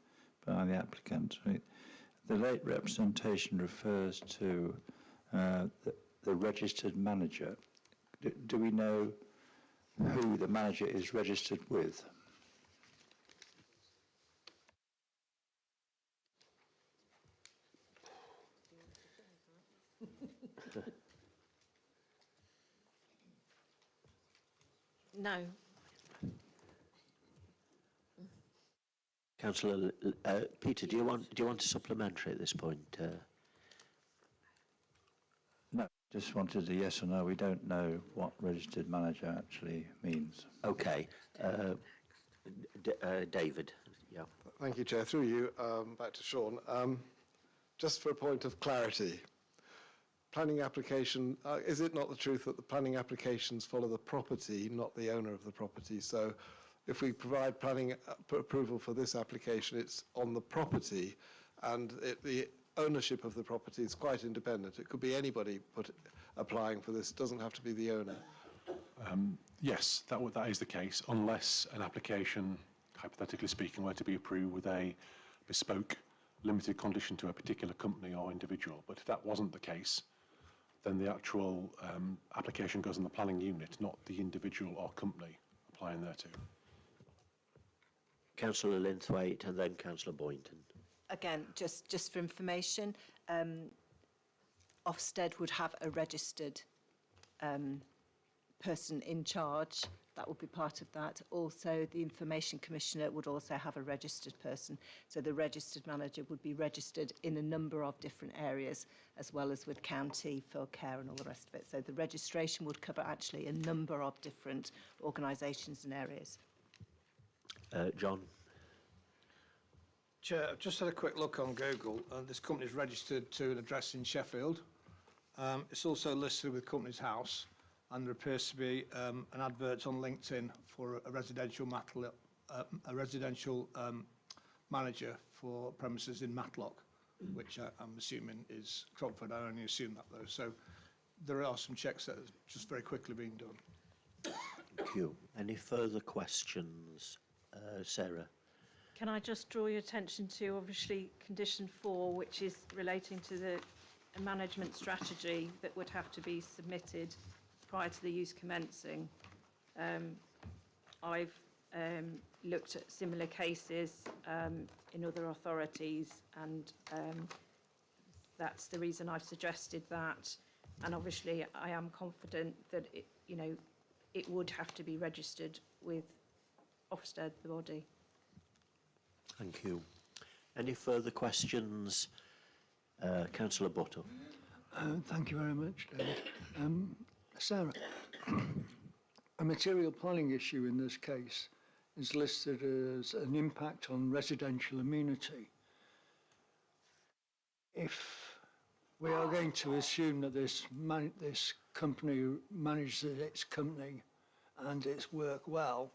R: the applicant. The late representation refers to the registered manager. Do we know who the manager is registered with?
M: No.
A: Councillor Peter, do you want a supplementary at this point?
R: No, just wanted a yes or no. We don't know what registered manager actually means.
A: Okay. David, yeah.
P: Thank you, Chair. Through you, back to Sean. Just for a point of clarity, planning application, is it not the truth that the planning applications follow the property, not the owner of the property? So if we provide planning approval for this application, it's on the property, and the ownership of the property is quite independent. It could be anybody applying for this. It doesn't have to be the owner.
K: Yes, that is the case, unless an application, hypothetically speaking, were to be approved with a bespoke limited condition to a particular company or individual. But if that wasn't the case, then the actual application goes on the planning unit, not the individual or company applying thereto.
A: Councillor Linthwaite and then Councillor Boynton.
C: Again, just for information, Ofsted would have a registered person in charge. That would be part of that. Also, the Information Commissioner would also have a registered person. So the registered manager would be registered in a number of different areas, as well as with county, for care and all the rest of it. So the registration would cover actually a number of different organisations and areas.
A: John.
I: Chair, I've just had a quick look on Google. This company is registered to an address in Sheffield. It's also listed with Company's House, and there appears to be an advert on LinkedIn for a residential manager for premises in Matlock, which I'm assuming is Cromford. I only assume that though. So there are some checks that are just very quickly being done.
A: Thank you. Any further questions? Sarah?
M: Can I just draw your attention to, obviously, condition 4, which is relating to the management strategy that would have to be submitted prior to the use commencing. I've looked at similar cases in other authorities, and that's the reason I've suggested that. And obviously, I am confident that it would have to be registered with Ofsted, the body.
A: Thank you. Any further questions? Councillor Buttle.
L: Thank you very much, David. Sarah, a material planning issue in this case is listed as an impact on residential amenity. If we are going to assume that this company manages its company and its work well,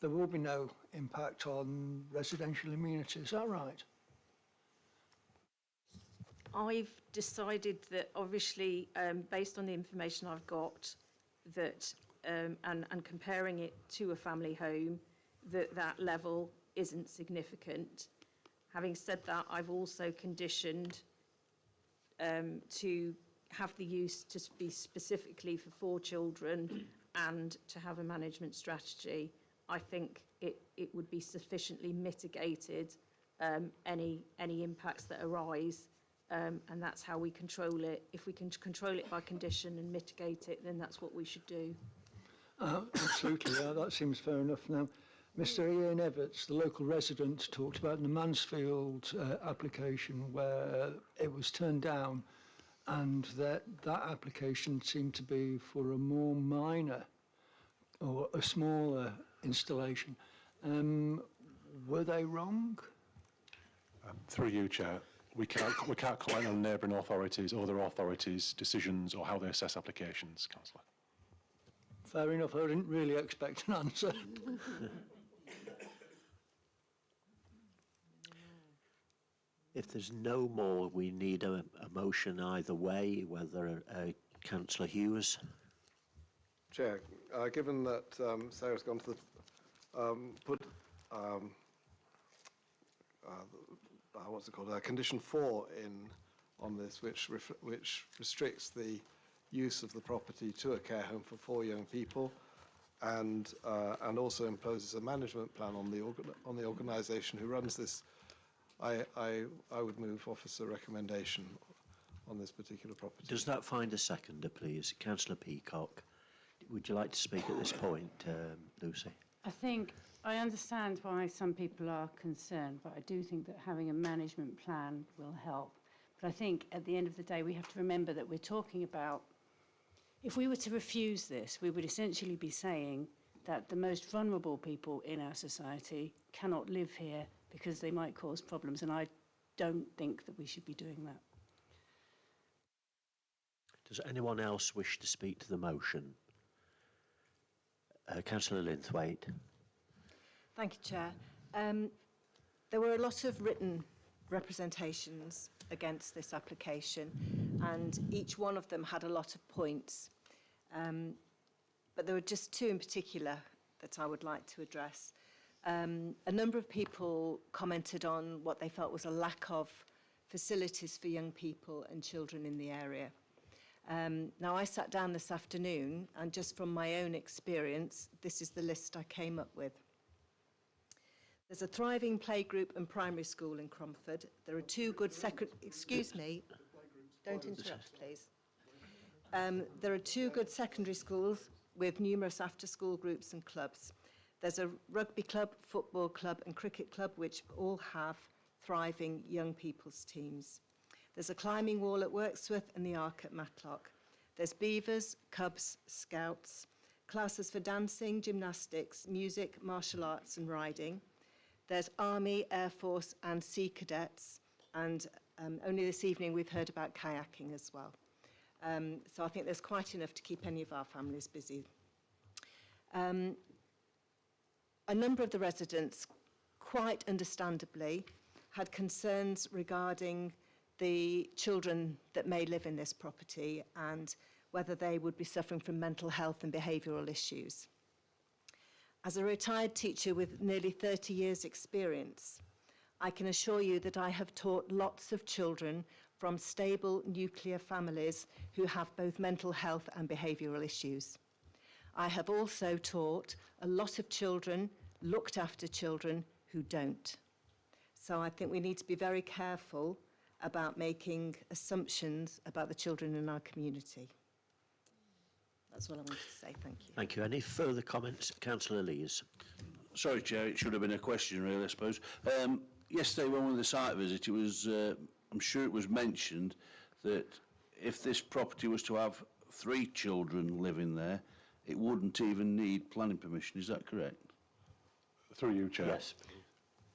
L: there will be no impact on residential amenity. Is that right?
M: I've decided that, obviously, based on the information I've got, that and comparing it to a family home, that level isn't significant. Having said that, I've also conditioned to have the use to be specifically for 4 children and to have a management strategy. I think it would be sufficiently mitigated, any impacts that arise, and that's how we control it. If we can control it by condition and mitigate it, then that's what we should do.
L: Absolutely, that seems fair enough. Now, Mr. Ian Everts, the local resident, talked about the Mansfield application where it was turned down, and that application seemed to be for a more minor or a smaller installation. Were they wrong?
K: Through you, Chair, we can't comment on neighbouring authorities or their authorities' decisions or how they assess applications, Councillor.
L: Fair enough, I didn't really expect an answer.
A: If there's no more, we need a motion either way, whether Councillor Hughes.
P: Chair, given that Sarah's gone to condition 4 on this, which restricts the use of the property to a care home for 4 young people, and also imposes a management plan on the organisation who runs this, I would move officer recommendation on this particular property.
A: Does that find a seconder, please? Councillor Peacock. Would you like to speak at this point, Lucy?
D: I understand why some people are concerned, but I do think that having a management plan will help. But I think at the end of the day, we have to remember that we're talking about, if we were to refuse this, we would essentially be saying that the most vulnerable people in our society cannot live here because they might cause problems, and I don't think that we should be doing that.
A: Does anyone else wish to speak to the motion? Councillor Linthwaite.
C: Thank you, Chair. There were a lot of written representations against this application, and each one of them had a lot of points. But there were just two in particular that I would like to address. A number of people commented on what they felt was a lack of facilities for young people and children in the area. Now, I sat down this afternoon, and just from my own experience, this is the list I came up with. There's a thriving playgroup and primary school in Cromford. There are two good excuse me, don't interrupt, please. There are two good secondary schools with numerous after-school groups and clubs. There's a rugby club, football club and cricket club, which all have thriving young people's teams. There's a climbing wall at Wirksworth and the Ark at Matlock. There's beavers, cubs, scouts, classes for dancing, gymnastics, music, martial arts and riding. There's Army, Air Force and Sea Cadets, and only this evening we've heard about kayaking as well. So I think there's quite enough to keep any of our families busy. A number of the residents, quite understandably, had concerns regarding the children that may live in this property and whether they would be suffering from mental health and behavioural issues. As a retired teacher with nearly 30 years' experience, I can assure you that I have taught lots of children from stable nuclear families who have both mental health and behavioural issues. I have also taught a lot of children, looked after children who don't. So I think we need to be very careful about making assumptions about the children in our community. That's what I wanted to say. Thank you.
A: Thank you. Any further comments? Councillor Lees.
N: Sorry, Chair, it should have been a question, really, I suppose. Yesterday, when we were on the site visit, it was, I'm sure it was mentioned that if this property was to have 3 children living there, it wouldn't even need planning permission. Is that correct?
K: Through you, Chair.
A: Yes.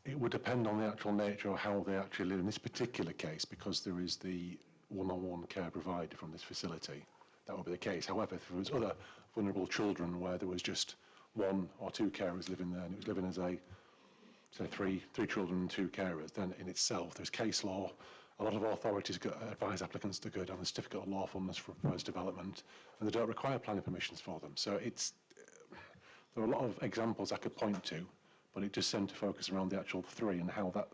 K: It would depend on the actual nature of how they actually live in this particular case, because there is the one-on-one care provided from this facility. That would be the case. However, if there was other vulnerable children where there was just 1 or 2 carers living there, and it was living as a, say, three children and 2 carers, then in itself there's case law. A lot of authorities advise applicants to go down the certificate of lawfulness for proposed development, and they don't require planning permissions for them. So it's, there are a lot of examples I could point to, but it just tends to focus around the actual 3 and how that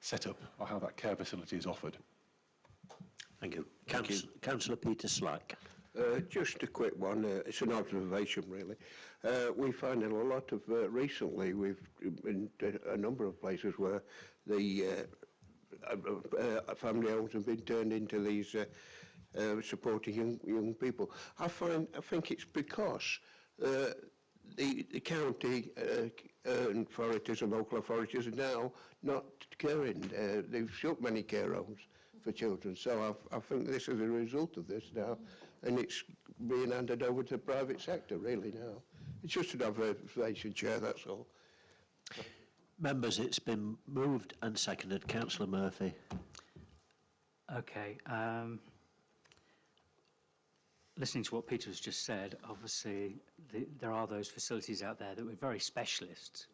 K: setup or how that care facility is offered.
A: Thank you. Councillor Peter Slack.
J: Just a quick one. It's an observation, really. We find in a lot of recently, we've been a number of places where the family homes have been turned into these supporting young people. I think it's because the county authorities and local authorities are now not caring. They've shut many care homes for children, so I think this is a result of this now, and it's being handed over to the private sector really now. It's just an observation, Chair, that's all.
A: Members, it's been moved and seconded. Councillor Murphy.
Q: Okay. Listening to what Peter has just said, obviously there are those facilities out there that were very specialist,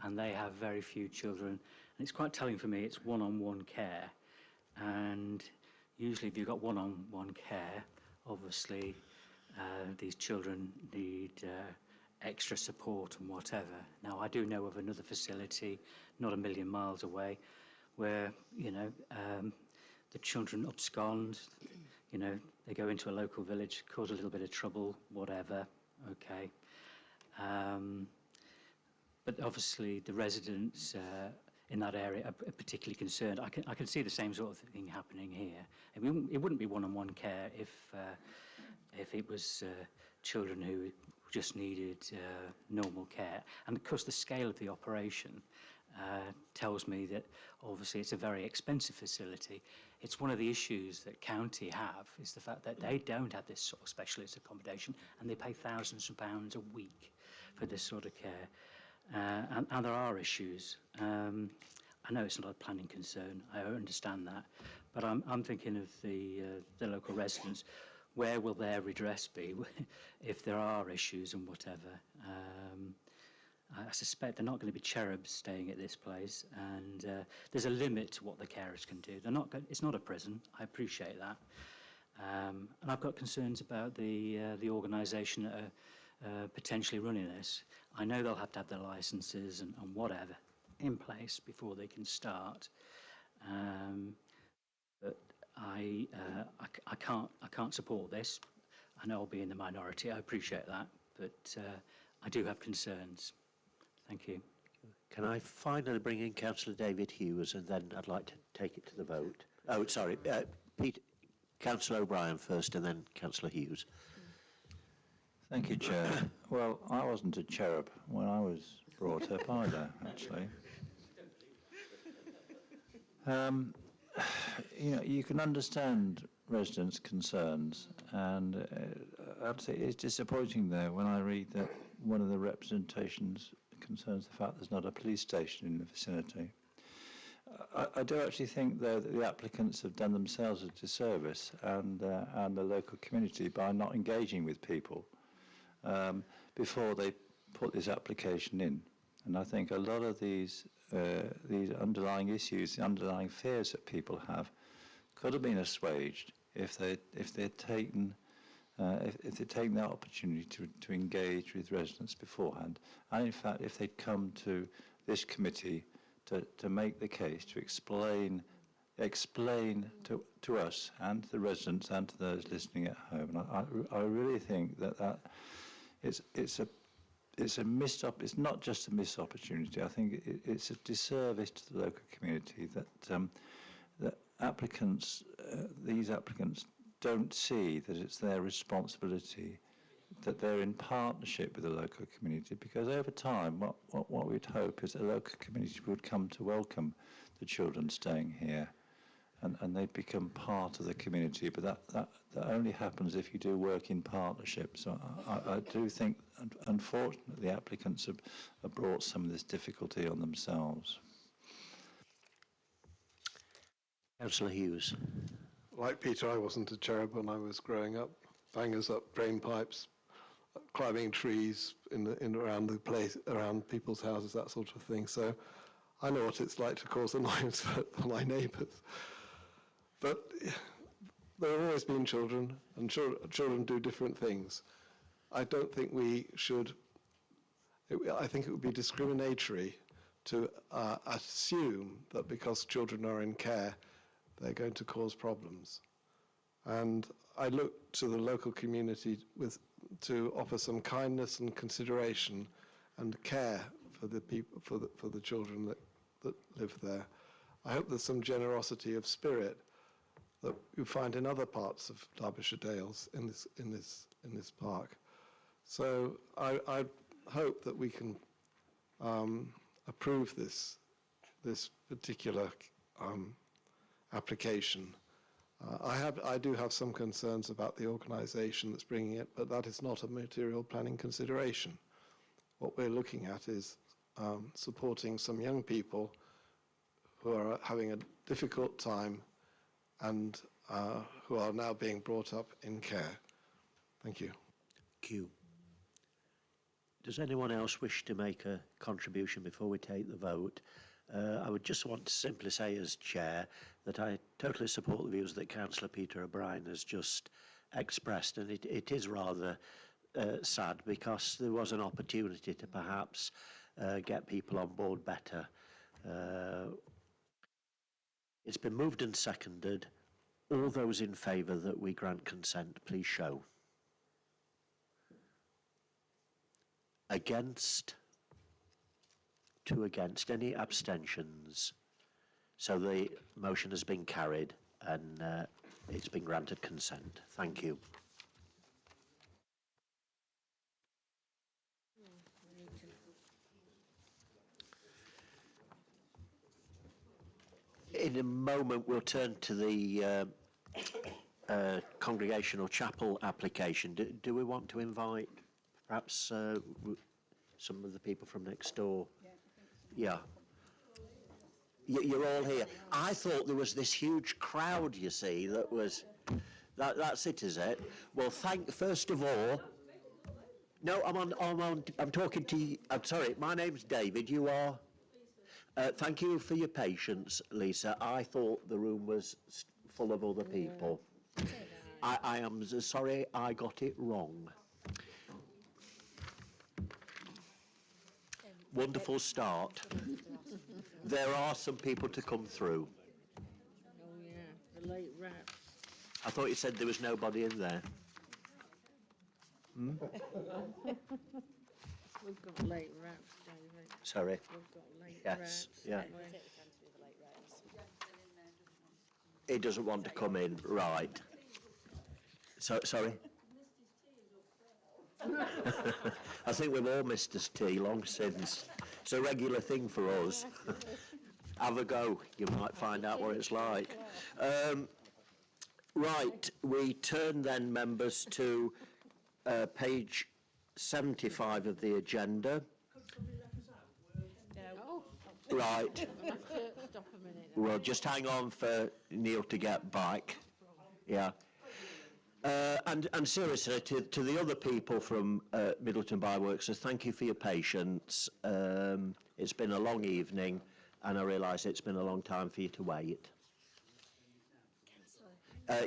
Q: and they have very few children. And it's quite telling for me, it's one-on-one care. And usually if you've got one-on-one care, obviously these children need extra support and whatever. Now, I do know of another facility, not a million miles away, where, you know, the children abscond, you know, they go into a local village, cause a little bit of trouble, whatever, okay. But obviously the residents in that area are particularly concerned. I can see the same sort of thing happening here. It wouldn't be one-on-one care if it was children who just needed normal care. And of course the scale of the operation tells me that obviously it's a very expensive facility. it's one of the issues that county have, is the fact that they don't have this sort of specialist accommodation, and they pay thousands of pounds a week for this sort of care. And there are issues. I know it's not a planning concern, I understand that, but I'm thinking of the local residents. Where will their redress be if there are issues and whatever? I suspect they're not going to be cherubs staying at this place, and there's a limit to what the carers can do. It's not a prison, I appreciate that. And I've got concerns about the organisation that are potentially running this. I know they'll have to have their licences and whatever in place before they can start. But I can't support this. I know I'll be in the minority, I appreciate that, but I do have concerns. Thank you.
A: Can I finally bring in Councillor David Hughes, and then I'd like to take it to the vote. Oh, sorry, Councillor O'Brien first, and then Councillor Hughes.
R: Thank you, Chair. Well, I wasn't a cherub when I was brought up either, actually. You know, you can understand residents' concerns, and I'd say it's disappointing there when I read that one of the representations concerns the fact there's not a police station in the vicinity. I do actually think, though, that the applicants have done themselves a disservice and the local community by not engaging with people before they put this application in. And I think a lot of these underlying issues, the underlying fears that people have, could have been assuaged if they'd taken the opportunity to engage with residents beforehand, and in fact if they'd come to this committee to make the case, to explain to us and to the residents and to those listening at home. And I really think that it's a missed it's not just a missed opportunity. I think it's a disservice to the local community that applicants, these applicants, don't see that it's their responsibility, that they're in partnership with the local community, because over time what we'd hope is that the local community would come to welcome the children staying here, and they'd become part of the community. But that only happens if you do work in partnership. So I do think, unfortunately, the applicants have brought some of this difficulty on themselves.
A: Councillor Hughes.
P: Like Peter, I wasn't a cherub when I was growing up. Bangers up drain pipes, climbing trees around the place, around people's houses, that sort of thing. So I know what it's like to cause annoyance for my neighbours. But there have always been children, and children do different things. I don't think we should. I think it would be discriminatory to assume that because children are in care, they're going to cause problems. And I look to the local community to offer some kindness and consideration and care for the people, for the children that live there. I hope there's some generosity of spirit that you find in other parts of Derbyshire Dales in this park. So I hope that we can approve this particular application. I do have some concerns about the organisation that's bringing it, but that is not a material planning consideration. What we're looking at is supporting some young people who are having a difficult time and who are now being brought up in care. Thank you.
A: Thank you. Does anyone else wish to make a contribution before we take the vote? I would just want to simply say as chair that I totally support the views that Councillor Peter O'Brien has just expressed, and it is rather sad because there was an opportunity to perhaps get people on board better. It's been moved and seconded. All those in favour that we grant consent, please show. Against? 2 against. Any abstentions? So the motion has been carried and it's been granted consent. Thank you. In a moment, we'll turn to the congregational chapel application. Do we want to invite perhaps some of the people from next door? Yeah. You're all here. I thought there was this huge crowd, you see, that was... That's it, is it? Well, first of all... No, I'm talking to you. I'm sorry, my name's David. You are... thank you for your patience, Lisa. I thought the room was full of other people. I am sorry I got it wrong. Wonderful start. There are some people to come through.
S: Oh, yeah, the late rats.
A: I thought you said there was nobody in there. Hmm?
S: We've got late rats, David.
A: Sorry.
S: We've got late
A: Yes,
S: rats.
A: yeah.
S: haven't we?
A: He doesn't want to come in, right. So, sorry? I think we've all missed his tea long since. It's a regular thing for us. Have a go, you might find out what it's like. Right, we turn then, members, to page 75 of the agenda. Right.
S: Stop a minute.
A: Well, just hang on for Neil to get back. Yeah. And seriously, to the other people from Middleton by Wirksworth, thank you for your patience. It's been a long evening, and I realise it's been a long time for you to wait.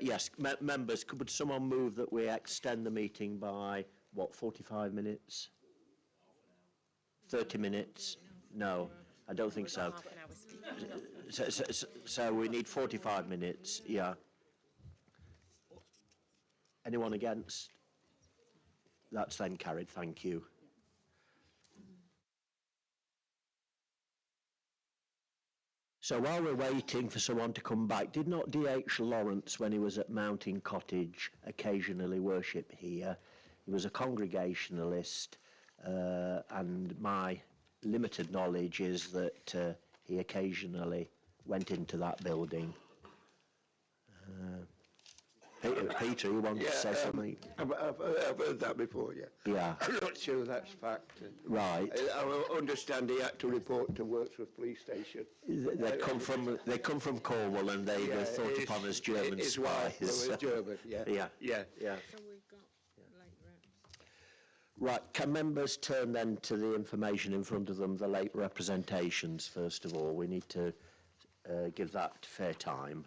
A: Yes, members, would someone move that we extend the meeting by, what, 45 minutes? 30 minutes? No, I don't think so. So we need 45 minutes, yeah. Anyone against? That's then carried, thank you. So while we're waiting for someone to come back, did not D.H. Lawrence, when he was at Mountain Cottage, occasionally worship here? He was a congregationalist, and my limited knowledge is that he occasionally went into that building. Peter, you wanted to say something?
J: I've heard that before, yeah.
A: Yeah.
J: I'm not sure that's fact.
A: Right.
J: I understand he had to report to Wirksworth Police Station.
A: They come from Cornwall, and they were thought upon as German
J: his
A: spies.
J: wife was German, yeah.
A: Yeah.
J: Yeah.
S: So we've got late rats.
A: Right, can members turn then to the information in front of them, the late representations, first of all? We need to give that fair time.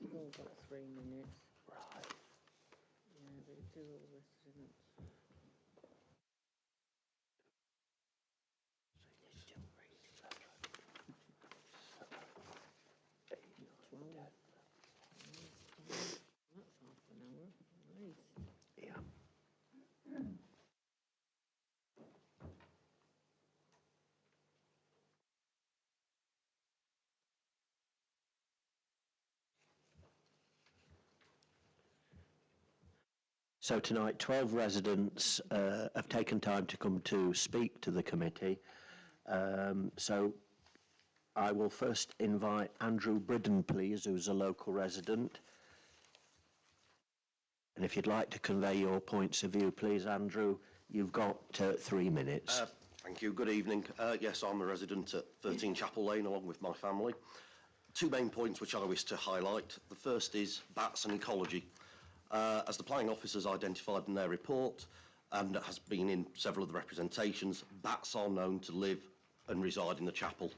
S: We've all got 3 minutes. Right. Yeah, they do all residents. That's half an hour, at least.
A: Yeah. So tonight, 12 residents have taken time to come to speak to the committee. So I will first invite Andrew Bridden, please, who's a local resident. And if you'd like to convey your points of view, please, Andrew, you've got 3 minutes.
O: Thank you. Good evening. Yes, I'm a resident at 13 Chapel Lane along with my family. 2 main points which I wish to highlight. The first is bats and ecology. As the planning officers identified in their report, and has been in several of the representations, bats are known to live and reside in the chapel.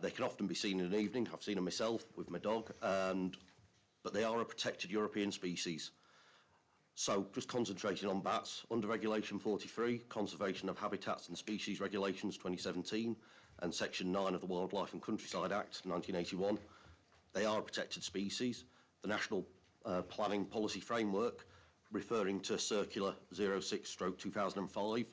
O: They can often be seen in an evening. I've seen them myself with my dog, and but they are a protected European species. So, just concentrating on bats, under Regulation 43, Conservation of Habitats and Species Regulations 2017, and Section 9 of the Wildlife and Countryside Act 1981, they are a protected species. The National Planning Policy Framework, referring to Circular 06/2005,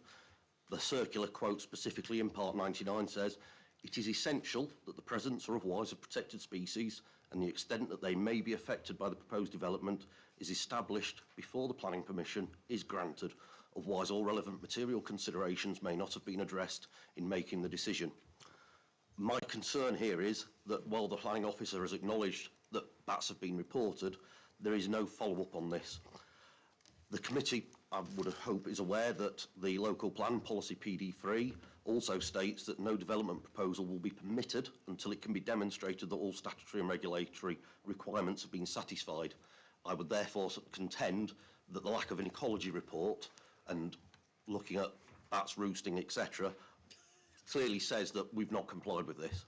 O: the circular quote specifically in Part 99 says, "It is essential that the presence or otherwise of protected species and the extent that they may be affected by the proposed development is established before the planning permission is granted. Otherwise, all relevant material considerations may not have been addressed in making the decision." My concern here is that while the planning officer has acknowledged that bats have been reported, there is no follow-up on this. The committee, I would hope, is aware that the local plan policy PD3 also states that no development proposal will be permitted until it can be demonstrated that all statutory and regulatory requirements have been satisfied. I would therefore contend that the lack of an ecology report and looking at bats roosting, etc., clearly says that we've not complied with this.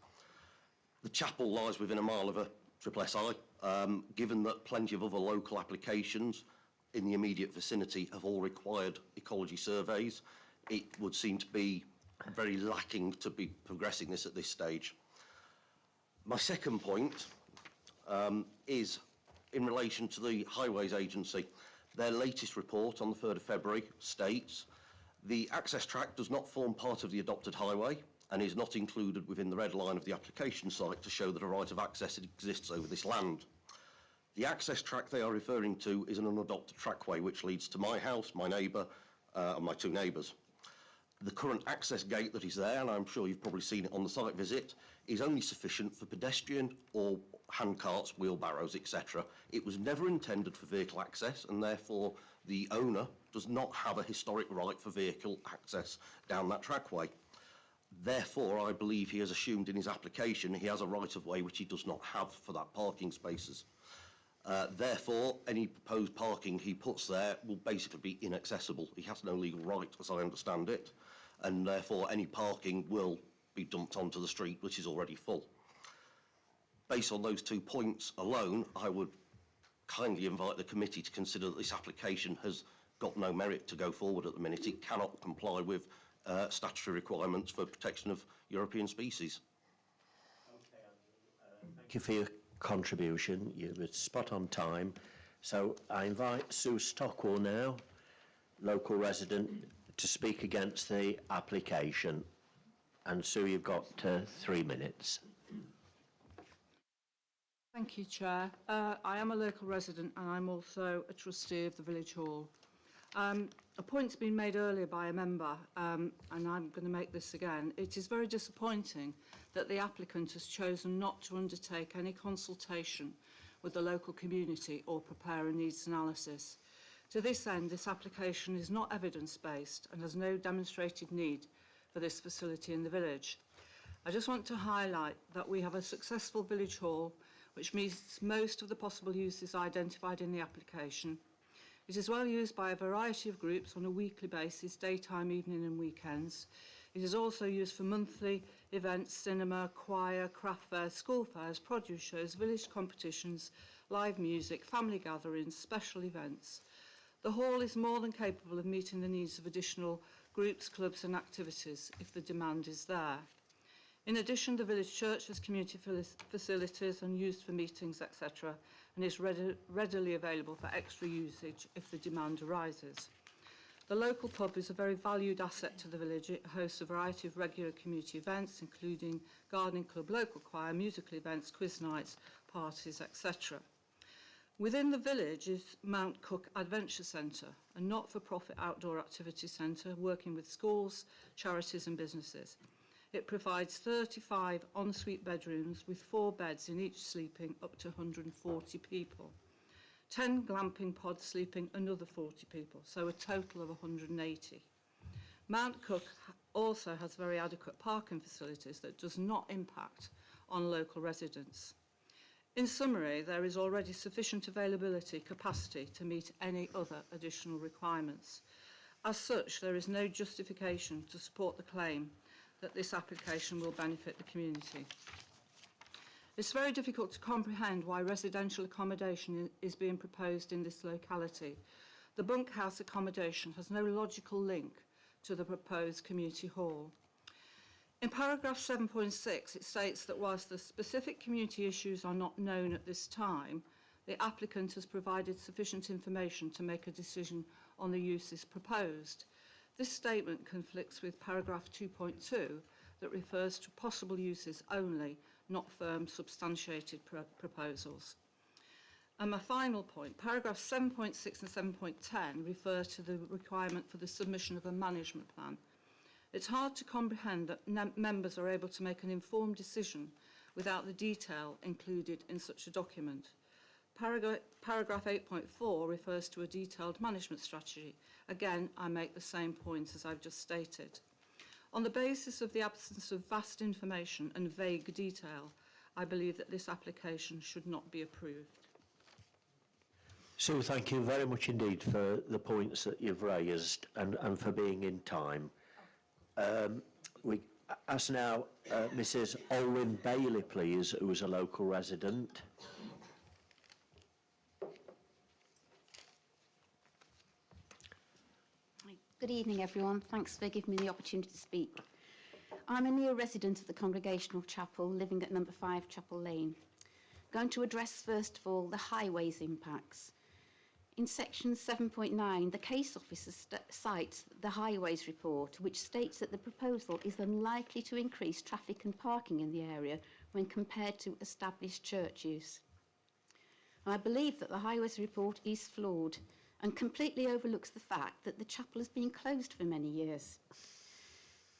O: The chapel lies within a mile of a SSI. Given that plenty of other local applications in the immediate vicinity have all required ecology surveys, it would seem to be very lacking to be progressing this at this stage. My second point is in relation to the Highways Agency. Their latest report on the 3rd of February states, "The access track does not form part of the adopted highway and is not included within the red line of the application site to show that a right of access exists over this land." The access track they are referring to is an unadopted trackway which leads to my house, my neighbour and my two neighbours. The current access gate that is there, and I'm sure you've probably seen it on the site visit, is only sufficient for pedestrian or handcarts, wheelbarrows, etc. It was never intended for vehicle access, and therefore the owner does not have a historic right for vehicle access down that trackway. Therefore, I believe he has assumed in his application he has a right of way which he does not have for that parking spaces. Therefore, any proposed parking he puts there will basically be inaccessible. He has no legal right, as I understand it, and therefore any parking will be dumped onto the street, which is already full. Based on those 2 points alone, I would kindly invite the committee to consider that this application has got no merit to go forward at the minute. It cannot comply with statutory requirements for protection of European species.
A: Thank you for your contribution. You were spot on time. So I invite Sue Stockwell now, local resident, to speak against the application. And Sue, you've got 3 minutes.
H: Thank you, Chair. I am a local resident and I'm also a trustee of the Village Hall. A point's been made earlier by a member, and I'm going to make this again. It is very disappointing that the applicant has chosen not to undertake any consultation with the local community or prepare a needs analysis. To this end, this application is not evidence-based and has no demonstrated need for this facility in the village. I just want to highlight that we have a successful village hall which meets most of the possible uses identified in the application. It is well used by a variety of groups on a weekly basis, daytime, evening and weekends. It is also used for monthly events, cinema, choir, craft fairs, school fairs, produce shows, village competitions, live music, family gatherings, special events. The hall is more than capable of meeting the needs of additional groups, clubs and activities if the demand is there. In addition, the village church has community facilities and used for meetings, etc., and is readily available for extra usage if the demand arises. The local pub is a very valued asset to the village. It hosts a variety of regular community events, including gardening club, local choir, musical events, quiz nights, parties, etc. Within the village is Mount Cook Adventure Centre, a not-for-profit outdoor activity centre working with schools, charities and businesses. It provides 35 ensuite bedrooms with 4 beds in each sleeping up to 140 people. 10 glamping pods sleeping another 40 people, so a total of 180. Mount Cook also has very adequate parking facilities that does not impact on local residents. In summary, there is already sufficient availability capacity to meet any other additional requirements. As such, there is no justification to support the claim that this application will benefit the community. It's very difficult to comprehend why residential accommodation is being proposed in this locality. The bunkhouse accommodation has no logical link to the proposed community hall. In paragraph 7.6, it states that whilst the specific community issues are not known at this time, the applicant has provided sufficient information to make a decision on the uses proposed. This statement conflicts with paragraph 2.2 that refers to possible uses only, not firm substantiated proposals. And my final point, paragraphs 7.6 and 7.10 refer to the requirement for the submission of a management plan. It's hard to comprehend that members are able to make an informed decision without the detail included in such a document. Paragraph 8.4 refers to a detailed management strategy. Again, I make the same point as I've just stated. On the basis of the absence of vast information and vague detail, I believe that this application should not be approved.
A: Sue, thank you very much indeed for the points that you've raised and for being in time. We ask now Mrs. Olwyn Bailey, please, who is a local resident.
T: Good evening, everyone. Thanks for giving me the opportunity to speak. I'm a new resident of the Congregational Chapel, living at number 5 Chapel Lane. I'm going to address, first of all, the highways impacts. In section 7.9, the case officer cites the highways report, which states that the proposal is unlikely to increase traffic and parking in the area when compared to established church use. I believe that the highways report is flawed and completely overlooks the fact that the chapel has been closed for many years.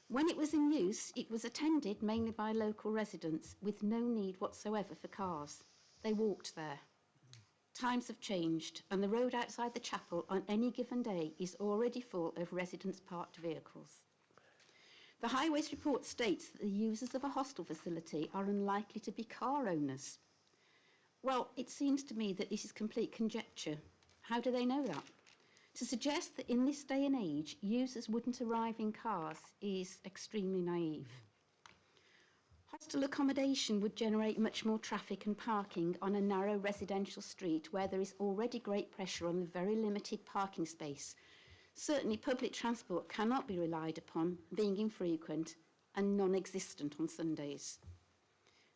T: When it was in use, it was attended mainly by local residents with no need whatsoever for cars. They walked there. Times have changed, and the road outside the chapel on any given day is already full of residents' parked vehicles. The highways report states that the users of a hostel facility are unlikely to be car owners. Well, it seems to me that this is complete conjecture. How do they know that? To suggest that in this day and age, users wouldn't arrive in cars is extremely naive. Hostel accommodation would generate much more traffic and parking on a narrow residential street where there is already great pressure on the very limited parking space. Certainly, public transport cannot be relied upon, being infrequent and non-existent on Sundays.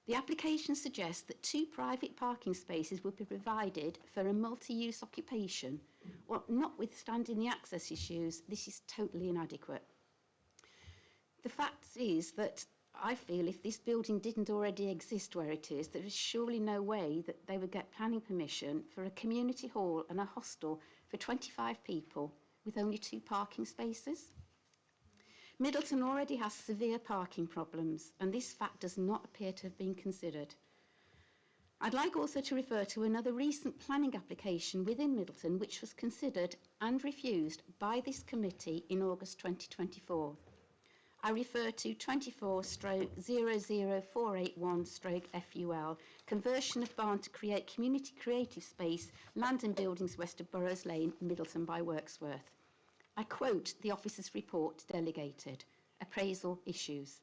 T: The application suggests that 2 private parking spaces would be provided for a multi-use occupation. Well, notwithstanding the access issues, this is totally inadequate. The fact is that I feel if this building didn't already exist where it is, there is surely no way that they would get planning permission for a community hall and a hostel for 25 people with only 2 parking spaces. Middleton already has severe parking problems, and this fact does not appear to have been considered. I'd like also to refer to another recent planning application within Middleton which was considered and refused by this committee in August 2024. I refer to 24/00481/FUL, conversion of barn to create community creative space, land and buildings west of Burrows Lane, Middleton by Wirksworth. I quote the officer's report delegated, appraisal issues.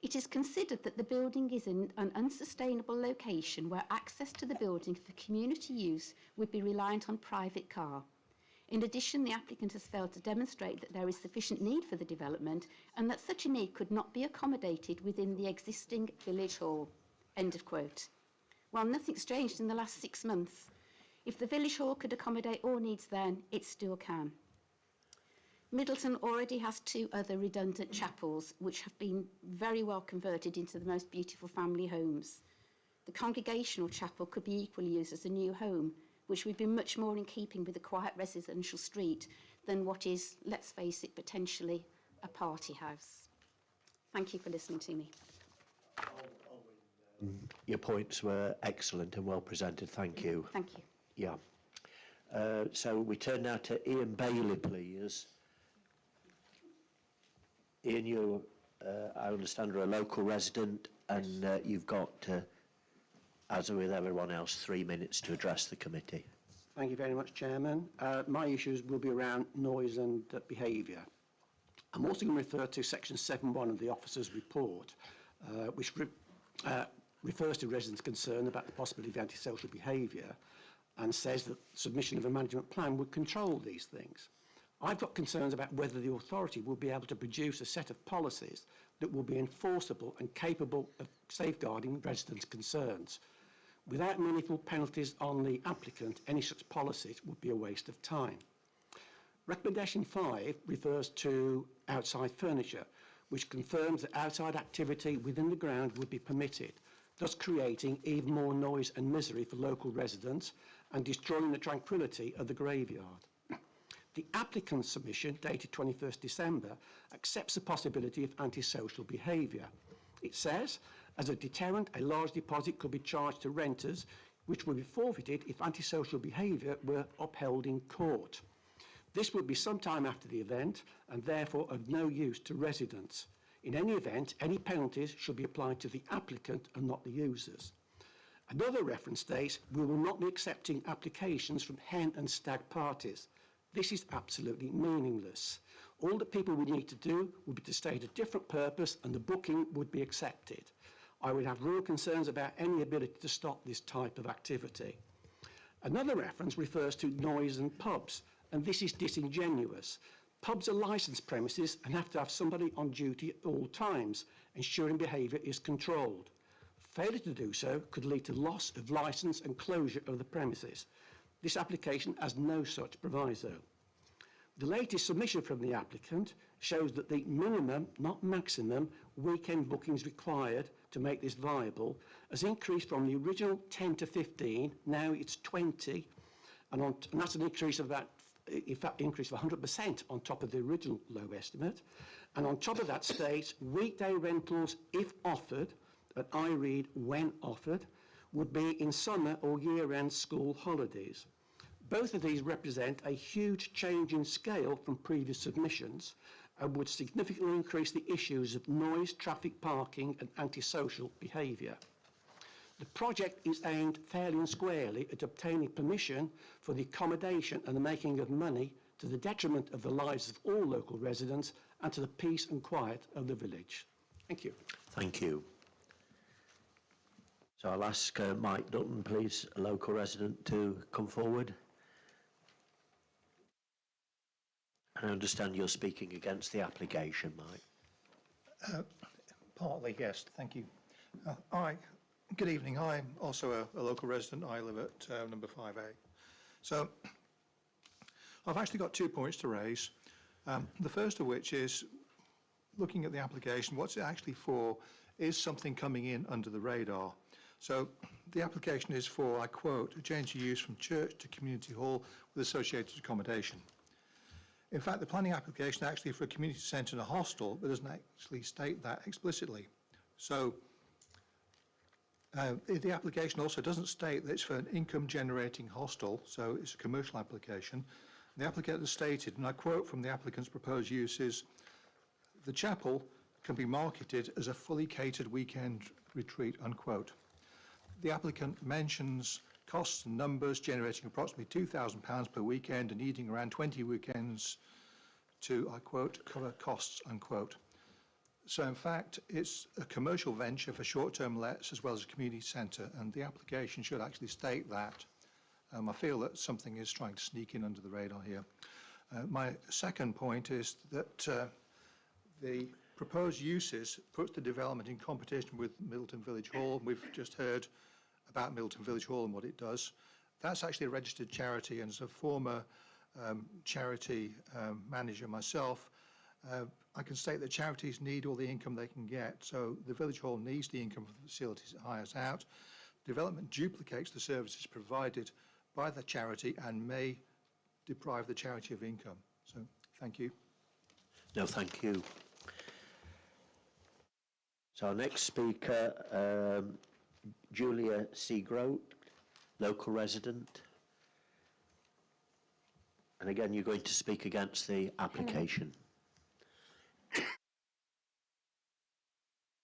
T: It is considered that the building is in an unsustainable location where access to the building for community use would be reliant on private car. In addition, the applicant has failed to demonstrate that there is sufficient need for the development and that such a need could not be accommodated within the existing village hall. End of quote. Well, nothing's changed in the last 6 months. If the village hall could accommodate all needs then, it still can. Middleton already has 2 other redundant chapels which have been very well converted into the most beautiful family homes. The Congregational Chapel could be equally used as a new home, which would be much more in keeping with a quiet residential street than what is, let's face it, potentially a party house. Thank you for listening to me.
A: Your points were excellent and well presented. Thank you.
T: Thank you.
A: Yeah. So we turn now to Ian Bailey, please. Ian, you, I understand, are a local resident, and you've got, as with everyone else, 3 minutes to address the committee.
V: Thank you very much, Chairman. My issues will be around noise and behaviour. I'm also going to refer to section 7.1 of the officer's report, which refers to residents' concern about the possibility of antisocial behaviour and says that submission of a management plan would control these things. I've got concerns about whether the authority will be able to produce a set of policies that will be enforceable and capable of safeguarding residents' concerns. Without meaningful penalties on the applicant, any such policies would be a waste of time. Recommendation 5 refers to outside furniture, which confirms that outside activity within the ground would be permitted, thus creating even more noise and misery for local residents and destroying the tranquility of the graveyard. The applicant's submission, dated 21st December, accepts the possibility of antisocial behaviour. It says, as a deterrent, a large deposit could be charged to renters, which would be forfeited if antisocial behaviour were upheld in court. This would be some time after the event and therefore of no use to residents. In any event, any penalties should be applied to the applicant and not the users. Another reference states, we will not be accepting applications from hen and stag parties. This is absolutely meaningless. All that people would need to do would be to state a different purpose and the booking would be accepted. I would have real concerns about any ability to stop this type of activity. Another reference refers to noise and pubs, and this is disingenuous. Pubs are licensed premises and have to have somebody on duty at all times, ensuring behaviour is controlled. Failure to do so could lead to loss of licence and closure of the premises. This application has no such proviso. The latest submission from the applicant shows that the minimum, not maximum, weekend bookings required to make this viable has increased from the original 10 to 15, now it's 20, and that's an increase of about, in fact, increase of 100% on top of the original low estimate. And on top of that states, weekday rentals, if offered, and I read when offered, would be in summer or year-end school holidays. Both of these represent a huge change in scale from previous submissions and would significantly increase the issues of noise, traffic, parking and antisocial behaviour. The project is aimed fairly and squarely at obtaining permission for the accommodation and the making of money to the detriment of the lives of all local residents and to the peace and quiet of the village. Thank you.
A: Thank you. So I'll ask Mike Dutton, please, a local resident, to come forward. And I understand you're speaking against the application, Mike.
B: Partly, yes. Thank you. Good evening. I'm also a local resident. I live at number 5A. So I've actually got 2 points to raise. The first of which is looking at the application, what's it actually for? Is something coming in under the radar? So the application is for, I quote, a change of use from church to community hall with associated accommodation. In fact, the planning application actually for a community centre and a hostel, but doesn't actually state that explicitly. So the application also doesn't state that it's for an income-generating hostel, so it's a commercial application. The applicant has stated, and I quote from the applicant's proposed uses, the chapel can be marketed as a fully catered weekend retreat, unquote. The applicant mentions costs and numbers generating approximately £2,000 per weekend and needing around 20 weekends to, I quote, cover costs, unquote. So in fact, it's a commercial venture for short-term lets as well as a community centre, and the application should actually state that. I feel that something is trying to sneak in under the radar here. My second point is that the proposed uses puts the development in competition with Middleton Village Hall. We've just heard about Middleton Village Hall and what it does. That's actually a registered charity, and as a former charity manager myself, I can state that charities need all the income they can get. So the Village Hall needs the income from the facilities it hires out. Development duplicates the services provided by the charity and may deprive the charity of income. So thank you.
A: No, thank you. So our next speaker, Julia Seagroat, local resident. And again, you're going to speak against the application.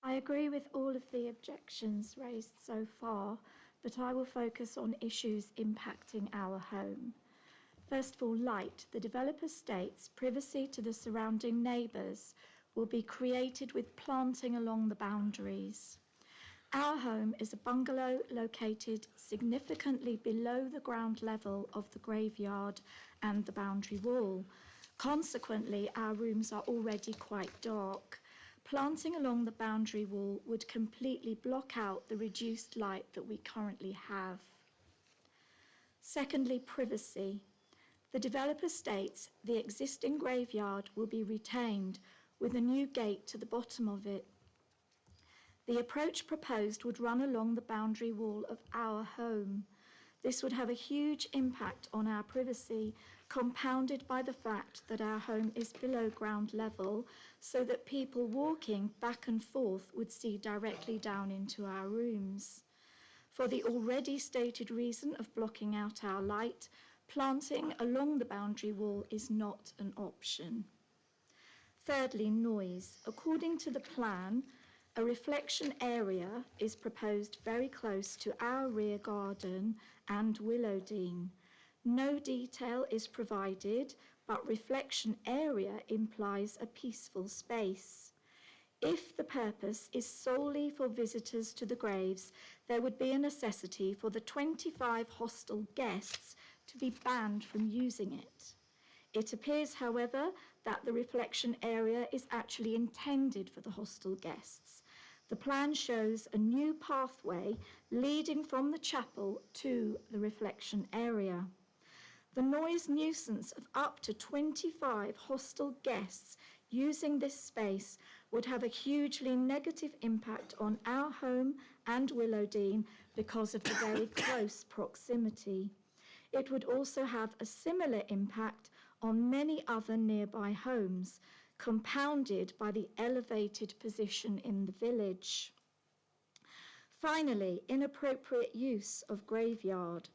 U: I agree with all of the objections raised so far, but I will focus on issues impacting our home. First of all, light. The developer states privacy to the surrounding neighbours will be created with planting along the boundaries. Our home is a bungalow located significantly below the ground level of the graveyard and the boundary wall. Consequently, our rooms are already quite dark. Planting along the boundary wall would completely block out the reduced light that we currently have. Secondly, privacy. The developer states the existing graveyard will be retained with a new gate to the bottom of it. The approach proposed would run along the boundary wall of our home. This would have a huge impact on our privacy, compounded by the fact that our home is below ground level, so that people walking back and forth would see directly down into our rooms. For the already stated reason of blocking out our light, planting along the boundary wall is not an option. Thirdly, noise. According to the plan, a reflection area is proposed very close to our rear garden and Willowdean. No detail is provided, but reflection area implies a peaceful space. If the purpose is solely for visitors to the graves, there would be a necessity for the 25 hostel guests to be banned from using it. It appears, however, that the reflection area is actually intended for the hostel guests. The plan shows a new pathway leading from the chapel to the reflection area. The noise nuisance of up to 25 hostel guests using this space would have a hugely negative impact on our home and Willowdean because of the very close proximity. It would also have a similar impact on many other nearby homes, compounded by the elevated position in the village. Finally, inappropriate use of graveyard.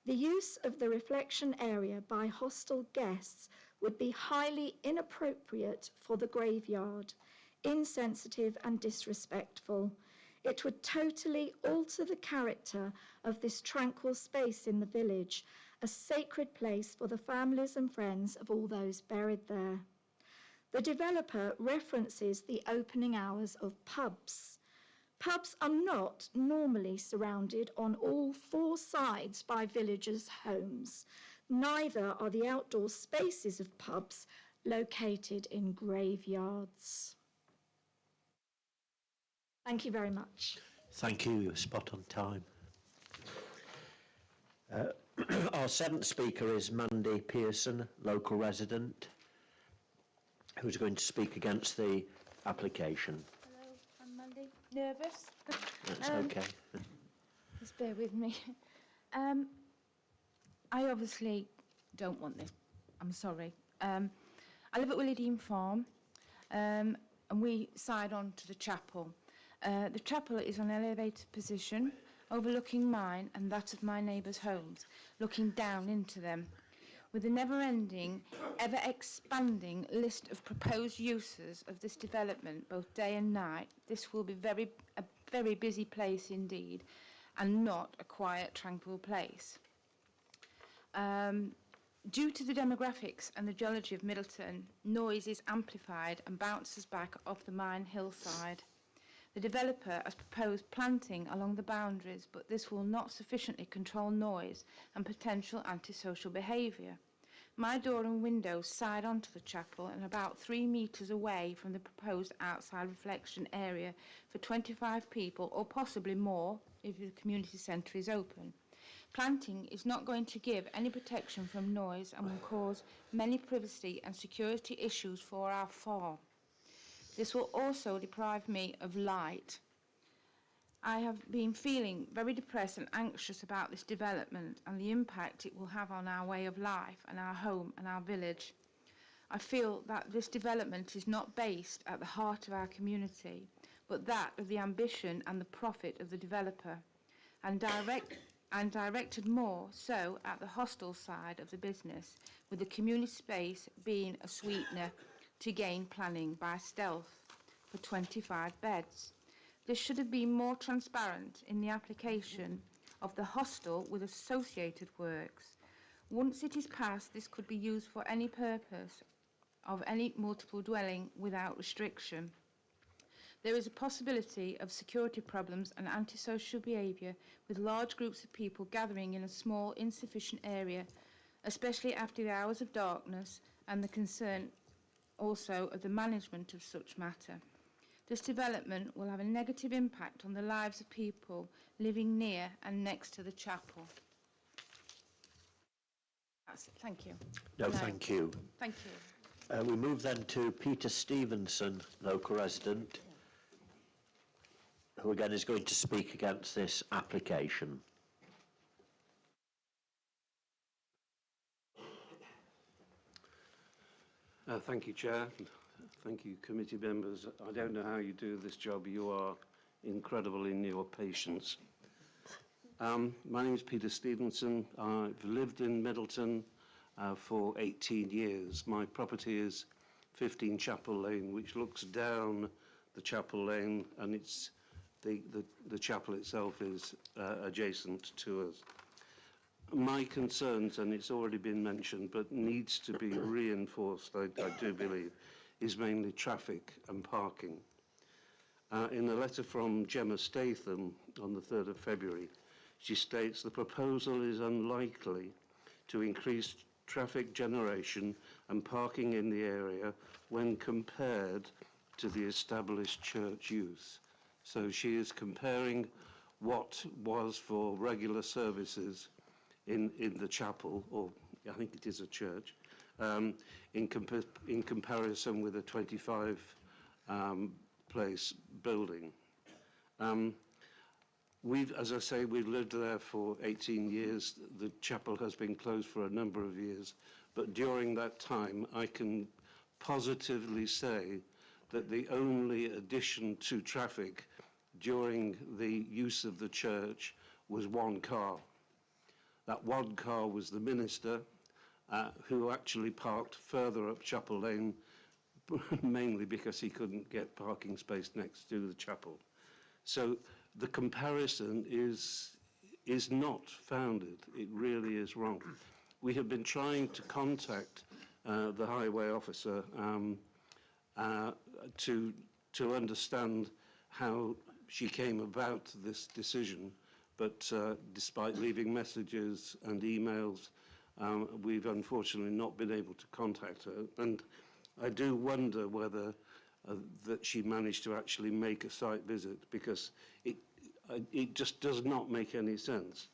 U: The use of the reflection area by hostel guests would be highly inappropriate for the graveyard, insensitive and disrespectful. It would totally alter the character of this tranquil space in the village, a sacred place for the families and friends of all those buried there. The developer references the opening hours of pubs. Pubs are not normally surrounded on all four sides by villagers' homes. Neither are the outdoor spaces of pubs located in graveyards. Thank you very much.
A: Thank you, you're spot on time. Our seventh speaker is Mandy Pearson, local resident, who's going to speak against the application.
E: Hello, I'm Mandy. Nervous?
A: That's okay.
E: Just bear with me. I obviously don't want this. I'm sorry. I live at Willowdean Farm, and we side on to the chapel. The chapel is on an elevated position, overlooking mine and that of my neighbours' homes, looking down into them. With a never-ending, ever-expanding list of proposed uses of this development, both day and night, this will be a very busy place indeed, and not a quiet, tranquil place. Due to the demographics and the geology of Middleton, noise is amplified and bounces back off the mine hillside. The developer has proposed planting along the boundaries, but this will not sufficiently control noise and potential antisocial behaviour. My door and windows side onto the chapel and about 3 metres away from the proposed outside reflection area for 25 people, or possibly more if the community centre is open. Planting is not going to give any protection from noise and will cause many privacy and security issues for our farm. This will also deprive me of light. I have been feeling very depressed and anxious about this development and the impact it will have on our way of life and our home and our village. I feel that this development is not based at the heart of our community, but that of the ambition and the profit of the developer, and directed more so at the hostel side of the business, with the community space being a sweetener to gain planning by stealth for 25 beds. This should have been more transparent in the application of the hostel with associated works. Once it is passed, this could be used for any purpose of any multiple dwelling without restriction. There is a possibility of security problems and antisocial behaviour with large groups of people gathering in a small, insufficient area, especially after the hours of darkness, and the concern also of the management of such matter. This development will have a negative impact on the lives of people living near and next to the chapel. That's it. Thank you.
A: No, thank you.
E: Thank you.
A: We move then to Peter Stevenson, local resident, who again is going to speak against this application.
F: Thank you, Chair. Thank you, committee members. I don't know how you do this job. You are incredible in your patience. My name is Peter Stevenson. I've lived in Middleton for 18 years. My property is 15 Chapel Lane, which looks down the Chapel Lane, and it's the chapel itself is adjacent to us. My concerns, and it's already been mentioned, but needs to be reinforced, I do believe, is mainly traffic and parking. In a letter from Gemma Statham on the 3rd of February, she states the proposal is unlikely to increase traffic generation and parking in the area when compared to the established church use. So she is comparing what was for regular services in the chapel, or I think it is a church, in comparison with a 25 place building. As I say, we've lived there for 18 years. The chapel has been closed for a number of years, but during that time, I can positively say that the only addition to traffic during the use of the church was one car. That one car was the minister, who actually parked further up Chapel Lane, mainly because he couldn't get parking space next to the chapel. So the comparison is not founded. It really is wrong. We have been trying to contact the highway officer to understand how she came about this decision, but despite leaving messages and emails, we've unfortunately not been able to contact her. And I do wonder whether that she managed to actually make a site visit, because it just does not make any sense.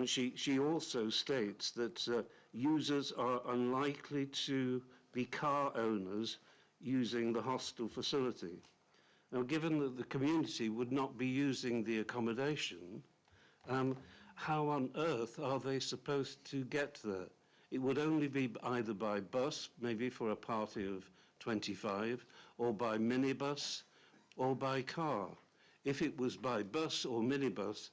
F: She also states that users are unlikely to be car owners using the hostel facility. Now, given that the community would not be using the accommodation, how on earth are they supposed to get there? It would only be either by bus, maybe for a party of 25, or by minibus, or by car. If it was by bus or minibus,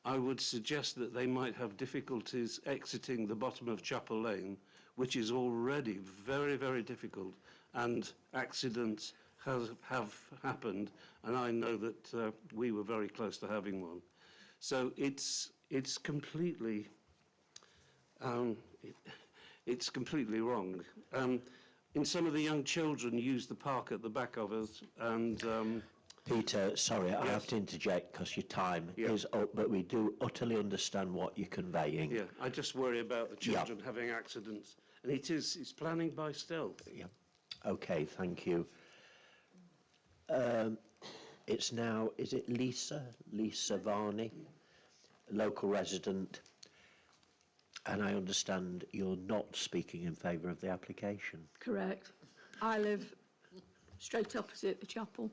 F: I would suggest that they might have difficulties exiting the bottom of Chapel Lane, which is already very, very difficult, and accidents have happened, and I know that we were very close to having one. So it's completely it's completely wrong. And some of the young children use the park at the back of us, and
A: Peter, sorry, I
F: yes.
A: have to interject because your time is up, but we do utterly understand what you're conveying.
F: Yeah, I just worry about the children having accidents, and it's planning by stealth.
A: Yeah. Okay, thank you. It's now, is it Lisa Varney, local resident, and I understand you're not speaking in favour of the application.
G: Correct. I live straight opposite the chapel.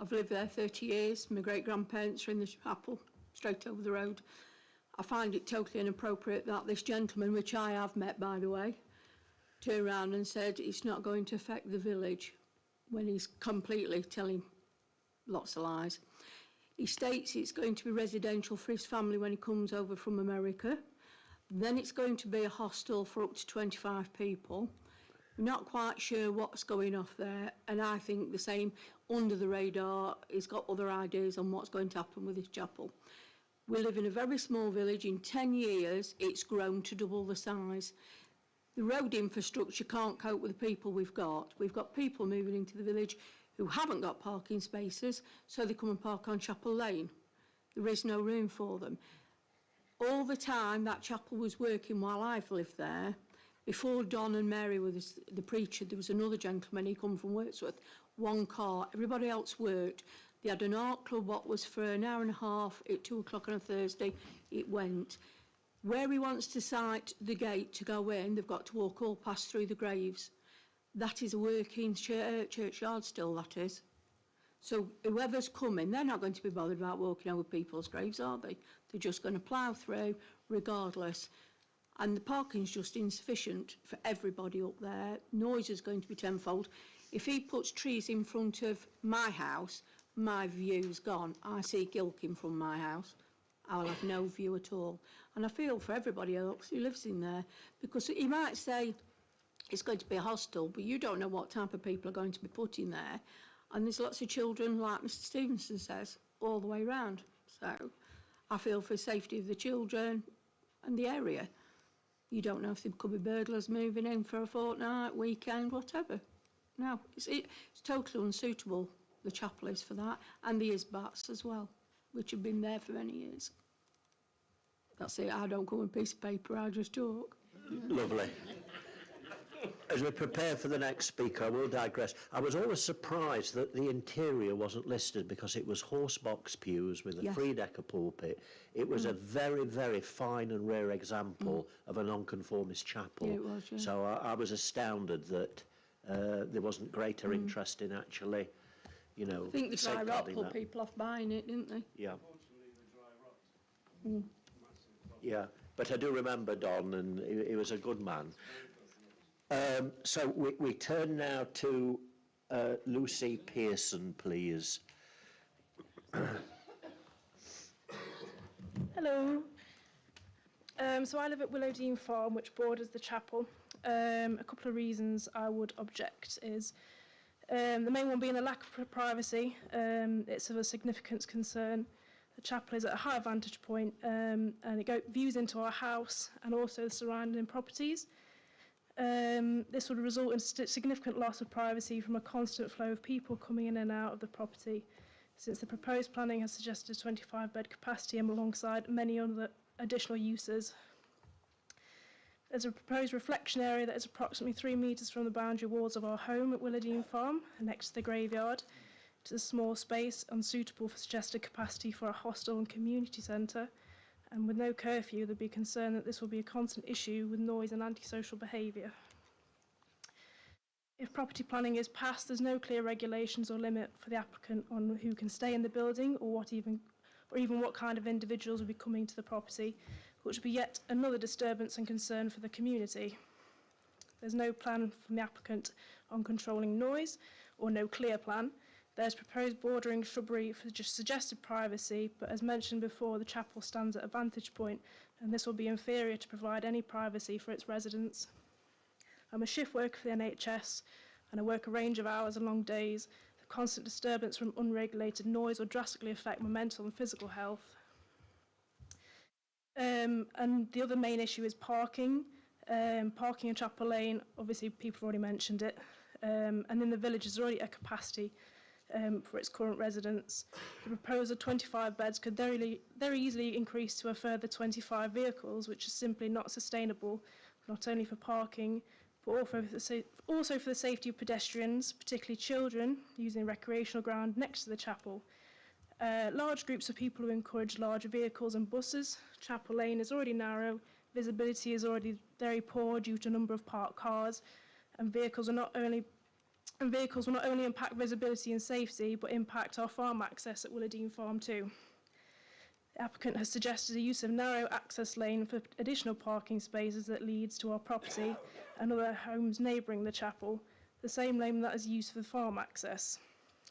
G: I've lived there 30 years. My great-grandparents are in the chapel, straight over the road. I find it totally inappropriate that this gentleman, which I have met, by the way, turned around and said it's not going to affect the village, when he's completely telling lots of lies. He states it's going to be residential for his family when he comes over from America. Then it's going to be a hostel for up to 25 people. We're not quite sure what's going off there, and I think the same, under the radar, he's got other ideas on what's going to happen with this chapel. We live in a very small village. In 10 years, it's grown to double the size. The road infrastructure can't cope with the people we've got. We've got people moving into the village who haven't got parking spaces, so they come and park on Chapel Lane. There is no room for them. All the time that chapel was working while I've lived there, before Don and Mary were the preacher, there was another gentleman, he come from Wirksworth, one car, everybody else worked. They had an art club, what was for an hour and a half, at 2 o'clock on a Thursday, it went. Where he wants to sight the gate to go in, they've got to walk all past through the graves. That is a working churchyard still, that is. So whoever's coming, they're not going to be bothered about walking over people's graves, are they? They're just going to plough through regardless. And the parking's just insufficient for everybody up there. Noise is going to be tenfold. If he puts trees in front of my house, my view's gone. I see Gilkin from my house. I will have no view at all. And I feel for everybody else who lives in there, because he might say it's going to be a hostel, but you don't know what type of people are going to be put in there. And there's lots of children, like Mr Stevenson says, all the way round. So I feel for the safety of the children and the area. You don't know if there could be burglars moving in for a fortnight, weekend, whatever. No, it's totally unsuitable, the chapel is, for that, and the Isbats as well, which have been there for many years. That's it, I don't come with a piece of paper, I just talk.
A: Lovely. As we prepare for the next speaker, I will digress. I was always surprised that the interior wasn't listed because it was horsebox pews with a three-decker pulpit. It was a very, very fine and rare example of a nonconformist chapel.
G: Yeah, it was, yeah.
A: So I was astounded that there wasn't greater interest in actually, you know,
G: I think the dry rot
A: safeguarding
G: put
A: that.
G: people off buying it, didn't they?
A: Yeah. Yeah, but I do remember Don, and he was a good man. So we turn now to Lucy Pearson, please.
I: Hello. So I live at Willowdean Farm, which borders the chapel. A couple of reasons I would object is the main one being the lack of privacy. It's of a significant concern. The chapel is at a high vantage point, and it views into our house and also the surrounding properties. This would result in significant loss of privacy from a constant flow of people coming in and out of the property, since the proposed planning has suggested 25-bed capacity alongside many other additional uses. There's a proposed reflection area that is approximately 3 metres from the boundary walls of our home at Willowdean Farm, next to the graveyard. It's a small space, unsuitable for suggested capacity for a hostel and community centre, and with no curfew, there'd be concern that this will be a constant issue with noise and antisocial behaviour. If property planning is passed, there's no clear regulations or limit for the applicant on who can stay in the building or even what kind of individuals will be coming to the property, which would be yet another disturbance and concern for the community. There's no plan from the applicant on controlling noise, or no clear plan. There's proposed bordering shrubbery for just suggested privacy, but as mentioned before, the chapel stands at a vantage point, and this will be inferior to provide any privacy for its residents. I'm a shift worker for the NHS, and I work a range of hours and long days. The constant disturbance from unregulated noise will drastically affect my mental and physical health. And the other main issue is parking. Parking in Chapel Lane, obviously people have already mentioned it, and in the village is already a capacity for its current residents. The proposal 25 beds could very easily increase to a further 25 vehicles, which is simply not sustainable, not only for parking, but also for the safety of pedestrians, particularly children, using the recreational ground next to the chapel. Large groups of people who encourage larger vehicles and buses. Chapel Lane is already narrow, visibility is already very poor due to a number of parked cars, and vehicles will not only impact visibility and safety, but impact our farm access at Willowdean Farm too. The applicant has suggested the use of narrow access lane for additional parking spaces that leads to our property and other homes neighbouring the chapel, the same lane that is used for the farm access.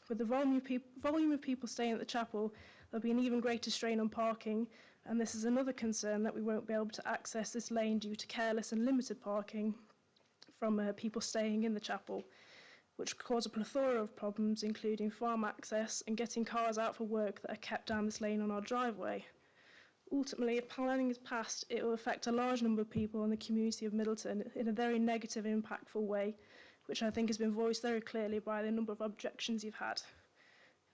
I: With the volume of people staying at the chapel, there'll be an even greater strain on parking, and this is another concern that we won't be able to access this lane due to careless and limited parking from people staying in the chapel, which could cause a plethora of problems, including farm access and getting cars out for work that are kept down this lane on our driveway. Ultimately, if planning is passed, it will affect a large number of people in the community of Middleton in a very negative and impactful way, which I think has been voiced very clearly by the number of objections you've had.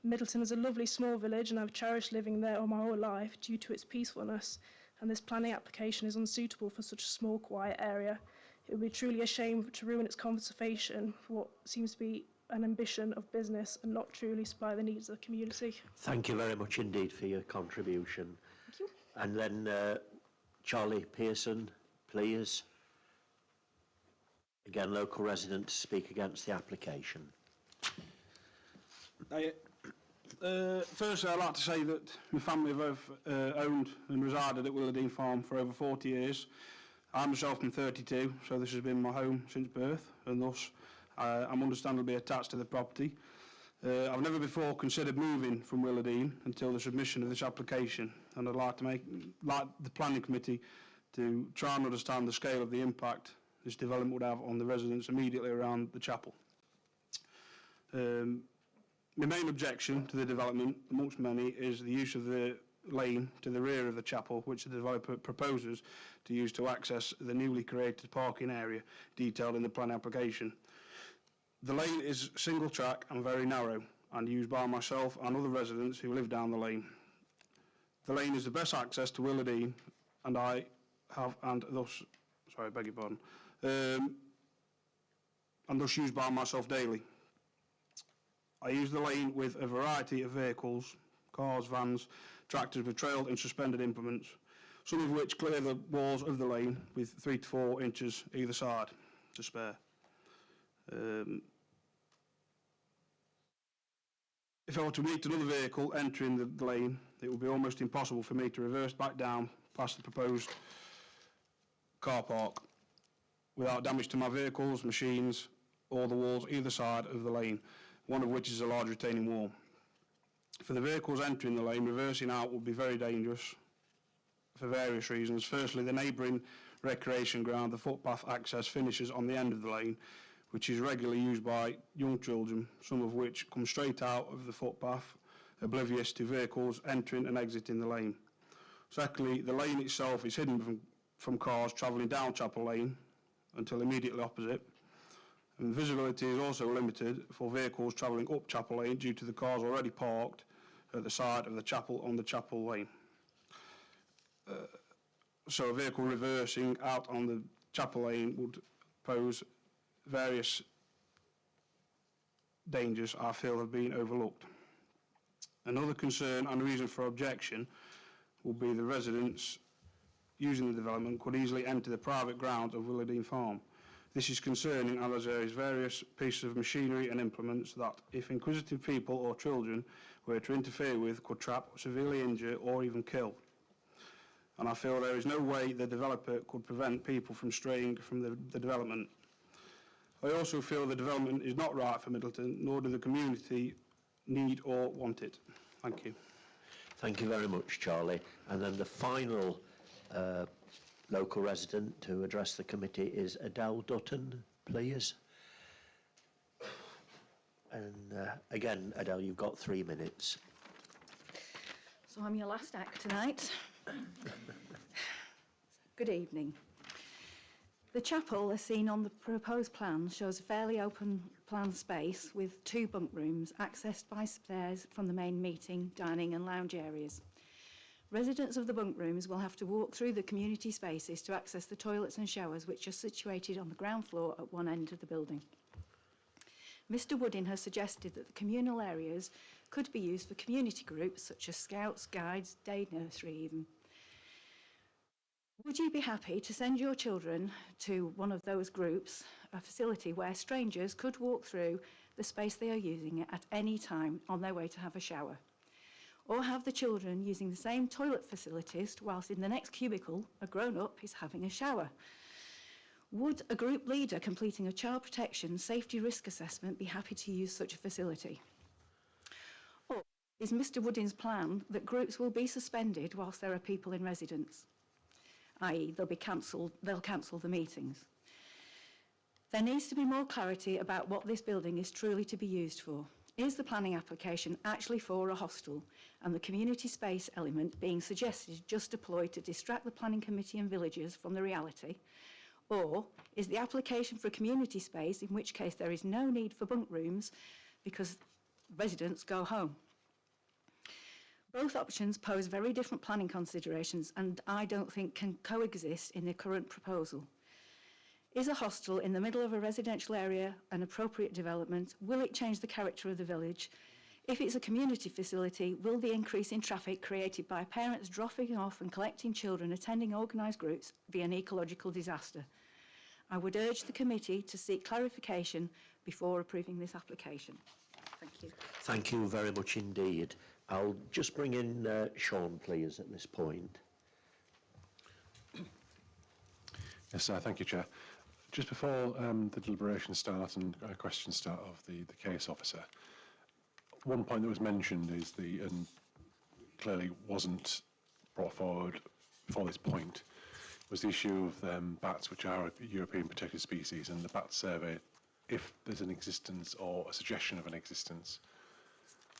I: Middleton is a lovely small village, and I've cherished living there all my whole life due to its peacefulness, and this planning application is unsuitable for such a small, quiet area. It would be truly a shame to ruin its conservation for what seems to be an ambition of business and not truly supply the needs of the community.
A: Thank you very much indeed for your contribution.
I: Thank you.
A: And then Charlie Pearson, please. Again, local resident to speak against the application.
L: Firstly, I'd like to say that my family have owned and resided at Willardine Farm for over 40 years. I myself am 32, so this has been my home since birth, and thus I'm understandably attached to the property. I've never before considered moving from Willardine until the submission of this application, and I'd like the planning committee to try and understand the scale of the impact this development would have on the residents immediately around the chapel. My main objection to the development, amongst many, is the use of the lane to the rear of the chapel, which the developer proposes to use to access the newly created parking area detailed in the plan application. The lane is single track and very narrow, and used by myself and other residents who live down the lane. The lane is the best access to Willardine, and thus used by myself daily. I use the lane with a variety of vehicles, cars, vans, tractors with trailed and suspended implements, some of which clear the walls of the lane with 3 to 4 inches either side to spare. If I were to meet another vehicle entering the lane, it would be almost impossible for me to reverse back down past the proposed car park without damage to my vehicles, machines, or the walls either side of the lane, one of which is a large retaining wall. For the vehicles entering the lane, reversing out would be very dangerous for various reasons. Firstly, the neighbouring recreation ground, the footpath access, finishes on the end of the lane, which is regularly used by young children, some of which come straight out of the footpath, oblivious to vehicles entering and exiting the lane. Secondly, the lane itself is hidden from cars travelling down Chapel Lane until immediately opposite. And visibility is also limited for vehicles travelling up Chapel Lane due to the cars already parked at the side of the chapel on the Chapel Lane. So a vehicle reversing out on the Chapel Lane would pose various dangers I feel have been overlooked. Another concern and reason for objection would be the residents using the development could easily enter the private grounds of Willardine Farm. This is concerning as there is various pieces of machinery and implements that, if inquisitive people or children were to interfere with, could trap, severely injure or even kill. And I feel there is no way the developer could prevent people from straying from the development. I also feel the development is not right for Middleton, nor do the community need or want it. Thank you.
A: Thank you very much, Charlie. And then the final local resident to address the committee is Adele Dutton, please. And again, Adele, you've got 3 minutes.
M: So I'm your last act tonight. Good evening. The chapel, as seen on the proposed plan, shows a fairly open plan space with 2 bunk rooms accessed by stairs from the main meeting, dining and lounge areas. Residents of the bunk rooms will have to walk through the community spaces to access the toilets and showers, which are situated on the ground floor at one end of the building. Mr. Woodin has suggested that the communal areas could be used for community groups such as scouts, guides, day nursery even. Would you be happy to send your children to one of those groups, a facility where strangers could walk through the space they are using at any time on their way to have a shower? Or have the children using the same toilet facilities whilst in the next cubicle a grown-up is having a shower? Would a group leader completing a child protection safety risk assessment be happy to use such a facility? Or is Mr. Woodin's plan that groups will be suspended whilst there are people in residence, i.e. they'll cancel the meetings? There needs to be more clarity about what this building is truly to be used for. Is the planning application actually for a hostel and the community space element being suggested just deployed to distract the planning committee and villagers from the reality? Or is the application for a community space, in which case there is no need for bunk rooms because residents go home? Both options pose very different planning considerations and I don't think can coexist in the current proposal. Is a hostel in the middle of a residential area an appropriate development? Will it change the character of the village? If it's a community facility, will the increase in traffic created by parents dropping off and collecting children attending organised groups be an ecological disaster? I would urge the committee to seek clarification before approving this application. Thank you.
A: Thank you very much indeed. I'll just bring in Sean, please, at this point.
K: Yes, thank you, Chair. Just before the deliberation start and questions start of the case officer, one point that was mentioned is and clearly wasn't brought forward before this point, was the issue of bats, which are a European protected species, and the bat survey, if there's an existence or a suggestion of an existence,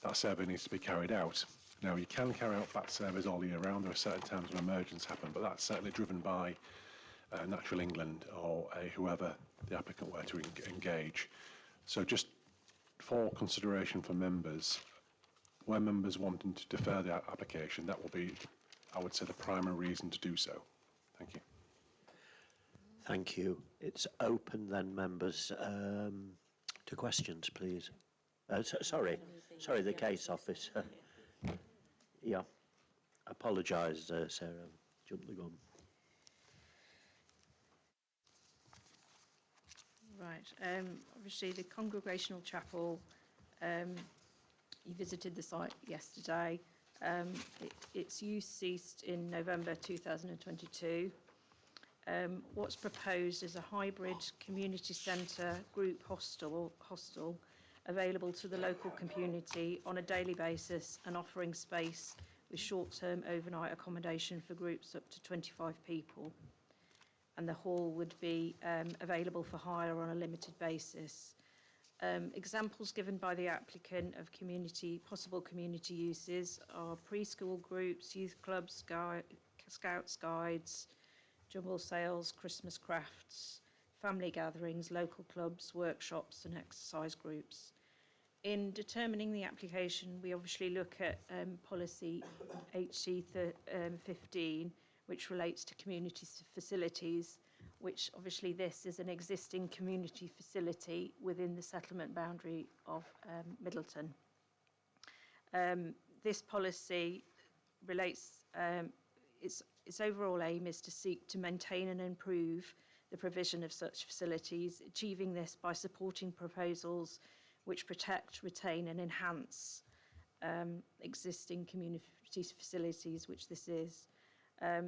K: that survey needs to be carried out. Now, you can carry out bat surveys all year round. There are certain times when emergencies happen, but that's certainly driven by Natural England or whoever the applicant were to engage. So just for consideration for members, where members wanting to defer the application, that will be, I would say, the primary reason to do so. Thank you.
A: Thank you. It's open then, members, to questions, please. Sorry, the case officer. Yeah, apologise, Sarah, jumped the gun.
C: Right, obviously the congregational chapel, you visited the site yesterday. Its use ceased in November 2022. What's proposed is a hybrid community centre group hostel available to the local community on a daily basis and offering space with short-term overnight accommodation for groups up to 25 people. And the hall would be available for hire on a limited basis. Examples given by the applicant of possible community uses are preschool groups, youth clubs, scouts, guides, jumble sales, Christmas crafts, family gatherings, local clubs, workshops and exercise groups. In determining the application, we obviously look at policy HC 15, which relates to community facilities, which obviously this is an existing community facility within the settlement boundary of Middleton. This policy relates, its overall aim is to seek to maintain and improve the provision of such facilities, achieving this by supporting proposals which protect, retain and enhance existing community facilities, which this is.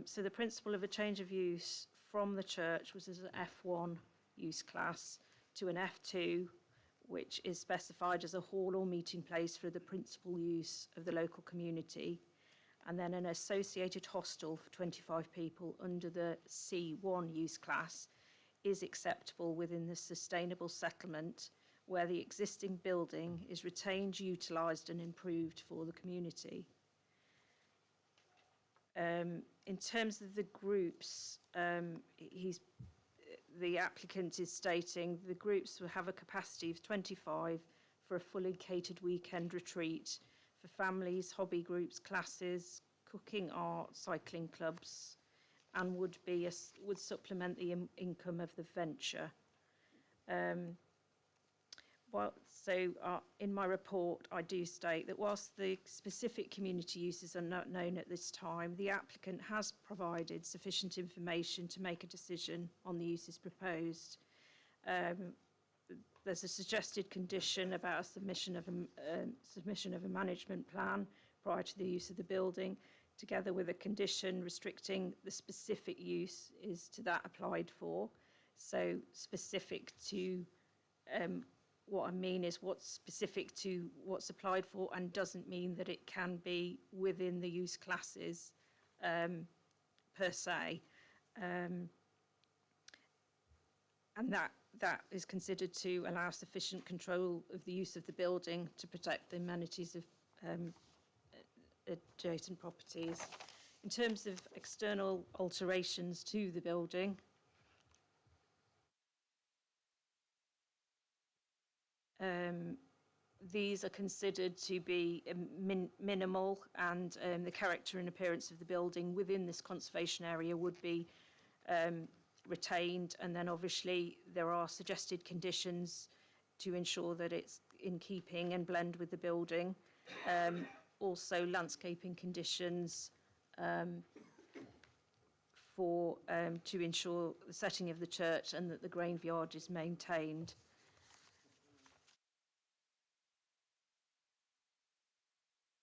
C: So the principle of a change of use from the church was as an F1 use class to an F2, which is specified as a hall or meeting place for the principal use of the local community, and then an associated hostel for 25 people under the C1 use class is acceptable within the sustainable settlement where the existing building is retained, utilised and improved for the community. In terms of the groups, the applicant is stating the groups will have a capacity of 25 for a fully catered weekend retreat for families, hobby groups, classes, cooking, art, cycling clubs, and would supplement the income of the venture. In my report, I do state that whilst the specific community uses are not known at this time, the applicant has provided sufficient information to make a decision on the uses proposed. There's a suggested condition about a submission of a management plan prior to the use of the building, together with a condition restricting the specific use is to that applied for. So specific to what I mean is what's specific to what's applied for and doesn't mean that it can be within the use classes per se. and that is considered to allow sufficient control of the use of the building to protect the amenities of adjacent properties. In terms of external alterations to the building, these are considered to be minimal, and the character and appearance of the building within this conservation area would be retained. And then obviously there are suggested conditions to ensure that it's in keeping and blend with the building. Also landscaping conditions to ensure the setting of the church and that the graveyard is maintained.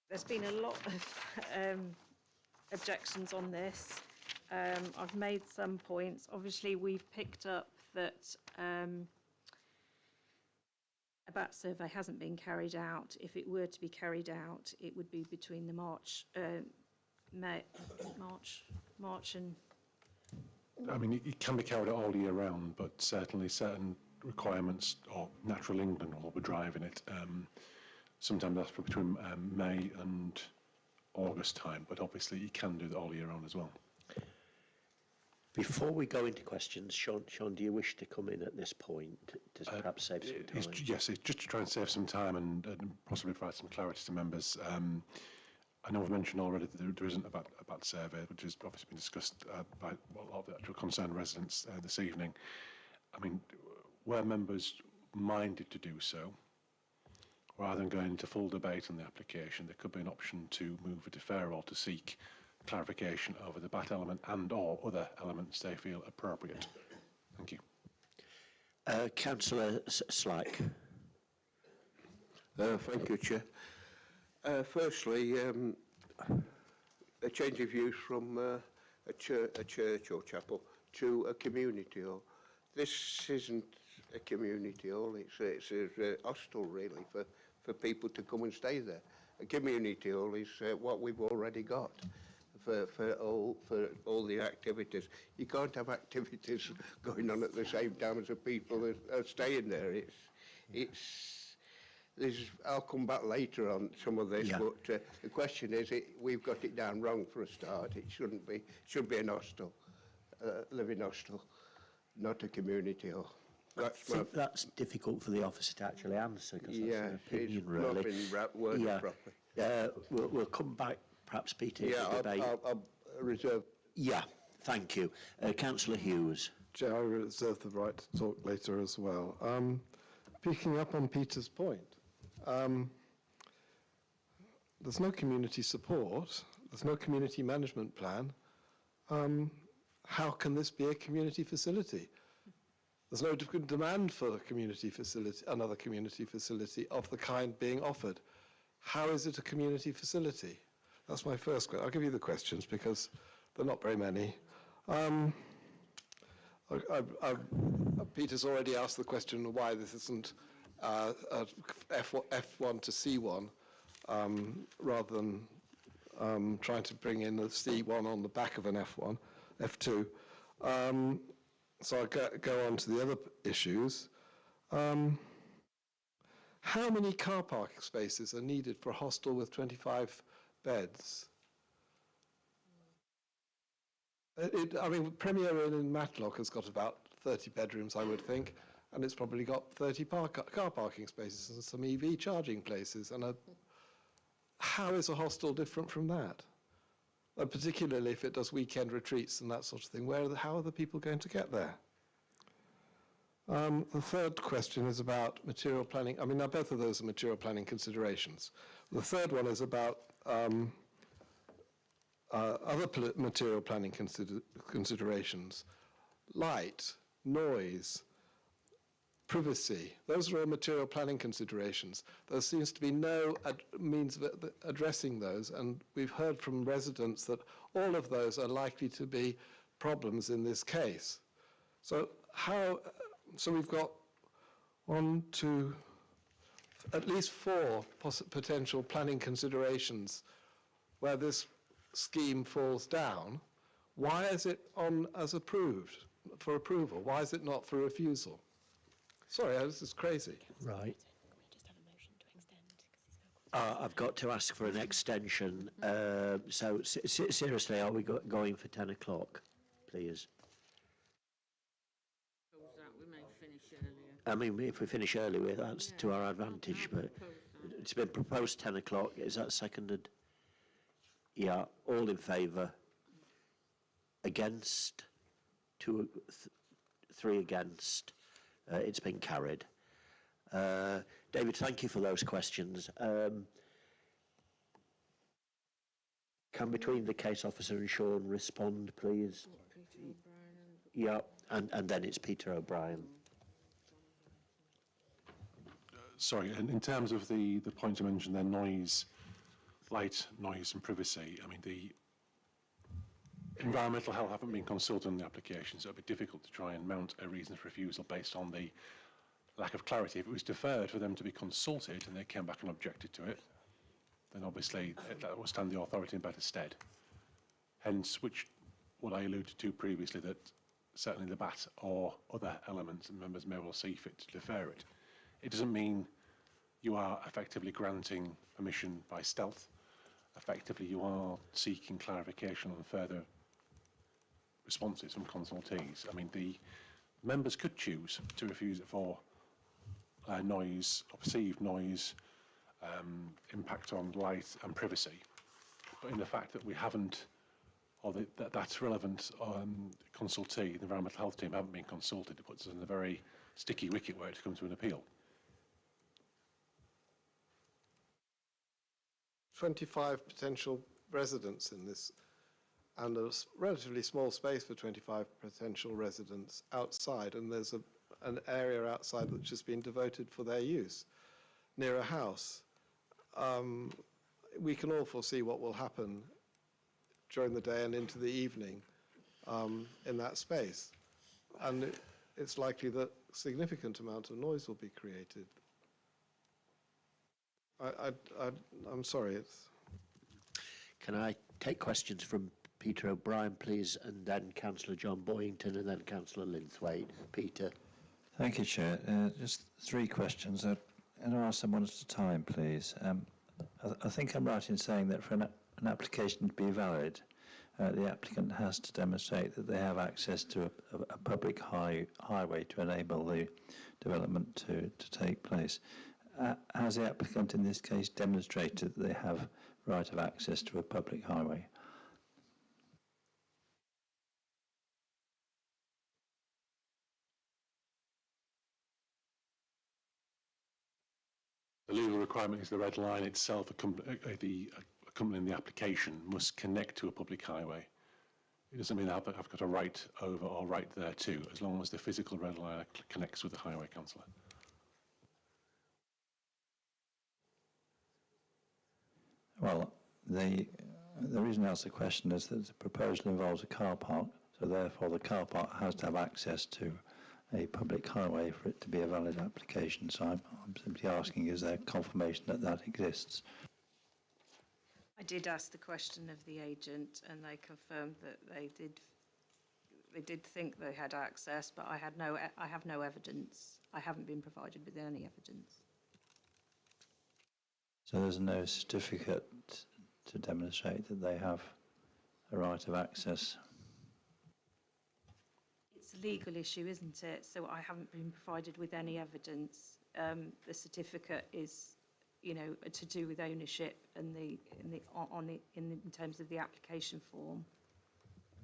C: There's been a lot of objections on this. I've made some points. Obviously, we've picked up that a bat survey hasn't been carried out. If it were to be carried out, it would be between the March and...
K: I mean, it can be carried out all year round, but certainly certain requirements or natural England will be driving it. Sometimes that's between May and August time, but obviously you can do that all year round as well.
A: Before we go into questions, Sean, do you wish to come in at this point to perhaps save some time?
K: Yes, it's just to try and save some time and possibly provide some clarity to members. I know I've mentioned already that there isn't a bat survey, which has obviously been discussed by a lot of the actual concerned residents this evening. I mean, were members minded to do so, rather than going into full debate on the application, there could be an option to move a deferral to seek clarification over the bat element and or other elements they feel appropriate. Thank you.
A: Councillor Slack.
J: Thank you, Chair. Firstly, a change of use from a church or chapel to a community hall. This isn't a community hall, it's a hostel really for people to come and stay there. A community hall is what we've already got for all the activities. You can't have activities going on at the same time as the people that are staying there. I'll come back later on some of this, but the question is, we've got it down wrong for a start. It shouldn't be. Should be an hostel, living hostel, not a community hall.
A: I think that's difficult for the officer to actually answer, because that's an opinion, really.
J: Not been worded properly.
A: We'll come back, perhaps, Peter, to debate.
J: I'll reserve.
A: Yeah, thank you. Councillor Hughes.
P: Chair, I reserve the right to talk later as well. Picking up on Peter's point, there's no community support, there's no community management plan. How can this be a community facility? There's no demand for a community facility, another community facility of the kind being offered. How is it a community facility? That's my first question. I'll give you the questions because they're not very many. Peter's already asked the question of why this isn't F1 to C1 rather than trying to bring in a C1 on the back of an F1, F2. So I'll go on to the other issues. How many car parking spaces are needed for a hostel with 25 beds? I mean, Premier Inn in Matlock has got about 30 bedrooms, I would think, and it's probably got 30 car parking spaces and some EV charging places. And how is a hostel different from that? And particularly if it does weekend retreats and that sort of thing, how are the people going to get there? The third question is about material planning. I mean, now both of those are material planning considerations. The third one is about other material planning considerations. Light, noise, privacy, those are all material planning considerations. There seems to be no means of addressing those, and we've heard from residents that all of those are likely to be problems in this case. So we've got at least 4 potential planning considerations where this scheme falls down. Why is it on as approved? for approval? Why is it not for refusal? Sorry, this is crazy.
A: Right. I've got to ask for an extension. So seriously, are we going for 10 o'clock, please?
S: We may finish earlier.
A: I mean, if we finish early, that's to our advantage, but it's been proposed 10 o'clock. Is that seconded? Yeah, all in favour? Against? Three against. It's been carried. David, thank you for those questions. Can between the case officer and Sean respond, please? Yeah, and then it's Peter O'Brien.
K: Sorry, in terms of the points you mentioned there, noise, light, noise and privacy, I mean, the environmental health haven't been consulted on the application, so it'd be difficult to try and mount a reason for refusal based on the lack of clarity. If it was deferred for them to be consulted and they came back and objected to it, then obviously that will stand the authority in better stead. Hence, what I alluded to previously, that certainly the BAT or other elements and members may well see fit to defer it. It doesn't mean you are effectively granting permission by stealth. Effectively, you are seeking clarification on further responses from consultees. I mean, the members could choose to refuse it for noise, or perceived noise, impact on light and privacy. But in the fact that we haven't, or that's relevant consultee, the environmental health team haven't been consulted, it puts us in a very sticky wicket where it comes to an appeal.
P: 25 potential residents in this, and a relatively small space for 25 potential residents outside, and there's an area outside which has been devoted for their use, near a house. We can all foresee what will happen during the day and into the evening in that space. And it's likely that a significant amount of noise will be created. I'm sorry.
A: Can I take questions from Peter O'Brien, please, and then Councillor John Boyington, and then Councillor Linthwaite. Peter.
R: Thank you, Chair. Just three questions. And I'll ask them one at a time, please. I think I'm right in saying that for an application to be valid, the applicant has to demonstrate that they have access to a public highway to enable the development to take place. Has the applicant in this case demonstrated that they have right of access to a public highway?
K: The legal requirement is the red line itself, accompanying the application must connect to a public highway. It doesn't mean I've got a right over or right there too, as long as the physical red line connects with the highway, Councillor.
R: Well, the reason I ask the question is that the proposal involves a car park, so therefore the car park has to have access to a public highway for it to be a valid application. So I'm simply asking, is there confirmation that that exists?
C: I did ask the question of the agent, and they confirmed that they did think they had access, but I have no evidence. I haven't been provided with any evidence.
R: So there's no certificate to demonstrate that they have a right of access?
C: It's a legal issue, isn't it? So I haven't been provided with any evidence. The certificate is, you know, to do with ownership and in terms of the application form.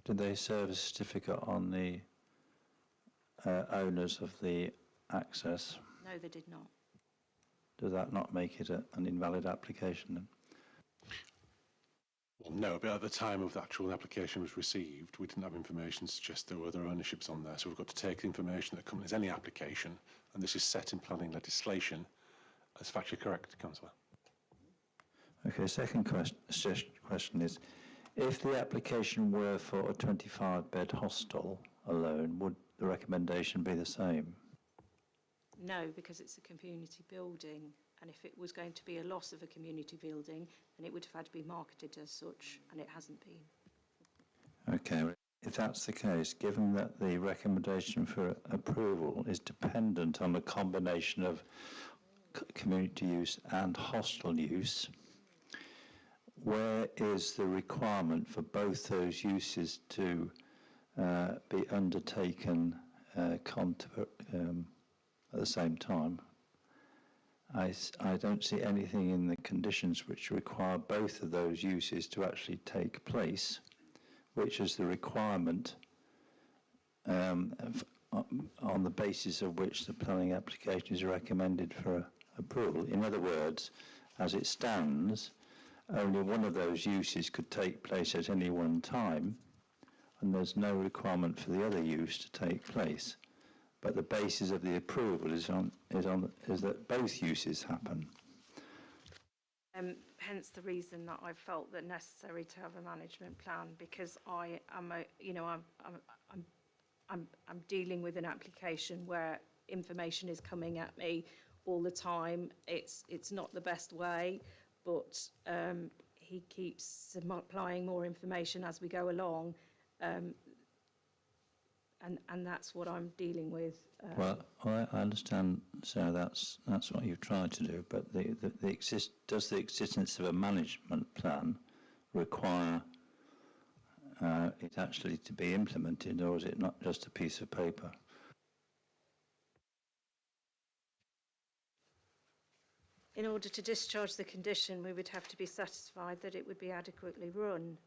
R: Did they serve a certificate on the owners of the access?
C: No, they did not.
R: Does that not make it an invalid application then?
K: Well, no, but at the time of the actual application was received, we didn't have information to suggest there were other ownerships on there. So we've got to take the information that accompanies any application, and this is set in planning legislation, as factually correct, Councillor.
R: Okay, second question is, if the application were for a 25-bed hostel alone, would the recommendation be the same?
C: No, because it's a community building, and if it was going to be a loss of a community building, then it would have had to be marketed as such, and it hasn't been.
R: Okay. if that's the case, given that the recommendation for approval is dependent on a combination of community use and hostel use, where is the requirement for both those uses to be undertaken at the same time? I don't see anything in the conditions which require both of those uses to actually take place, which is the requirement on the basis of which the planning application is recommended for approval. In other words, as it stands, only one of those uses could take place at any one time, and there's no requirement for the other use to take place. But the basis of the approval is that both uses happen.
C: Hence the reason that I felt that necessary to have a management plan, because I am I'm dealing with an application where information is coming at me all the time. It's not the best way, but he keeps supplying more information as we go along. And that's what I'm dealing with.
R: Well, I understand, Sarah, that's what you've tried to do, but does the existence of a management plan require it actually to be implemented, or is it not just a piece of paper?
C: In order to discharge the condition, we would have to be satisfied that it would be adequately run,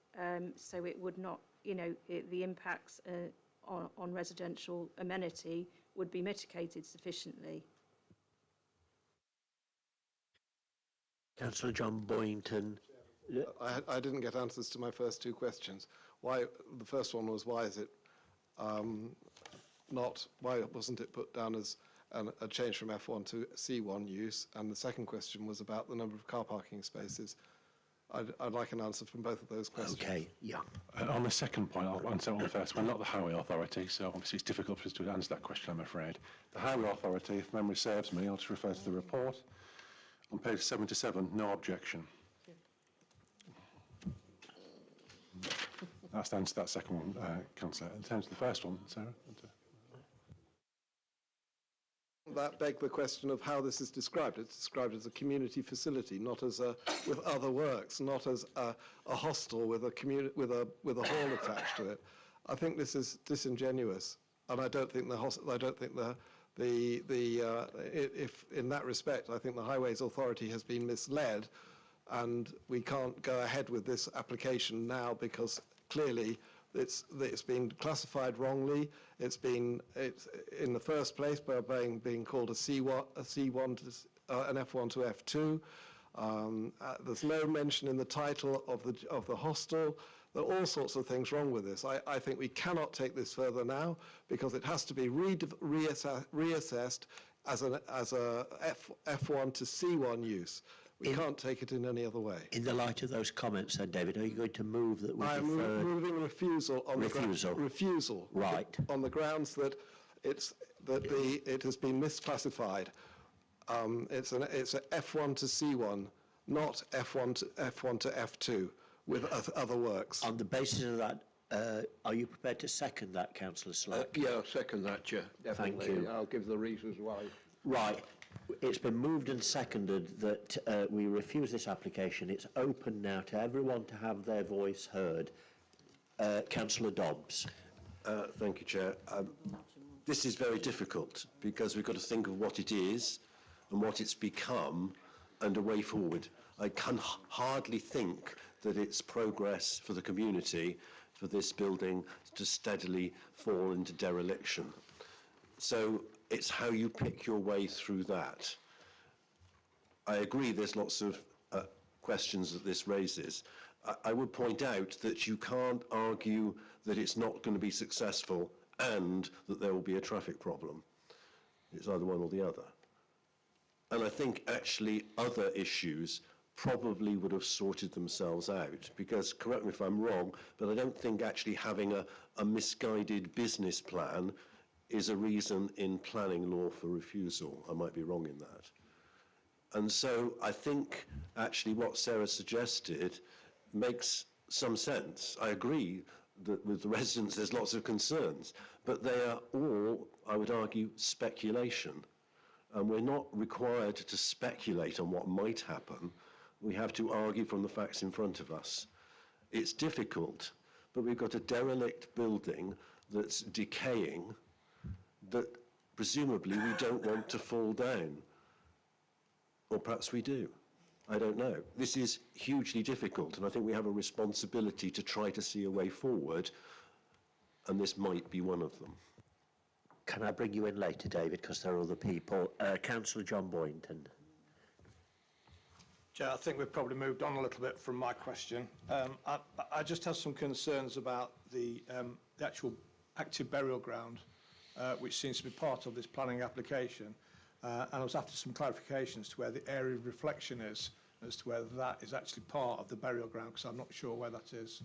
C: so it would not, the impacts on residential amenity would be mitigated sufficiently.
A: Councillor John Boynton.
P: I didn't get answers to my first two questions. The first one was, why is it why wasn't it put down as a change from F1 to C1 use? And the second question was about the number of car parking spaces. I'd like an answer from both of those questions.
A: Okay, yeah.
K: On the second point, I'll answer on the first. We're not the Highway Authority, so obviously it's difficult for us to answer that question, I'm afraid. The Highway Authority, if memory serves me, I'll just refer to the report. On page 77, no objection. That's the answer to that second one, Councillor. In terms of the first one, Sarah?
P: That begs the question of how this is described. It's described as a community facility, not as with other works, not as a hostel with a hall attached to it. I think this is disingenuous, and I don't think if in that respect, I think the Highways Authority has been misled, and we can't go ahead with this application now because clearly it's been classified wrongly. It's in the first place by being called a C1 to an F1 to F2. There's no mention in the title of the hostel. There are all sorts of things wrong with this. I think we cannot take this further now because it has to be reassessed as a F1 to C1 use. We can't take it in any other way.
A: In the light of those comments, then, David, are you going to move that we
P: I am moving refusal on
A: refusal. Right.
P: On the grounds that it has been misclassified. It's a F1 to C1, not F1 to F2 with other works.
A: On the basis of that, are you prepared to second that, Councillor Slack?
J: Yeah, I'll second that, Chair. Definitely.
A: Thank you.
J: I'll give the reasons why.
A: Right. It's been moved and seconded that we refuse this application. It's open now to everyone to have their voice heard. Councillor Dobbs.
D: Thank you, Chair. This is very difficult because we've got to think of what it is and what it's become and a way forward. I can hardly think that it's progress for the community for this building to steadily fall into dereliction. So it's how you pick your way through that. I agree there's lots of questions that this raises. I would point out that you can't argue that it's not going to be successful and that there will be a traffic problem. It's either one or the other. And I think actually other issues probably would have sorted themselves out because, correct me if I'm wrong, but I don't think actually having a misguided business plan is a reason in planning law for refusal. I might be wrong in that. And so I think actually what Sarah suggested makes some sense. I agree that with the residents there's lots of concerns, but they are all, I would argue, speculation. And we're not required to speculate on what might happen. We have to argue from the facts in front of us. It's difficult, but we've got a derelict building that's decaying that presumably we don't want to fall down. Or perhaps we do. I don't know. This is hugely difficult, and I think we have a responsibility to try to see a way forward, and this might be one of them.
A: Can I bring you in later, David, because there are other people? Councillor John Boynton.
P: Chair, I think we've probably moved on a little bit from my question. I just have some concerns about the actual active burial ground, which seems to be part of this planning application. And I was after some clarification as to where the area of reflection is, as to whether that is actually part of the burial ground, because I'm not sure where that is.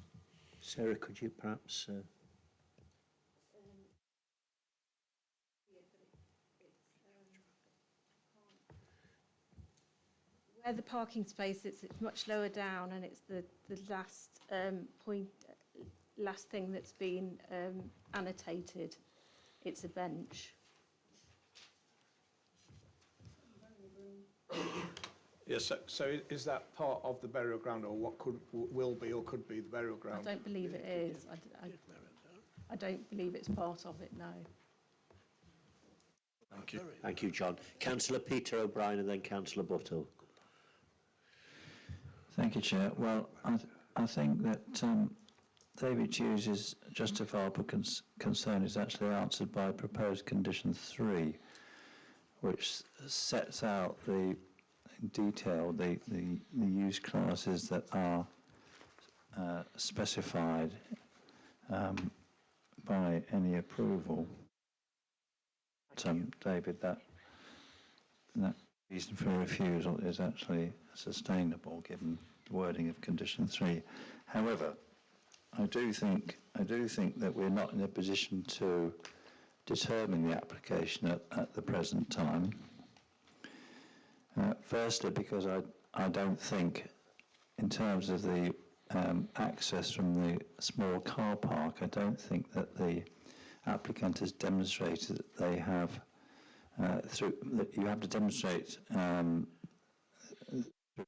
A: Sarah, could you perhaps...
C: Where the parking space is, it's much lower down, and it's the last last thing that's been annotated. It's a bench.
P: Yes, so is that part of the burial ground, or what will be or could be the burial ground?
C: I don't believe it is. I don't believe it's part of it, no.
P: Thank you.
A: Thank you, John. Councillor Peter O'Brien and then Councillor Buttle.
R: Thank you, Chair. Well, I think that David Hughes's justifiable concern is actually answered by proposed condition 3, which sets out in detail the use classes that are specified by any approval. David, that reason for refusal is actually sustainable given the wording of condition 3. However, I do think that we're not in a position to determine the application at the present time. Firstly, because I don't think, in terms of the access from the small car park, I don't think that the applicant has demonstrated that they have, that you have to demonstrate through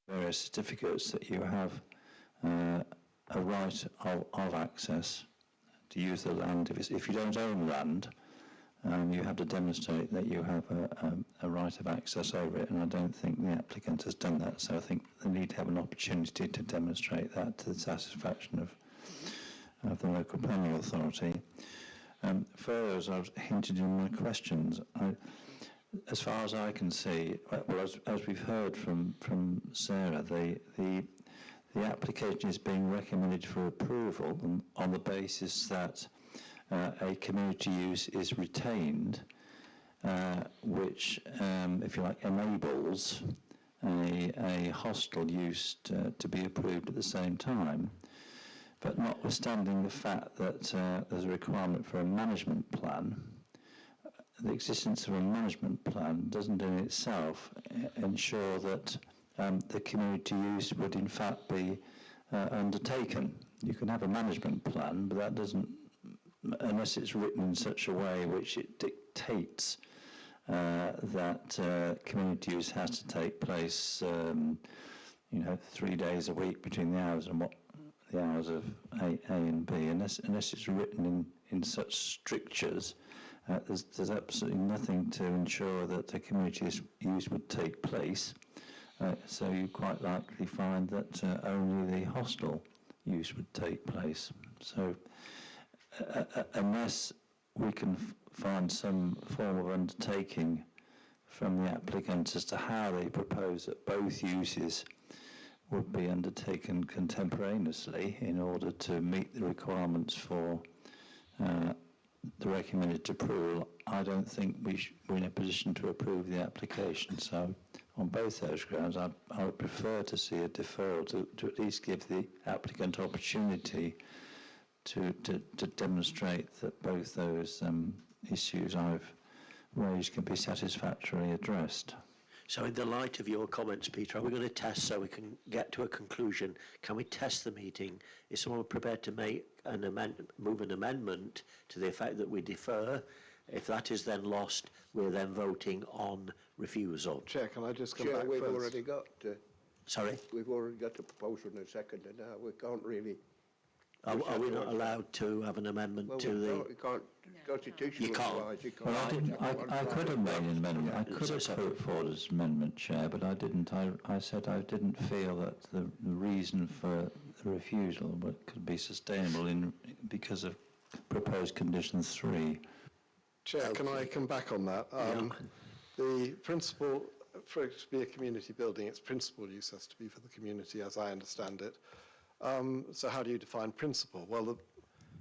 R: various certificates that you have a right of access to use the land. If you don't own land, you have to demonstrate that you have a right of access over it, and I don't think the applicant has done that, so I think they need to have an opportunity to demonstrate that to the satisfaction of the local planning authority. Further, as I've hinted in my questions, as far as I can see, well, as we've heard from Sarah, the application is being recommended for approval on the basis that a community use is retained, which, if you like, enables a hostel use to be approved at the same time. But notwithstanding the fact that there's a requirement for a management plan, the existence of a management plan doesn't in itself ensure that the community use would in fact be undertaken. You can have a management plan, but that doesn't, unless it's written in such a way which it dictates that community use has to take place, 3 days a week between the hours and the hours of A and B, unless it's written in such strictures, there's absolutely nothing to ensure that the community use would take place. So you quite likely find that only the hostel use would take place. So unless we can find some form of undertaking from the applicant as to how they propose that both uses would be undertaken contemporaneously in order to meet the requirements for the recommended approval, I don't think we're in a position to approve the application. So on both those grounds, I would prefer to see a deferral to at least give the applicant opportunity to demonstrate that both those issues I've raised can be satisfactorily addressed.
A: So in the light of your comments, Peter, are we going to test so we can get to a conclusion? Can we test the meeting? Is someone prepared to make move an amendment to the effect that we defer? If that is then lost, we're then voting on refusal.
P: Chair, can I just come
J: Chair,
P: back
J: we've
P: first?
J: already got...
A: Sorry?
J: We've already got a proposal and a second, and we can't really...
A: Are we not allowed to have an amendment
J: Well,
A: to the...
J: we can't, constitutional
A: You can't.
J: wise, you can't.
R: Well, I could have made an amendment. I could have put it forward as amendment, Chair, but I didn't. I said I didn't feel that the reason for the refusal could be sustainable because of proposed condition 3.
P: Chair, can I come back on that? The principal, for it to be a community building, its principal use has to be for the community, as I understand it. So how do you define principal? Well,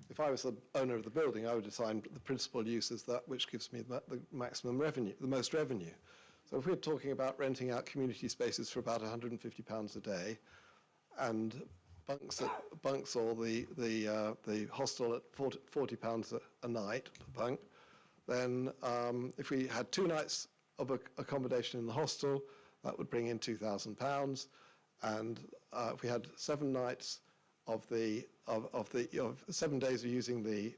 P: if I was the owner of the building, I would define the principal use as that which gives me the maximum revenue, the most revenue. So if we're talking about renting out community spaces for about £150 a day, and bunks or the hostel at £40 a night per bunk, then if we had 2 nights of accommodation in the hostel, that would bring in £2,000, and if we had 7 nights of 7 days of using the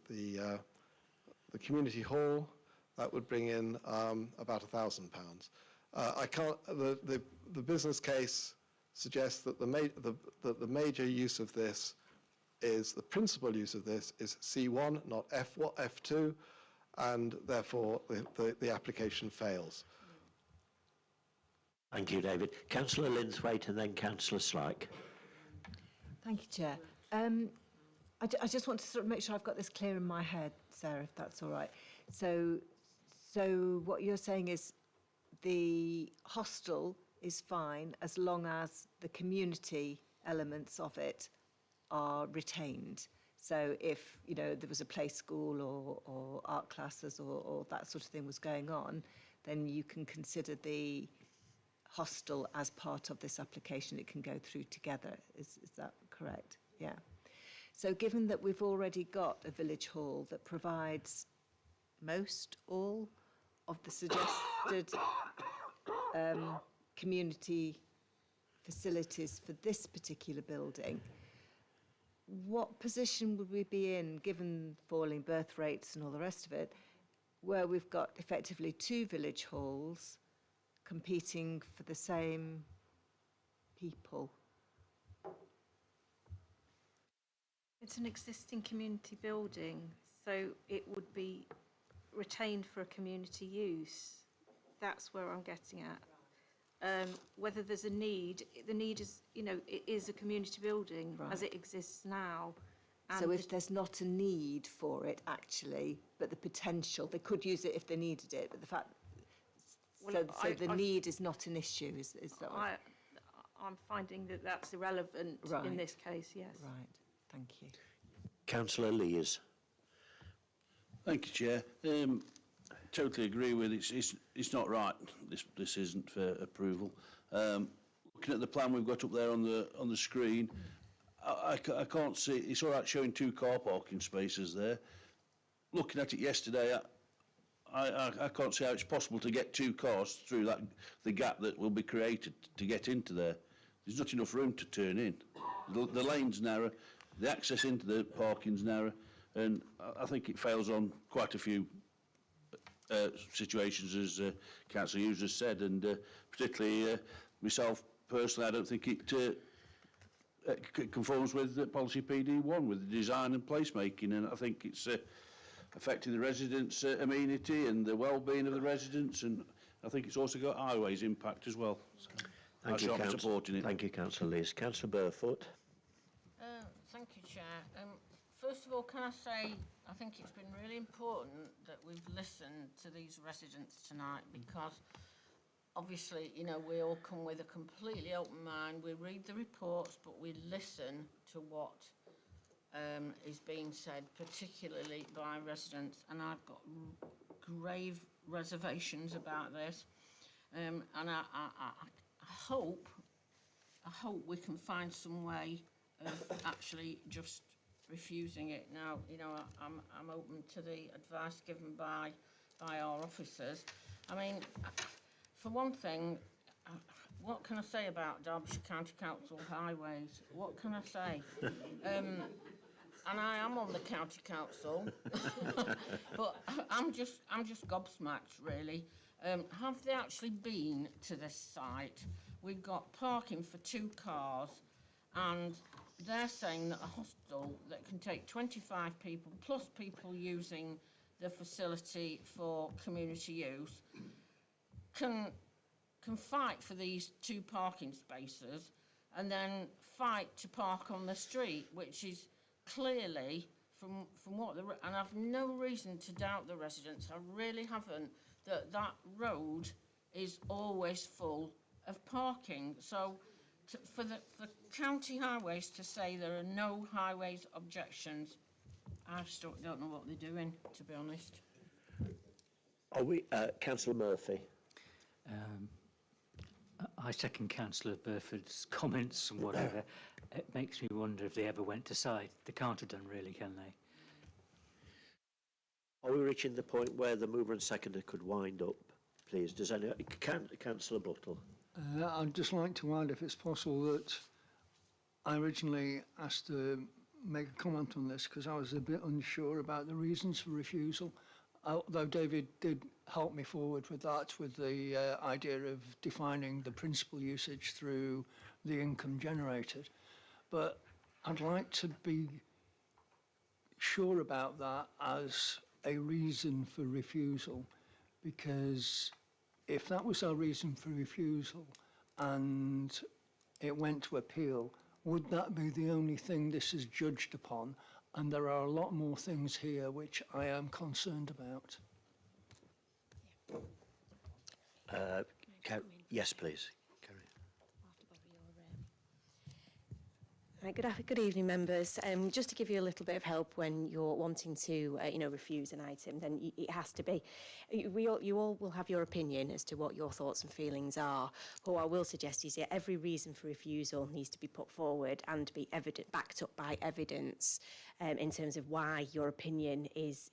P: community hall, that would bring in about £1,000. I can't. The business case suggests that the major use of this is the principal use of this is C1, not F2, and therefore the application fails.
A: Thank you, David. Councillor Linthwaite and then Councillor Slack.
N: Thank you, Chair. I just want to sort of make sure I've got this clear in my head, Sarah, if that's all right. So what you're saying is the hostel is fine as long as the community elements of it are retained. So if, you know, there was a play school or art classes or that sort of thing was going on, then you can consider the hostel as part of this application. It can go through together. Is that correct? Yeah. So given that we've already got a village hall that provides all of the suggested community facilities for this particular building, what position would we be in, given falling birth rates and all the rest of it, where we've got effectively 2 village halls competing for the same people?
C: It's an existing community building, so it would be retained for a community use. That's where I'm getting at. Whether there's a need, the need is, you know, it is a community building as it exists now. And
N: So if there's not a need for it actually, but the potential, they could use it if they needed it, but the fact, so the need is not an issue, is that what?
C: I'm finding that that's irrelevant in this case, yes.
N: Right, thank you.
A: Councillor Lees.
Q: Thank you, Chair. Totally agree with it. It's not right. This isn't for approval. Looking at the plan we've got up there on the screen, I can't see. It's all right showing 2 car parking spaces there. Looking at it yesterday, I can't see how it's possible to get 2 cars through the gap that will be created to get into there. There's not enough room to turn in. The lane's narrow, the access into the parking's narrow, and I think it fails on quite a few situations, as Councillor Hughes has said, and particularly myself personally, I don't think it conforms with policy PD1 with the design and placemaking, and I think it's affecting the residents' amenity and the well-being of the residents, and I think it's also got highways impact as well. So
A: Thank you,
Q: I'm supporting it.
A: Thank you, Councillor Lees. Councillor Burfoot.
S: Thank you, Chair. First of all, can I say I think it's been really important that we've listened to these residents tonight, because obviously, you know, we all come with a completely open mind. We read the reports, but we listen to what is being said, particularly by residents, and I've got grave reservations about this, and I hope we can find some way of actually just refusing it. Now, you know, I'm open to the advice given by our officers. I mean, for one thing, what can I say about Derbyshire County Council highways? What can I say? And I am on the county council, but I'm just gobsmacked, really. Have they actually been to this site? We've got parking for 2 cars, and they're saying that a hostel that can take 25 people, plus people using the facility for community use, can fight for these 2 parking spaces and then fight to park on the street, which is clearly, from what and I've no reason to doubt the residents, I really haven't, that road is always full of parking. So for county highways to say there are no highways objections, I still don't know what they're doing, to be honest.
A: Are we, Councillor Murphy?
H: I second Councillor Burford's comments and whatever. It makes me wonder if they ever went to site. They can't have done, really, can they?
A: Are we reaching the point where the mover and seconder could wind up, please? Does anyone... Councillor Buttle?
B: I'd just like to add, if it's possible, that I originally asked to make a comment on this because I was a bit unsure about the reasons for refusal, although David did help me forward with that, with the idea of defining the principal usage through the income generated. But I'd like to be sure about that as a reason for refusal, because if that was our reason for refusal and it went to appeal, would that be the only thing this is judged upon? And there are a lot more things here which I am concerned about.
A: Yes, please.
O: Good evening, members. Just to give you a little bit of help when you're wanting to, refuse an item, then it has to be. You all will have your opinion as to what your thoughts and feelings are. But what I will suggest is that every reason for refusal needs to be put forward and be backed up by evidence in terms of why your opinion is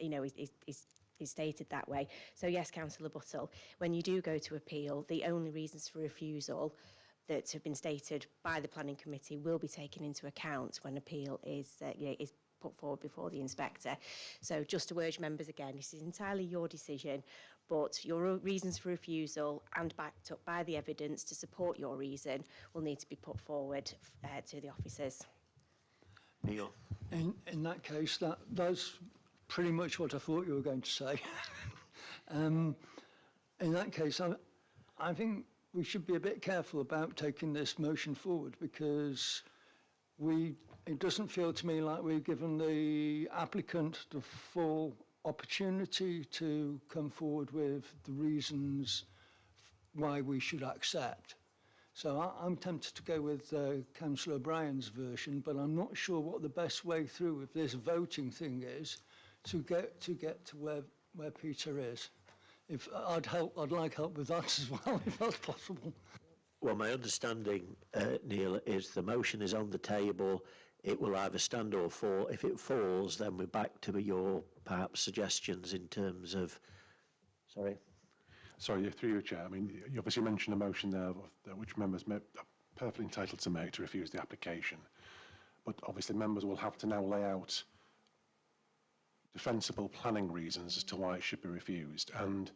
O: stated that way. So yes, Councillor Buttle, when you do go to appeal, the only reasons for refusal that have been stated by the planning committee will be taken into account when appeal is put forward before the inspector. So just to urge members again, this is entirely your decision, but your reasons for refusal and backed up by the evidence to support your reason will need to be put forward to the officers.
A: Neil?
B: In that case, that's pretty much what I thought you were going to say. In that case, I think we should be a bit careful about taking this motion forward, because it doesn't feel to me like we've given the applicant the full opportunity to come forward with the reasons why we should accept. So I'm tempted to go with Councillor O'Brien's version, but I'm not sure what the best way through with this voting thing is to get to where Peter is. If I'd like help with that as well, if that's possible.
A: Well, my understanding, Neil, is the motion is on the table. It will either stand or fall. If it falls, then we're back to your perhaps suggestions in terms of. Sorry.
K: Sorry, through you, Chair. I mean, you obviously mentioned a motion there which members are perfectly entitled to make to refuse the application. But obviously members will have to now lay out defensible planning reasons as to why it should be refused, and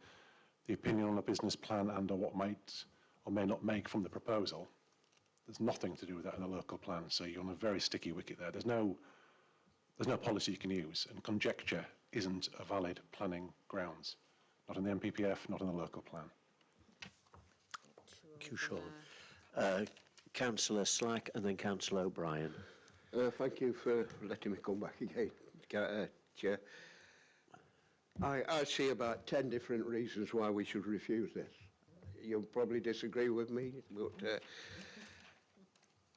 K: the opinion on a business plan and or what might or may not make from the proposal, there's nothing to do with that in a local plan, so you're on a very sticky wicket there. There's no policy you can use, and conjecture isn't a valid planning grounds, not in the MPPF, not in the local plan.
A: Thank you, Sean. Councillor Slack and then Councillor O'Brien.
J: Thank you for letting me come back again, Chair. I see about 10 different reasons why we should refuse this. You'll probably disagree with me, but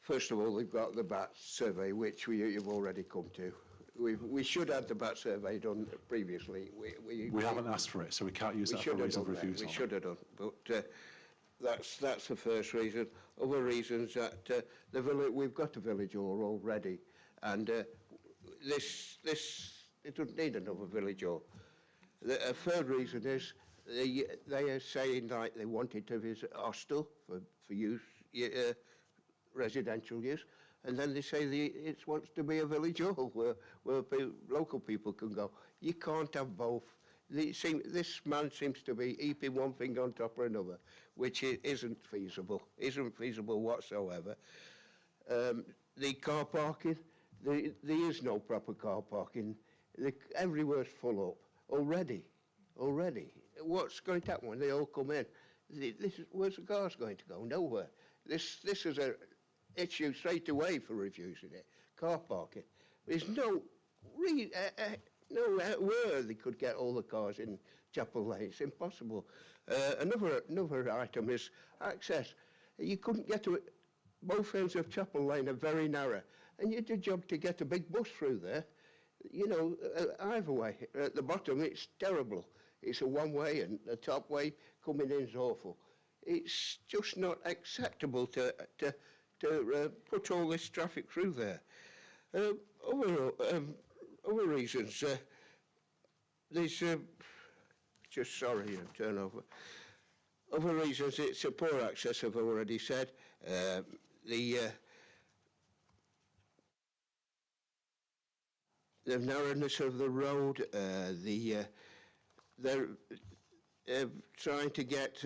J: first of all, we've got the BAT survey, which you've already come to. We should have the BAT survey done previously.
K: We haven't asked for it, so we can't use that for a reason for refusal.
J: We should have done, but that's the first reason. Other reasons that we've got a village hall already, and it doesn't need another village hall. A third reason is they are saying like they wanted to visit hostel for use, residential use, and then they say it wants to be a village hall where local people can go. You can't have both. This man seems to be heaping one thing on top of another, which isn't feasible whatsoever. The car parking, there is no proper car parking. Everywhere's full up already. What's going to happen when they all come in? Where's the cars going to go? Nowhere. This is an issue straight away for refusing it. Car parking. There's nowhere they could get all the cars in Chapel Lane. It's impossible. Another item is access. You couldn't get to it. Both ends of Chapel Lane are very narrow, and you do job to get a big bus through there. You know, either way. At the bottom, it's terrible. It's a one-way, and the top way coming in is awful. It's just not acceptable to put all this traffic through there. Other reasons, there's just sorry, turnover. Other reasons, it's a poor access, I've already said. The narrowness of the road, they're trying to get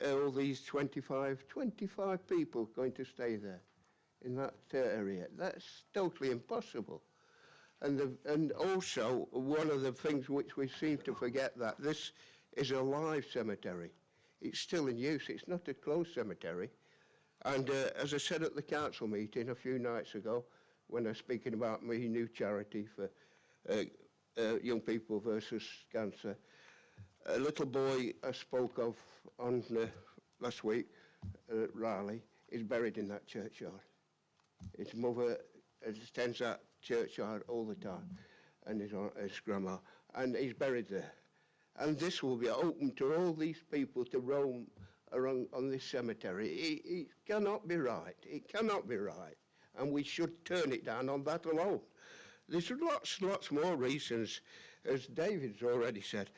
J: all these 25 people going to stay there in that area. That's totally impossible. And also, one of the things which we seem to forget, that this is a live cemetery. It's still in use. It's not a closed cemetery. And as I said at the council meeting a few nights ago, when I was speaking about my new charity for young people versus cancer, a little boy I spoke of on last week at Raleigh is buried in that churchyard. His mother attends that churchyard all the time, and his grandma, and he's buried there. And this will be open to all these people to roam around on this cemetery. It cannot be right. It cannot be right. And we should turn it down on that alone. There's lots more reasons, as David's already said,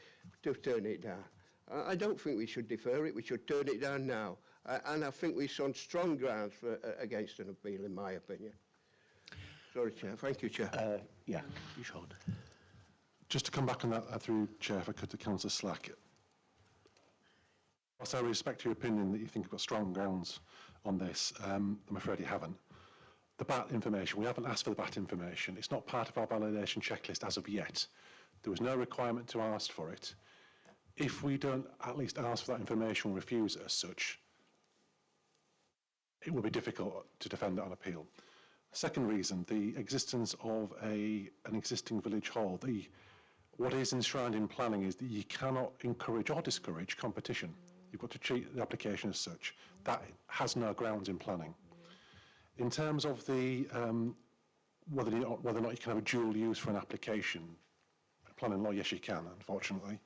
J: to turn it down. I don't think we should defer it. We should turn it down now. And I think we're on strong grounds against an appeal, in my opinion. Sorry, Chair. Thank you, Chair.
A: Yeah, you should.
K: Just to come back on that through, Chair, if I could, to Councillor Slack. Whilst I respect your opinion that you think you've got strong grounds on this, I'm afraid you haven't. The BAT information, we haven't asked for the BAT information. It's not part of our validation checklist as of yet. There was no requirement to ask for it. If we don't at least ask for that information or refuse it as such, it will be difficult to defend it on appeal. Second reason, the existence of an existing village hall. What is enshrined in planning is that you cannot encourage or discourage competition. You've got to treat the application as such. That has no grounds in planning. In terms of the whether or not you can have a dual use for an application, planning law, yes you can, unfortunately.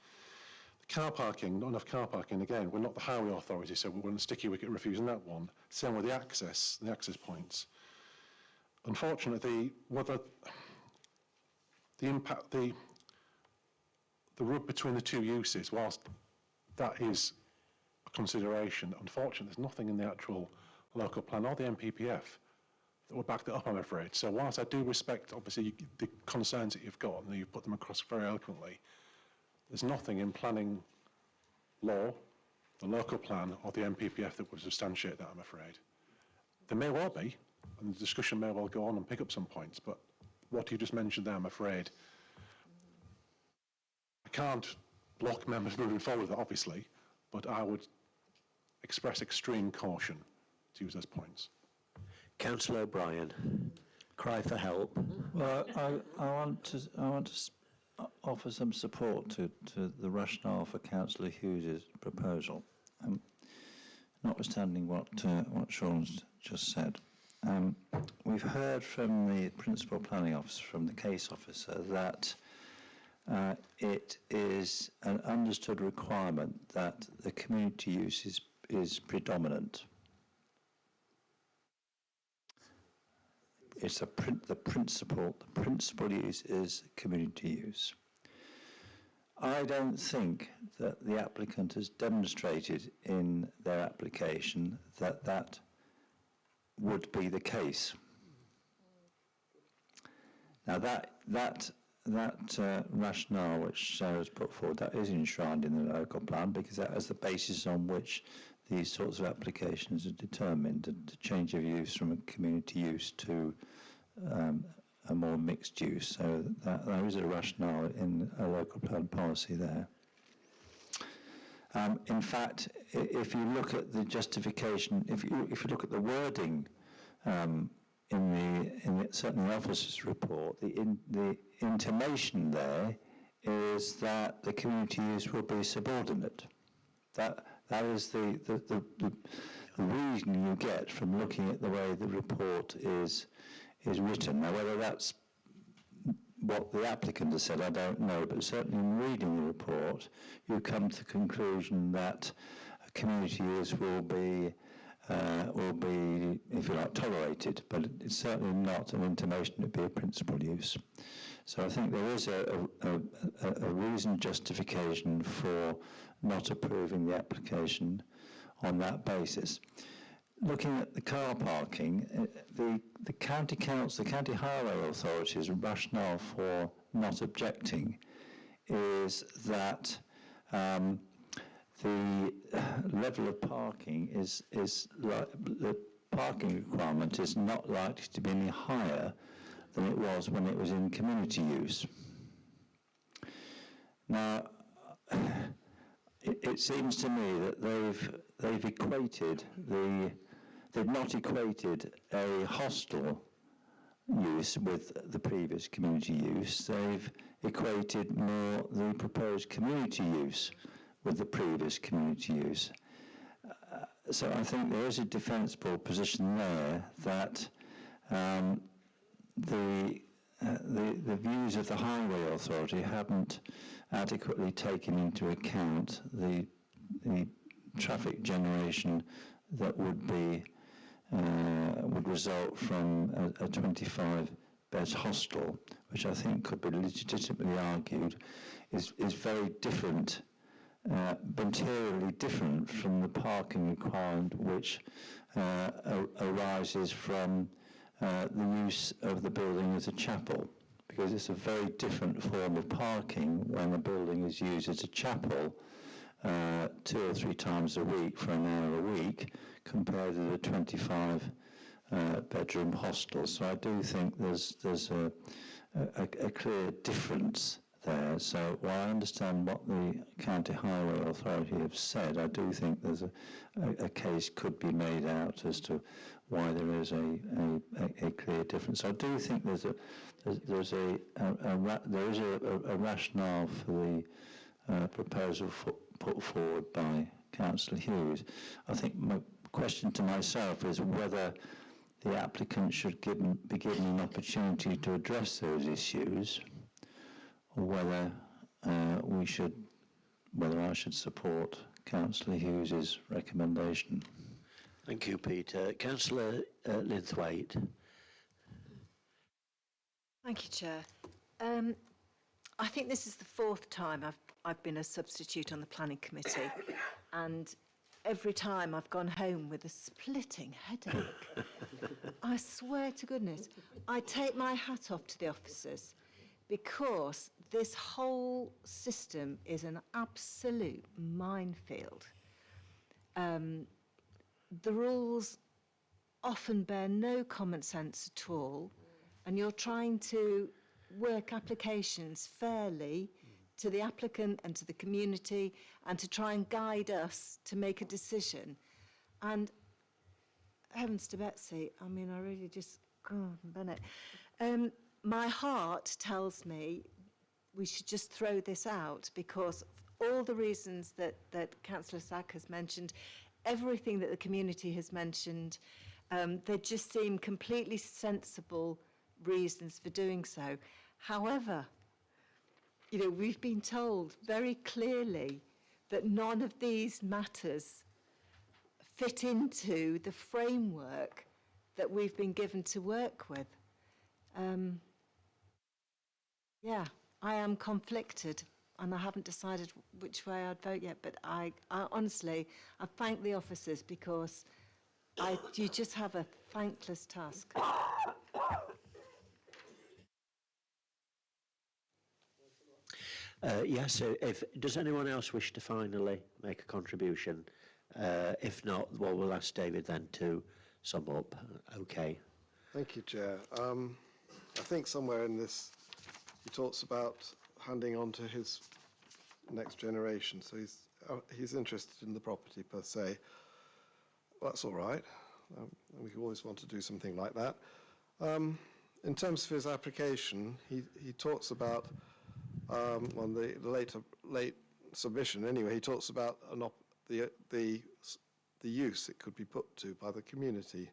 K: The car parking, not enough car parking, again, we're not the highway authority, so we're on a sticky wicket refusing that one. Same with the access points. Unfortunately, whether the impact, the rub between the two uses, whilst that is a consideration, unfortunately, there's nothing in the actual local plan or the MPPF that would back that up, I'm afraid. So whilst I do respect, obviously, the concerns that you've got, and you've put them across very eloquently, there's nothing in planning law, the local plan, or the MPPF that would substantiate that, I'm afraid. There may well be, and the discussion may well go on and pick up some points, but what you just mentioned there, I'm afraid, I can't block members moving forward with that, obviously, but I would express extreme caution to use those points.
A: Councillor O'Brien, cry for help.
R: Well, I want to offer some support to the rationale for Councillor Hughes' proposal, notwithstanding what Sean's just said. We've heard from the Principal Planning Officer, from the case officer, that it is an understood requirement that the community use is predominant. It's the principal use is community use. I don't think that the applicant has demonstrated in their application that that would be the case. Now that rationale which Sarah's put forward, that is enshrined in the local plan, because that is the basis on which these sorts of applications are determined, the change of use from a community use to a more mixed use. So that there is a rationale in a local plan policy there. In fact, if you look at the justification, if you look at the wording certainly the officer's report, the intimation there is that the community use will be subordinate. That is the reason you get from looking at the way the report is written. Now, whether that's what the applicant has said, I don't know, but certainly in reading the report, you come to the conclusion that community use will be, if you like, tolerated, but it's certainly not an intimation it be a principal use. So I think there is a reasoned justification for not approving the application on that basis. Looking at the car parking, the county council, the county highway authority's rationale for not objecting is that the level of parking is like the parking requirement is not likely to be any higher than it was when it was in community use. Now, it seems to me that they've not equated a hostel use with the previous community use. They've equated more the proposed community use with the previous community use. So I think there is a defensible position there that the views of the highway authority haven't adequately taken into account the traffic generation that would result from a 25-bed hostel, which I think could be legitimately argued is very different, materially different from the parking requirement which arises from the use of the building as a chapel, because it's a very different form of parking when a building is used as a chapel 2 or 3 times a week for an hour a week compared to the 25 bedroom hostel. So I do think there's a clear difference there. So while I understand what the County Highway Authority have said, I do think there's a case could be made out as to why there is a clear difference. So I do think there's a rationale for the proposal put forward by Councillor Hughes. I think my question to myself is whether the applicant should be given an opportunity to address those issues, or whether whether I should support Councillor Hughes's recommendation.
A: Thank you, Peter. Councillor Linthwaite.
N: Thank you, Chair. I think this is the 4th time I've been a substitute on the planning committee, and every time I've gone home with a splitting headache. I swear to goodness, I take my hat off to the officers, because this whole system is an absolute minefield. The rules often bear no common sense at all, and you're trying to work applications fairly to the applicant and to the community, and to try and guide us to make a decision. And heavens to Betsy, I mean, I really just, God, Bennett. My heart tells me we should just throw this out, because all the reasons that Councillor Sack has mentioned, everything that the community has mentioned, they just seem completely sensible reasons for doing so. However, you know, we've been told very clearly that none of these matters fit into the framework that we've been given to work with. Yeah, I am conflicted. and I haven't decided which way I'd vote yet, but I honestly, I thank the officers because you just have a thankless task.
A: Yes, does anyone else wish to finally make a contribution? If not, well, we'll ask David then to sum up. Okay.
P: Thank you, Chair. I think somewhere in this he talks about handing on to his next generation, so he's interested in the property per se. Well, that's all right. We always want to do something like that. In terms of his application, he talks about on the late submission anyway, he talks about the use it could be put to by the community.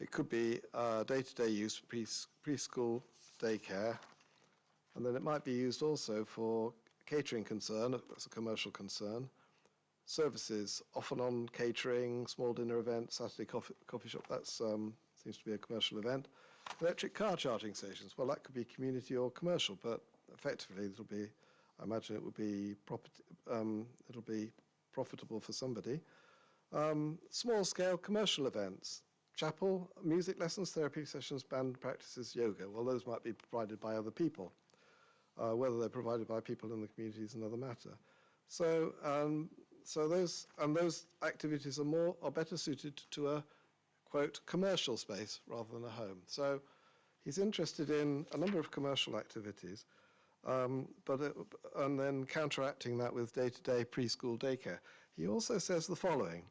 P: It could be day-to-day use for preschool, daycare, and then it might be used also for catering concern, that's a commercial concern, services, often on catering, small dinner events, Saturday coffee shop, that seems to be a commercial event. Electric car charging stations, well, that could be community or commercial, but effectively it'll be, I imagine it will be it'll be profitable for somebody. Small-scale commercial events, chapel, music lessons, therapy sessions, band practices, yoga. Well, those might be provided by other people. Whether they're provided by people in the community is another matter. So, those activities are better suited to a, quote, commercial space rather than a home. So he's interested in a number of commercial activities, and then counteracting that with day-to-day preschool daycare. He also says the following: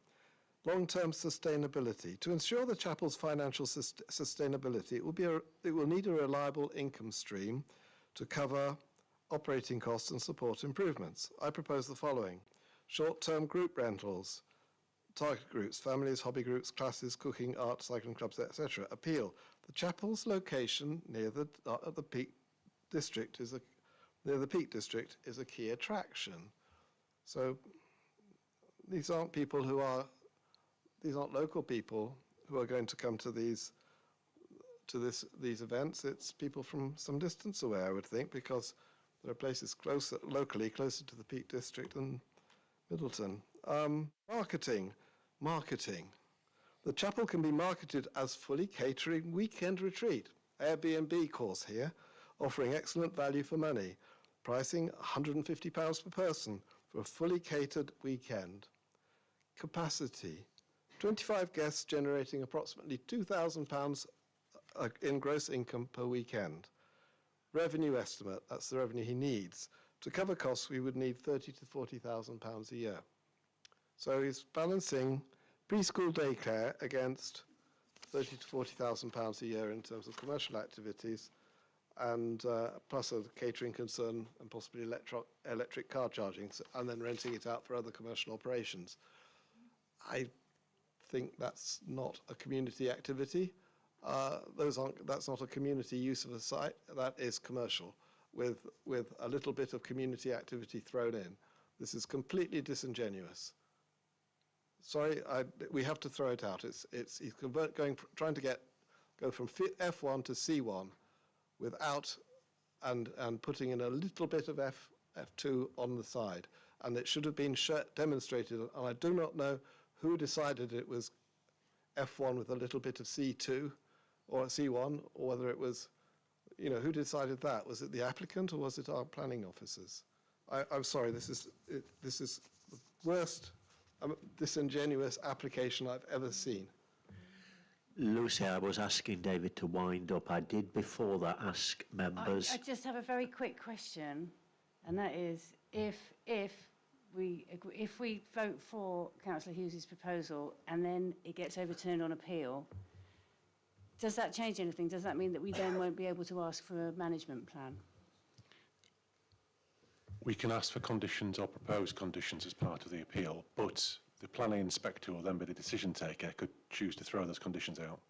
P: long-term sustainability. To ensure the chapel's financial sustainability, it will need a reliable income stream to cover operating costs and support improvements. I propose the following: short-term group rentals, target groups, families, hobby groups, classes, cooking, art, cycling clubs, etc. Appeal. The chapel's location near the Peak District is a key attraction. So these aren't local people who are going to come to these events. It's people from some distance away, I would think, because there are places locally closer to the Peak District than Middleton. Marketing. The chapel can be marketed as fully catering weekend retreat. Airbnb course here, offering excellent value for money. Pricing £150 per person for a fully catered weekend. Capacity. 25 guests generating approximately £2,000 in gross income per weekend. Revenue estimate, that's the revenue he needs. To cover costs, we would need £30,000 to £40,000 a year. So he's balancing preschool daycare against £30,000 to £40,000 a year in terms of commercial activities, and plus a catering concern and possibly electric car charging, and then renting it out for other commercial operations. I think that's not a community activity. That's not a community use of a site. That is commercial, with a little bit of community activity thrown in. This is completely disingenuous. Sorry, we have to throw it out. He's trying to go from F1 to C1 without and putting in a little bit of F2 on the side, and it should have been demonstrated. And I do not know who decided it was F1 with a little bit of C2 or C1, or whether it was, who decided that? Was it the applicant or was it our planning officers? I'm sorry, this is the worst disingenuous application I've ever seen.
A: Lucy, I was asking David to wind up. I did before that ask members.
T: I just have a very quick question, and that is, if we vote for Councillor Hughes's proposal and then it gets overturned on appeal, does that change anything? Does that mean that we then won't be able to ask for a management plan?
K: We can ask for conditions or propose conditions as part of the appeal, but the planning inspector will then be the decision taker, could choose to throw those conditions out.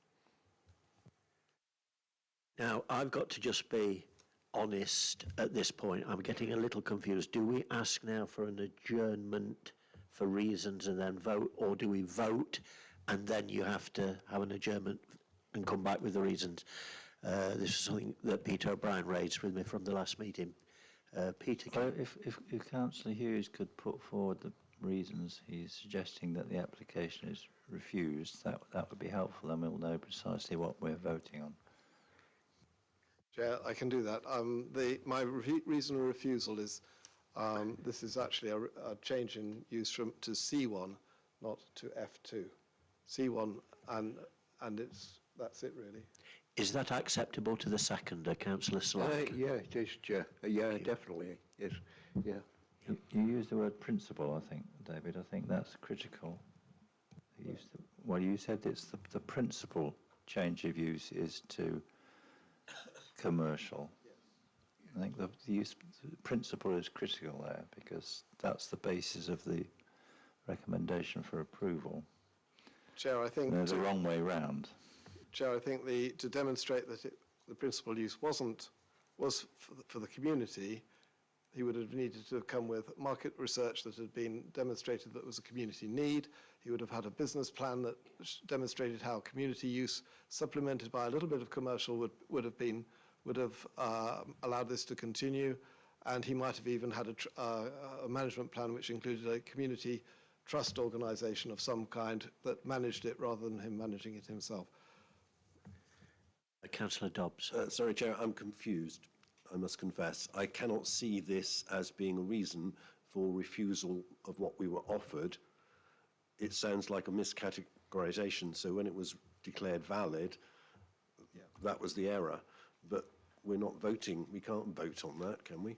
A: Now, I've got to just be honest at this point. I'm getting a little confused. Do we ask now for an adjournment for reasons and then vote, or do we vote and then you have to have an adjournment and come back with the reasons? This is something that Peter O'Brien raised with me from the last meeting. Peter.
R: Well, if Councillor Hughes could put forward the reasons he's suggesting that the application is refused, that would be helpful, and we'll know precisely what we're voting on.
P: Chair, I can do that. My reason of refusal is this is actually a change in use to C1, not to F2. C1, and that's it really.
A: Is that acceptable to the seconder, Councillor Slack?
J: Yeah, it is, Chair. Yeah, definitely. Yes. Yeah.
R: You used the word principle, I think, David. I think that's critical. Well, you said it's the principal change of use is to commercial. I think the principle is critical there, because that's the basis of the recommendation for approval.
P: Chair, I think
R: there's a wrong way round.
P: Chair, I think to demonstrate that the principal use was for the community, he would have needed to have come with market research that had been demonstrated that was a community need. He would have had a business plan that demonstrated how community use, supplemented by a little bit of commercial, would have allowed this to continue. And he might have even had a management plan which included a community trust organisation of some kind that managed it rather than him managing it himself.
A: Councillor Dobbs.
D: Sorry, Chair, I'm confused, I must confess. I cannot see this as being a reason for refusal of what we were offered. It sounds like a miscategorisation, so when it was declared valid, that was the error. But we're not voting, we can't vote on that, can we?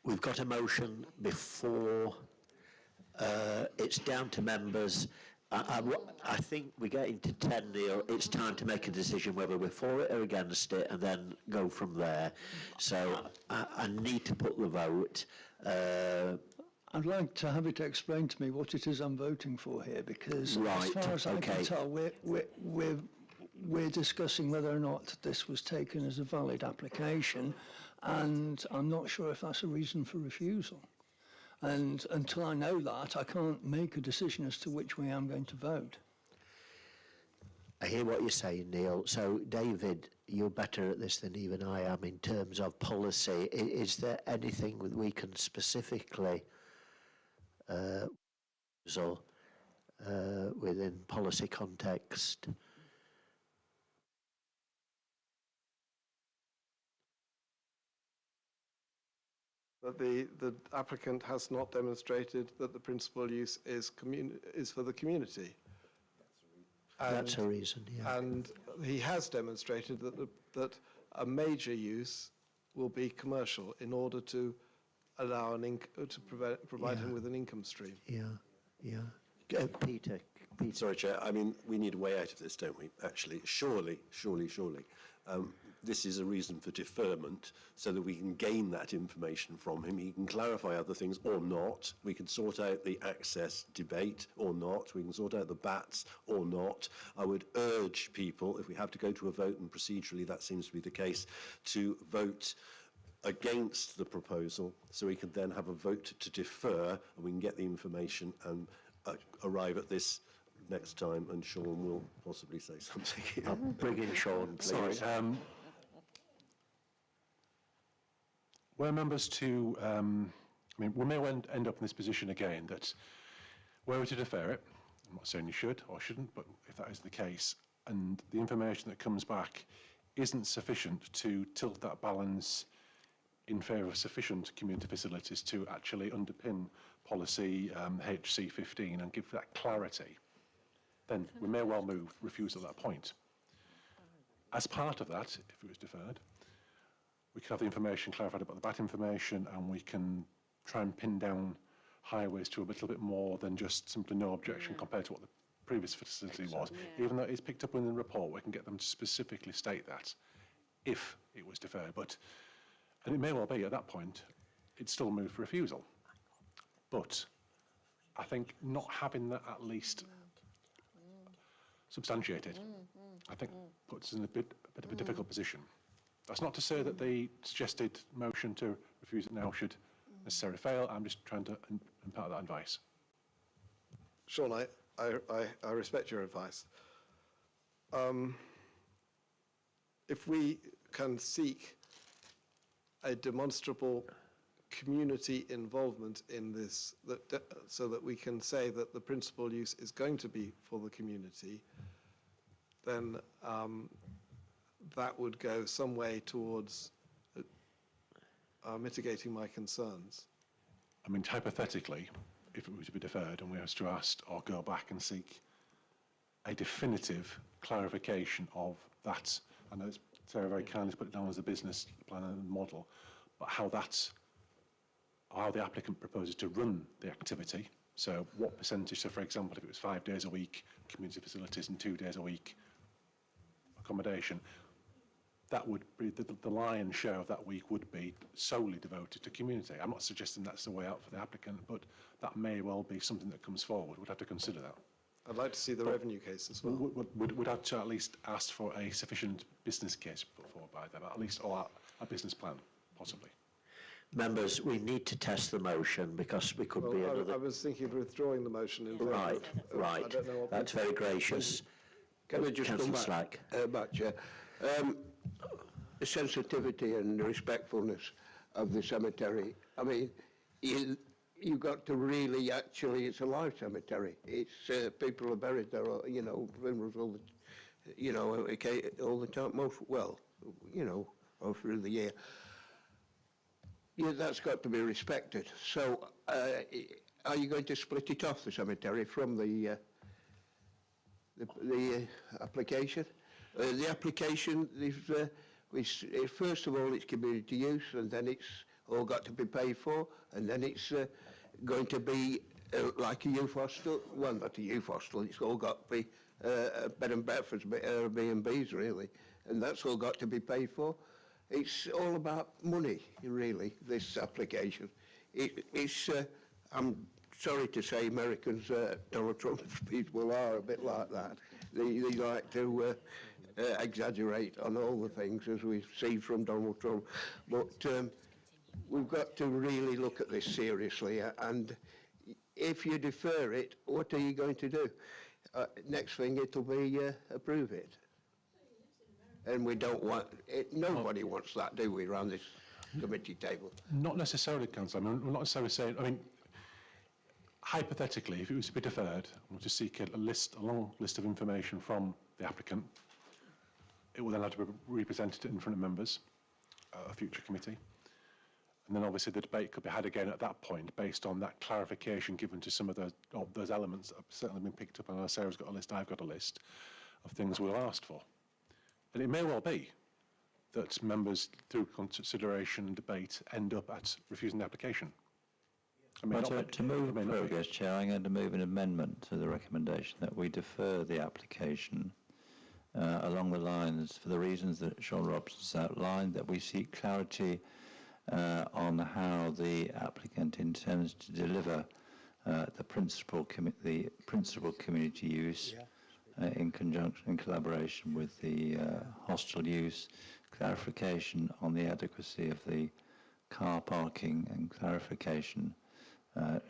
A: We've got a motion before. It's down to members. I think we're getting to 10, Neil. It's time to make a decision whether we're for it or against it, and then go from there. So I need to put the vote.
U: I'd like to have it explained to me what it is I'm voting for here, because as far as I can tell, we're discussing whether or not this was taken as a valid application, and I'm not sure if that's a reason for refusal. And until I know that, I can't make a decision as to which way I'm going to vote.
A: I hear what you're saying, Neil. So, David, you're better at this than even I am in terms of policy. Is there anything that we can specifically within policy context?
P: That the applicant has not demonstrated that the principal use is for the community.
A: That's a reason, yeah.
P: And he has demonstrated that a major use will be commercial in order to allow provide him with an income stream.
A: Yeah. Peter.
D: Sorry, Chair. I mean, we need a way out of this, don't we? Actually, surely. This is a reason for deferment so that we can gain that information from him. He can clarify other things or not. We can sort out the access debate or not. We can sort out the BATs or not. I would urge people, if we have to go to a vote, and procedurally that seems to be the case, to vote against the proposal so we can then have a vote to defer and we can get the information and arrive at this next time, and Sean will possibly say something.
A: I'll bring in Sean, please.
K: Sorry. Were members to, we may end up in this position again that were we to defer it, I'm not saying you should or shouldn't, but if that is the case, and the information that comes back isn't sufficient to tilt that balance in favour of sufficient community facilities to actually underpin policy HC 15 and give that clarity, then we may well move refusal at that point. As part of that, if it was deferred, we can have the information clarified about the BAT information, and we can try and pin down highways to a little bit more than just simply no objection compared to what the previous facility was. Even though it's picked up in the report, we can get them to specifically state that if it was deferred. And it may well be at that point, it's still moved for refusal. But I think not having that at least substantiated, I think puts us in a bit of a difficult position. That's not to say that the suggested motion to refuse it now should necessarily fail. I'm just trying to impart that advice.
P: Sean, I respect your advice. if we can seek a demonstrable community involvement in this, so that we can say that the principal use is going to be for the community, then that would go some way towards mitigating my concerns.
K: I mean, hypothetically, if it were to be deferred and we was to ask or go back and seek a definitive clarification of that, I know it's Sarah very kindly put it down as a business plan and model, but how the applicant proposes to run the activity. So what percentage, so for example, if it was 5 days a week, community facilities, and 2 days a week, accommodation, that would be, the lion's share of that week would be solely devoted to community. I'm not suggesting that's the way out for the applicant, but that may well be something that comes forward. We'd have to consider that.
P: I'd like to see the revenue case as well.
K: Would have to at least ask for a sufficient business case put forward by them, at least, or a business plan, possibly.
A: Members, we need to test the motion because we could be another...
P: I was thinking of withdrawing the motion.
A: Right.
P: I don't know what
A: That's very gracious.
J: Can I just come
A: Slack.
J: back, Chair? The sensitivity and the respectfulness of the cemetery. I mean, you've got to really, actually, it's a live cemetery. It's people are buried there, you know, funerals all the, you know, all the time. Most, well, you know, all through the year. Yeah, that's got to be respected. So, are you going to split it off, the cemetery, from the application? The application is, first of all, it's community use, and then it's all got to be paid for, and then it's going to be like a youth hostel. Well, not a youth hostel, it's all got to be bed and breakfast, B&Bs really, and that's all got to be paid for. It's all about money, really, this application. It's, I'm sorry to say, Americans, Donald Trump's people are a bit like that. They like to exaggerate on all the things, as we've seen from Donald Trump. But we've got to really look at this seriously, and if you defer it, what are you going to do? Next thing, it'll be approve it. And we don't want it, nobody wants that, do we, around this committee table?
K: Not necessarily, Councillor. I mean, we're not necessarily saying, I mean, hypothetically, if it was to be deferred, and to seek a long list of information from the applicant, it will then have to be represented in front of members, a future committee. And then obviously the debate could be had again at that point based on that clarification given to some of those elements that have certainly been picked up. And Sarah's got a list, I've got a list of things we'll ask for. And it may well be that members, through consideration and debate, end up at refusing the application. I mean,
R: to move progress, Chair, I'm going to move an amendment to the recommendation that we defer the application along the lines, for the reasons that Sean Robson's outlined, that we seek clarity on how the applicant intends to deliver the principal community use in conjunction and collaboration with the hostel use, clarification on the adequacy of the car parking, and clarification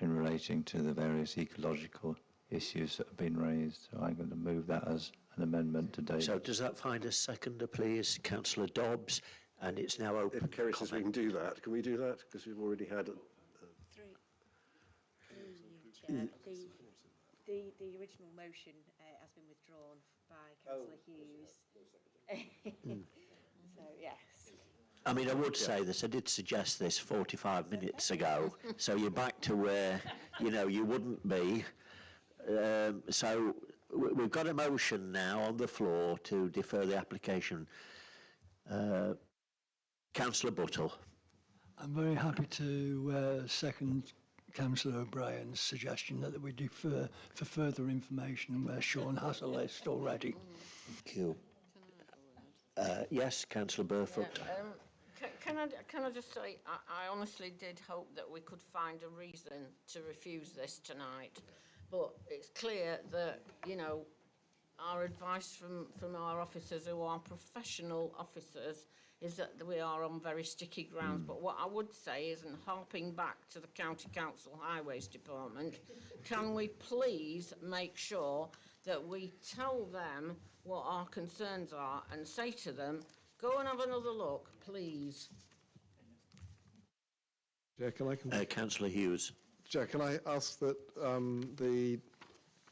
R: in relating to the various ecological issues that have been raised. So I'm going to move that as an amendment today.
A: So does that find a seconder, please? Councillor Dobbs, and it's now open.
D: If Kerry says we can do that, can we do that? Because we've already had...
O: The original motion has been withdrawn by Councillor Hughes. So, yes.
A: I mean, I would say this, I did suggest this 45 minutes ago, so you're back to where, you know, you wouldn't be. So we've got a motion now on the floor to defer the application. Councillor Buttle.
U: I'm very happy to second Councillor O'Brien's suggestion that we defer for further information where Sean has a list already.
A: Thank you. Yes, Councillor Burfoot.
S: Yeah, can I just say, I honestly did hope that we could find a reason to refuse this tonight, but it's clear that, you know, our advice from our officers, who are professional officers, is that we are on very sticky grounds. But what I would say is, and harping back to the County Council Highways Department, can we please make sure that we tell them what our concerns are and say to them, Go and have another look, please.
P: Chair, can I...
A: Councillor Hughes.
P: Chair, can I ask that the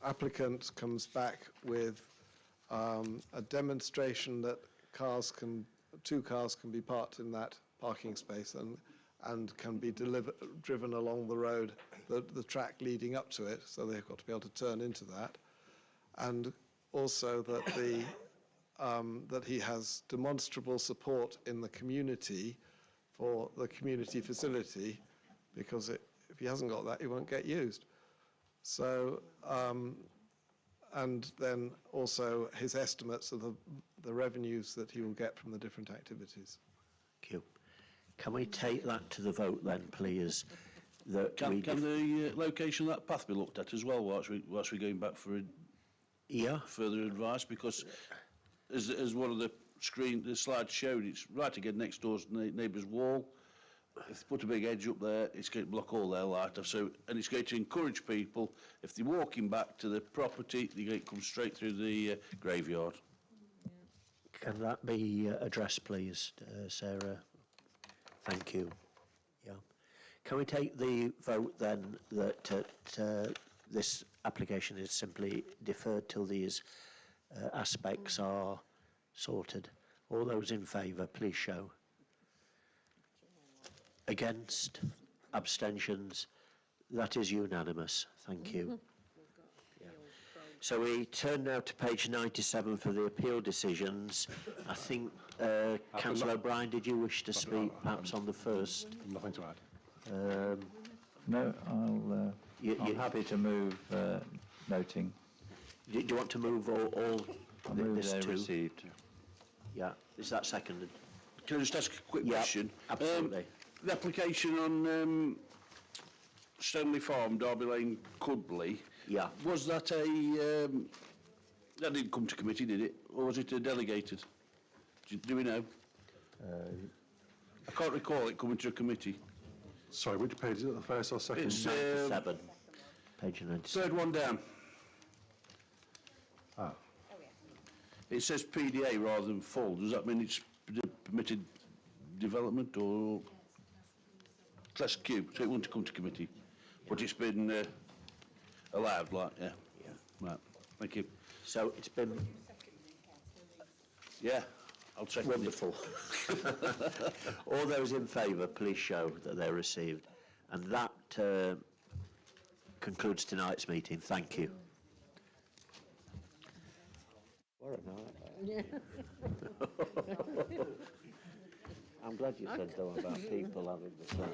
P: applicant comes back with a demonstration that two cars can be parked in that parking space and can be driven along the road, the track leading up to it, so they've got to be able to turn into that, and also that that he has demonstrable support in the community for the community facility, because if he hasn't got that, it won't get used. So, and then also his estimates of the revenues that he will get from the different activities.
A: Thank you. Can we take that to the vote then, please?
Q: Can the location of that path be looked at as well whilst we're going back for further advice? Because as one of the slides showed, it's right again next door's neighbour's wall. If they put a big edge up there, it's going to block all their light off. So, and it's going to encourage people, if they're walking back to the property, they're going to come straight through the graveyard.
A: Can that be addressed, please, Sarah? Thank you. Yeah. Can we take the vote then that this application is simply deferred till these aspects are sorted? All those in favour, please show. Against? Abstentions? That is unanimous. Thank you. Yeah. So we turn now to page 97 for the appeal decisions. I think, Councillor O'Brien, did you wish to speak perhaps on the first?
K: Nothing to add.
R: No, I'm happy to move noting.
A: Do you want to move all
R: I move
A: this
R: they
A: to?
R: received.
A: Yeah. Is that seconded?
Q: Can I just ask a quick question?
A: Absolutely.
Q: The application on Stanley Farm, Derby Lane, Cudley, was that that didn't come to committee, did it? Or was it delegated? Do we know? I can't recall it coming to a committee.
K: Sorry, which page is it, the first or second?
Q: It's
A: 97. Page 97.
Q: Third one down.
K: Ah.
Q: It says PDA rather than full. Does that mean it's permitted development or less Q? So it wouldn't come to committee, but it's been allowed, like, yeah. Right, thank you.
A: So it's been...
Q: Yeah, I'll check.
A: Wonderful. All those in favour, please show that they're received. And that concludes tonight's meeting. Thank you. I'm glad you said though about people having the same.